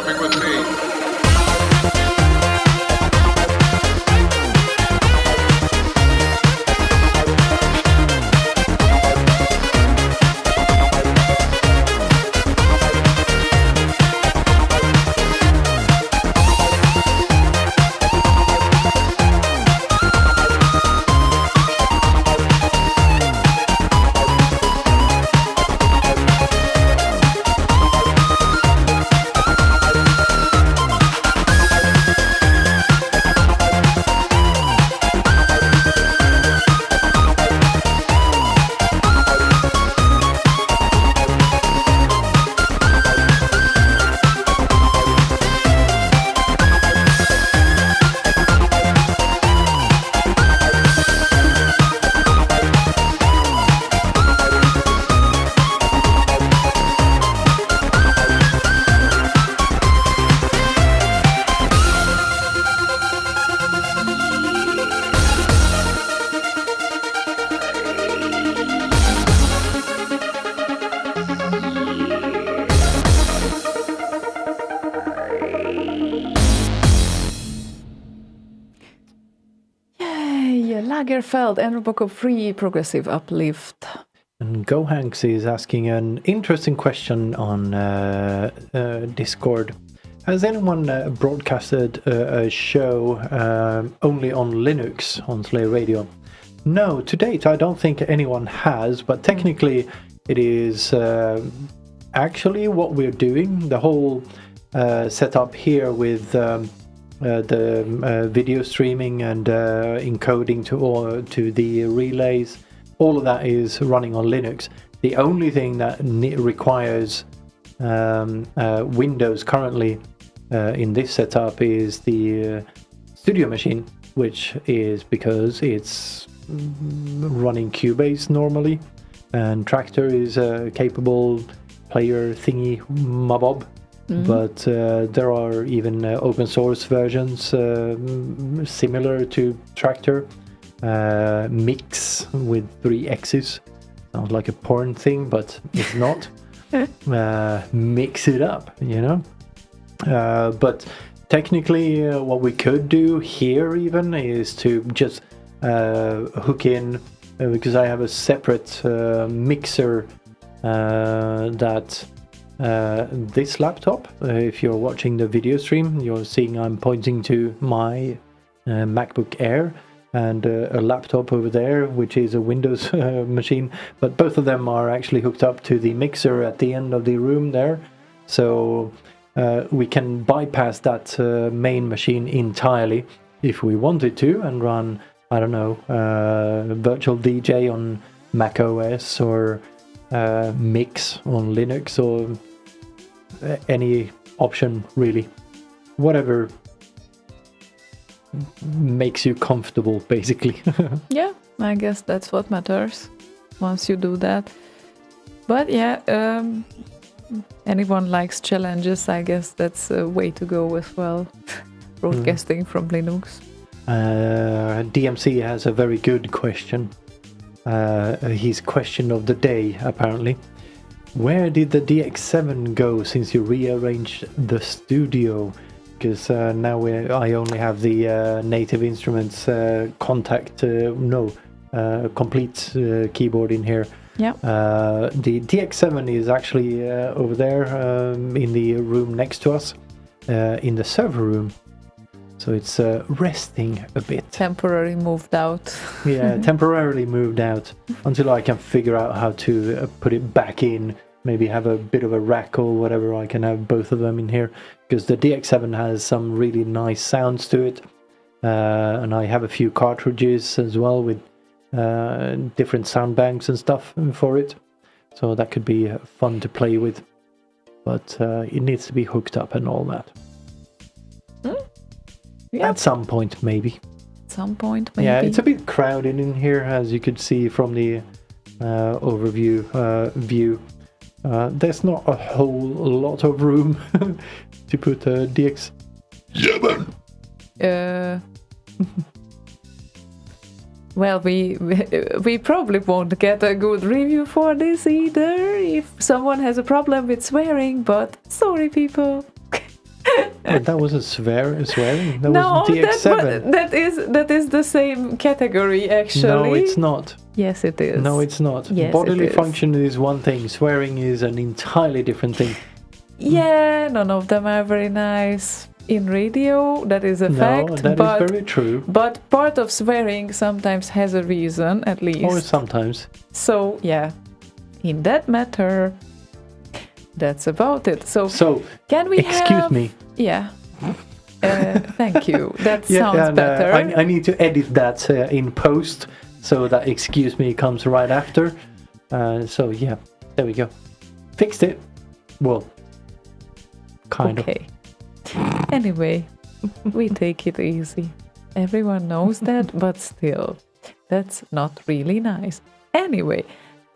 shopping with me. Lagerfeld and Roboco Free Progressive Uplift. And GoHanks is asking an interesting question on Discord. Has anyone broadcasted a show only on Linux on Slay Radio? No, to date I don't think anyone has, but technically it is actually what we're doing. The whole setup here with the video streaming and encoding to the relays, all of that is running on Linux. The only thing that requires Windows currently in this setup is the studio machine, which is because it's running Cubase normally, and Tractor is a capable player thingy mabob. But there are even open source versions similar to Tractor. Mix with 3 X's. Sounds like a porn thing, but it's not. Mix it up, you know. But technically, what we could do here even is to just hook in, because I have a separate mixer that this laptop, if you're watching the video stream, you're seeing I'm pointing to my MacBook Air and a laptop over there, which is a Windows machine, but both of them are actually hooked up to the mixer at the end of the room there, so we can bypass that main machine entirely if we wanted to and run, I don't know, virtual DJ on Mac OS or Mix on Linux, or any option really, whatever makes you comfortable, basically. Yeah, I guess that's what matters once you do that. But yeah, anyone likes challenges, I guess that's a way to go as well. Broadcasting from Linux. DMC has a very good question. His question of the day, apparently. Where did the DX7 go since you rearranged the studio? Because now I only have the Native Instruments complete keyboard in here. Yeah. The DX7 is actually over there in the room next to us, in the server room. So it's resting a bit. Temporarily moved out. Yeah, temporarily moved out until I can figure out how to put it back in. Maybe have a bit of a rack or whatever. I can have both of them in here, because the DX7 has some really nice sounds to it. And I have a few cartridges as well with different sound banks and stuff for it. So that could be fun to play with. But it needs to be hooked up and all that. Yep. At some point, maybe. Some point, maybe. Yeah, it's a bit crowded in here, as you could see from the overview view. There's not a whole lot of room to put a DX. Well, we probably won't get a good review for this either if someone has a problem with swearing, but sorry people. That wasn't swearing. That No, was DX7. that is the same category actually. No, it's not. Yes, it is. No, it's not. Yes, Bodily it is. function is one thing. Swearing is an entirely different thing. Yeah, none of them are very nice. In radio, that is a fact. No, that but, is very true. But part of swearing sometimes has a reason, at least. Or sometimes. So, yeah. In that matter, that's about it. So can we excuse me. Yeah. Thank you. That sounds better. I need to edit that in post so that excuse me comes right after. So yeah, there we go. Fixed it. Well, kind of. Okay. Anyway, we take it easy. Everyone knows that, but still, that's not really nice. Anyway,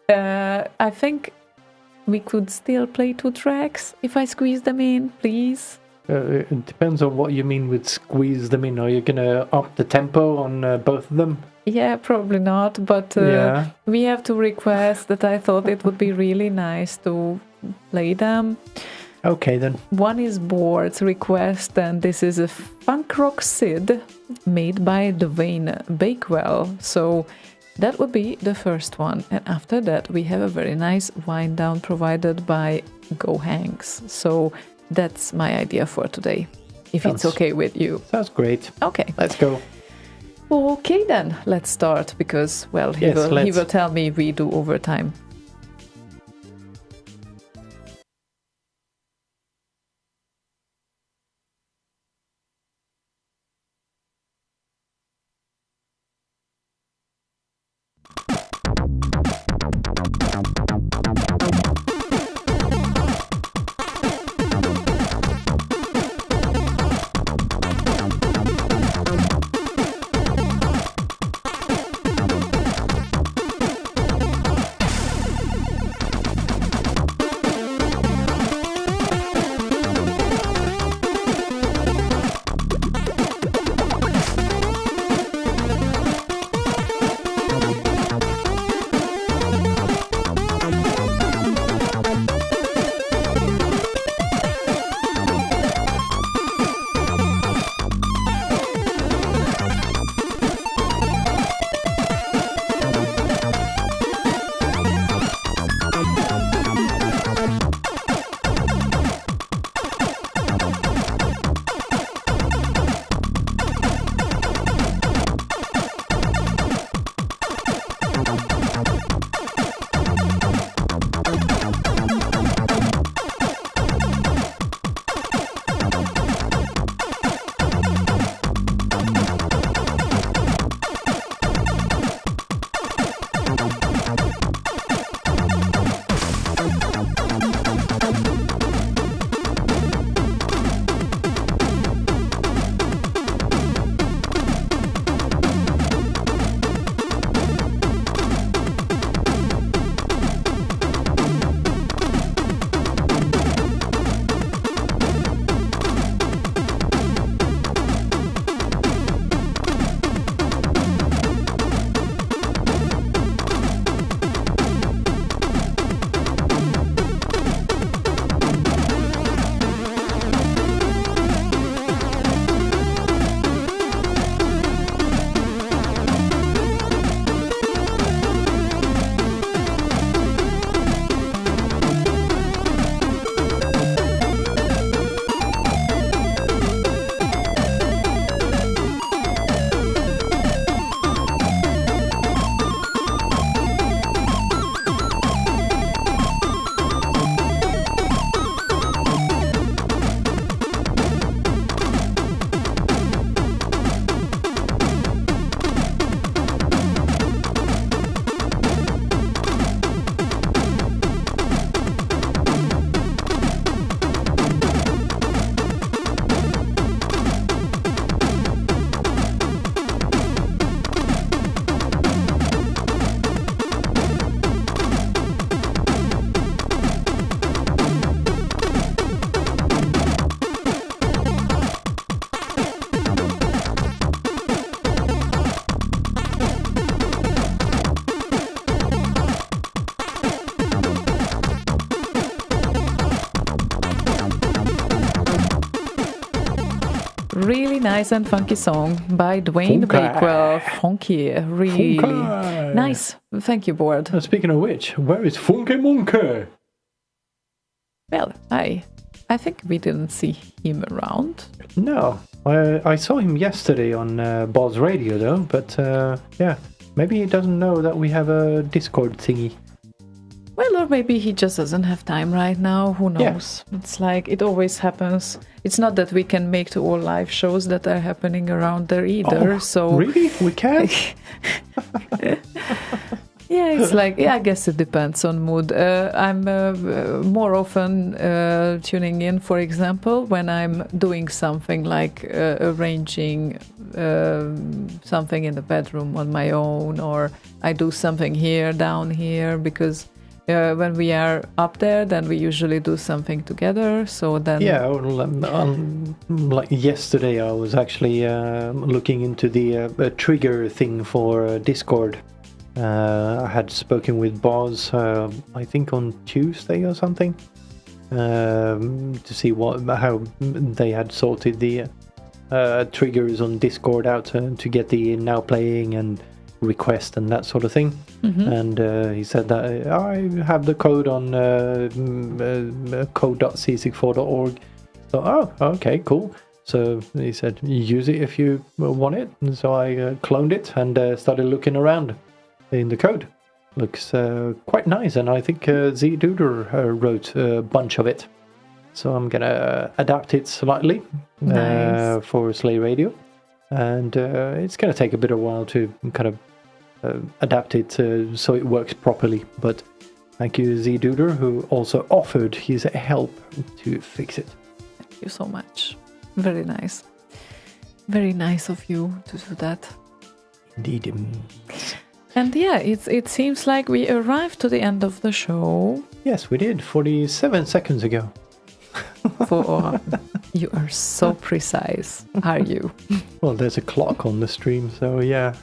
I think we could still play 2 tracks if I squeeze them in, please. It depends on what you mean with squeeze them in. Are you gonna up the tempo on both of them? Yeah, probably not, but we have to request that. I thought it would be really nice to play them. Okay, then. One is Board's request, and this is a Funk Rock Sid made by Dwayne Bakewell. So that would be the first one. And after that, we have a very nice wind down provided by Go Hanks. So that's my idea for today, if it's okay with you. Sounds great. Okay. Let's go. Okay, then let's start because, well, he will tell me we do overtime. nice and funky song by Dwayne Funky. Bakewell. Funky, really Funky. nice. Thank you, Board. Speaking of which, where is Funky Monkey? Well, I think we didn't see him around. No, I saw him yesterday on Boz Radio though, but yeah, maybe he doesn't know that we have a Discord thingy. Well, or maybe he just doesn't have time right now. Who knows? Yeah. It's like it always happens. It's not that we can make to all live shows that are happening around there either. Oh, so really, we can. Yeah, it's like, I guess it depends on mood. I'm more often tuning in, for example, when I'm doing something like arranging something in the bedroom on my own, or I do something here, down here, because when we are up there, then we usually do something together. So then, yeah, like yesterday, I was actually looking into the trigger thing for Discord. I had spoken with Boz, I think on Tuesday or something, to see how they had sorted the triggers on Discord out to get the now playing and request and that sort of thing. Mm-hmm. And he said that I have the code on code.c64.org. So, oh, okay, cool. So he said, use it if you want it. And so I cloned it and started looking around in the code. Looks quite nice, and I think Z Duder wrote a bunch of it. So I'm gonna adapt it slightly for Slay Radio, and it's gonna take a bit of a while to kind of adapt it so it works properly. But thank you, Z Duder, who also offered his help to fix it. Thank you so much. Very nice. Very nice of you to do that. Indeed. And yeah, it seems like we arrived to the end of the show. Yes, we did, 47 seconds ago. You are so precise, are you? Well, there's a clock on the stream, so yeah.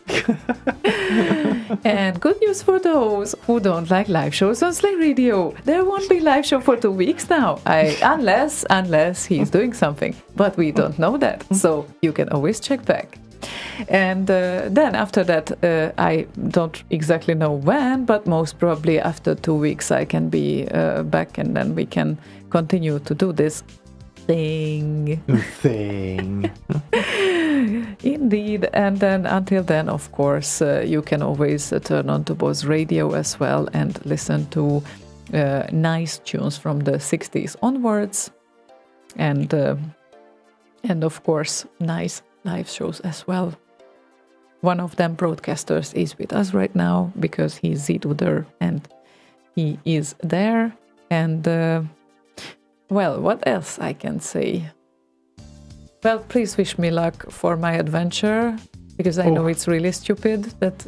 And good news for those who don't like live shows on Slay Radio. There won't be live show for 2 weeks now, unless he's doing something. But we don't know that, so you can always check back. And then after that, I don't exactly know when, but most probably after 2 weeks I can be back, and then we can continue to do this thing. Indeed. And then until then, of course, you can always turn on to Boz Radio as well and listen to nice tunes from the 60s onwards, and of course nice live shows as well. One of them broadcasters is with us right now because he's Z-Duder and he is there. And well, what else I can say? Well, please wish me luck for my adventure, because I know it's really stupid that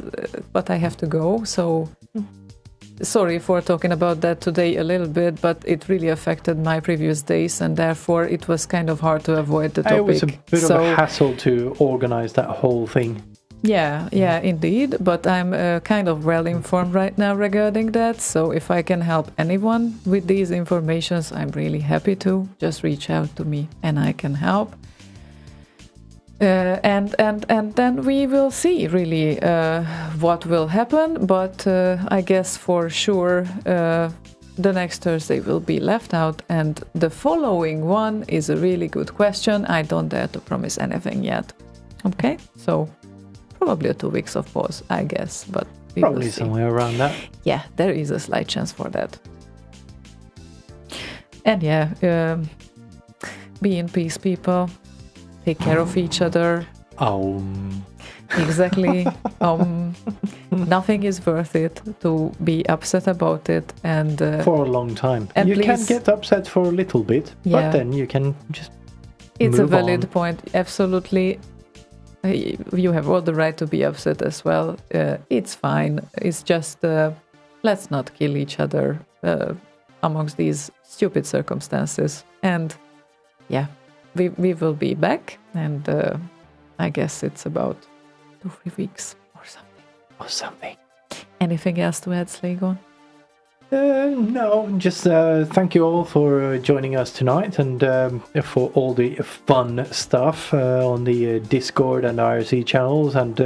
but I have to go. So sorry for talking about that today a little bit, but it really affected my previous days, and therefore it was kind of hard to avoid the topic. It was a bit of a hassle to organize that whole thing. Yeah, indeed. But I'm kind of well informed right now regarding that. So if I can help anyone with these informations, I'm really happy to. Just reach out to me and I can help. And then we will see really what will happen. But I guess for sure the next Thursday will be left out. And the following one is a really good question. I don't dare to promise anything yet. Okay, so probably 2 weeks of pause, I guess, but we probably will see. Somewhere around that. Yeah, there is a slight chance for that. And yeah, be in peace, people. Take care of each other. Exactly. Nothing is worth it to be upset about it, and for a long time. And you can get upset for a little bit, but then you can just. It's move a valid on. point. Absolutely. You have all the right to be upset as well. It's fine. It's just let's not kill each other amongst these stupid circumstances. And yeah, we will be back. And I guess it's about 2-3 weeks or something. Anything Anything else to add, Slaygon? No, just thank you all for joining us tonight and for all the fun stuff on the Discord and IRC channels and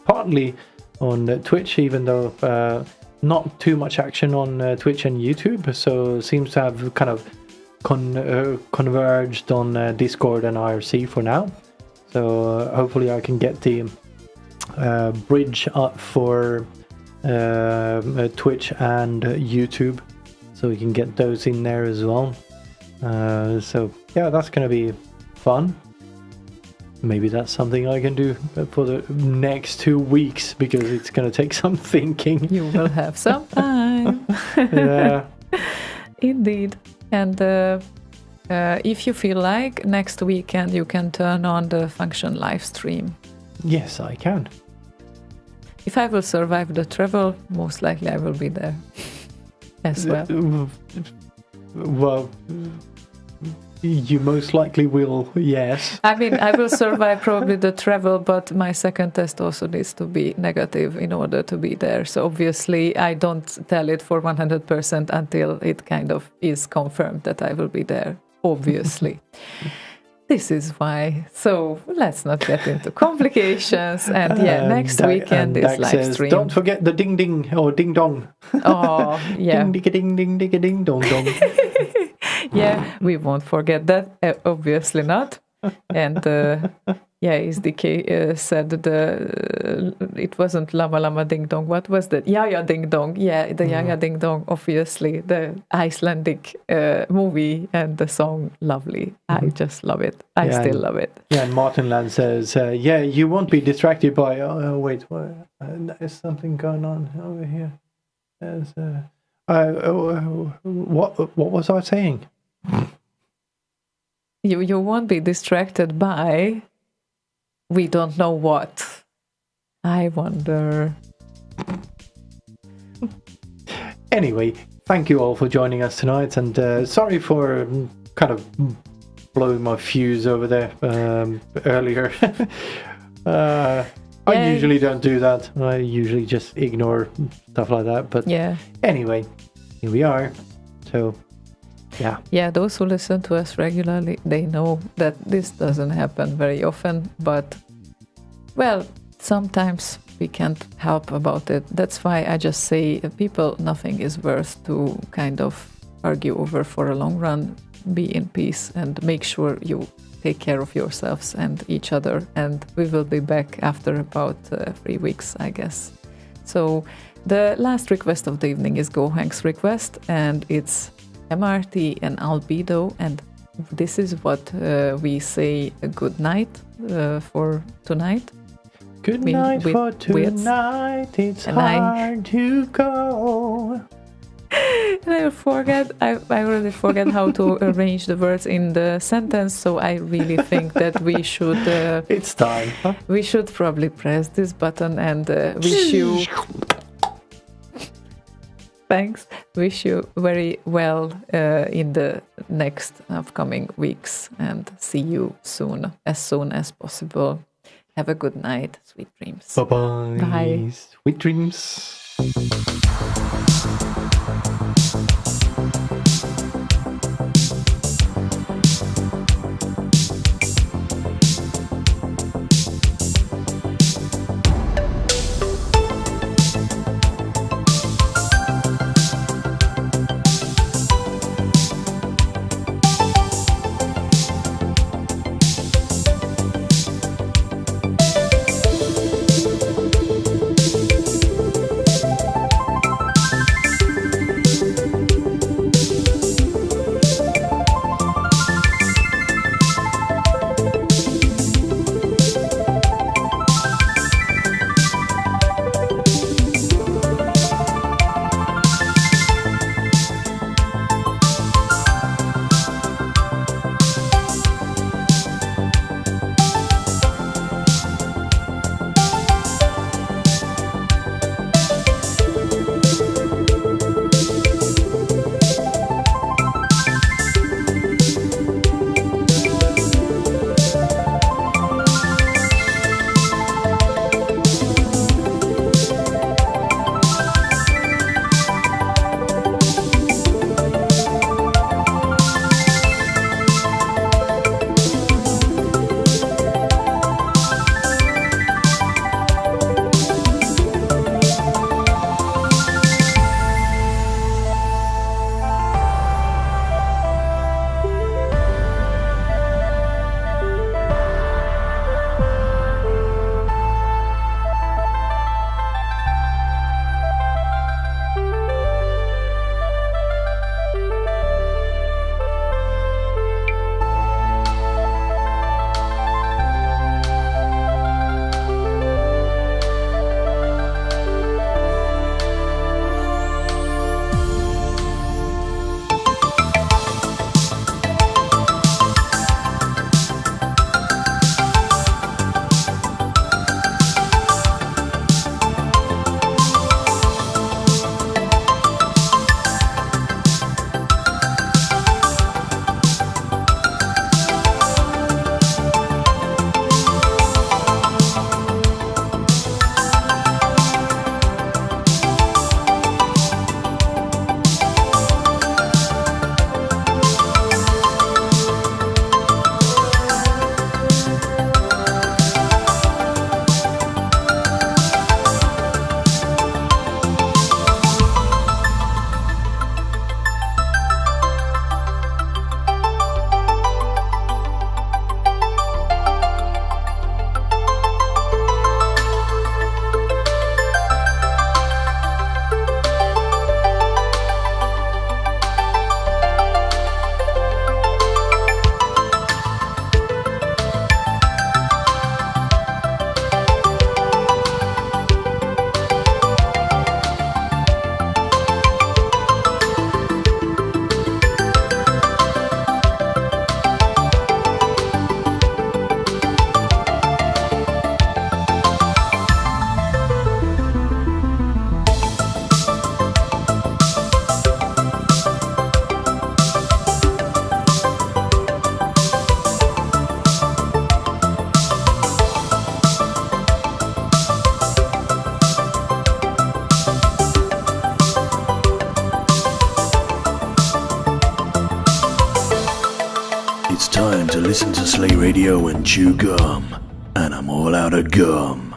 partly on Twitch, even though not too much action on Twitch and YouTube. So seems to have kind of converged on Discord and IRC for now. So hopefully I can get the bridge up for Twitch and YouTube, so we can get those in there as well. So yeah, that's gonna be fun. Maybe that's something I can do for the next 2 weeks, because it's gonna take some thinking. You will have some time. Yeah. Indeed. And if you feel like, next weekend you can turn on the function live stream. Yes, I can. If I will survive the travel, most likely I will be there as well. Well, you most likely will, yes. I mean, I will survive probably the travel, but my second test also needs to be negative in order to be there. So obviously I don't tell it for 100% until it kind of is confirmed that I will be there, obviously. This is why. So let's not get into complications. And yeah, next weekend is live says, stream. don't forget the ding ding or ding dong. Oh, yeah. Ding ding ding ding ding dong dong. Yeah, we won't forget that. Obviously not. And yeah, SDK said it wasn't Lama Lama Ding Dong. What was that? Yaya Ding Dong. Yeah, the Yaya Ding Dong, obviously. The Icelandic movie and the song, lovely. I just love it. I still love it. Yeah, and Martin Land says, yeah, you won't be distracted by, wait, there's something going on over here. There's, what was I saying? You won't be distracted by, we don't know what. I wonder. Anyway, thank you all for joining us tonight, and sorry for kind of blowing my fuse over there earlier. I usually don't do that. I usually just ignore stuff like that. But anyway, here we are. So yeah, those who listen to us regularly, they know that this doesn't happen very often, but well, sometimes we can't help about it. That's why I just say, people, nothing is worth to kind of argue over for a long run. Be in peace and make sure you take care of yourselves and each other, and we will be back after about 3 weeks, I guess. So the last request of the evening is GoHank's request, and it's MRT and Albedo, and this is what we say good night for tonight. Good night for tonight, it's hard to go. And I really forget how to arrange the words in the sentence, so I really think that we should... it's time. Huh? We should probably press this button and wish you... Thanks. Wish you very well in the next upcoming weeks, and see you soon as possible. Have a good night. Sweet dreams. Bye-bye. Bye. Sweet dreams. listen to Slay Radio and chew gum, and I'm all out of gum.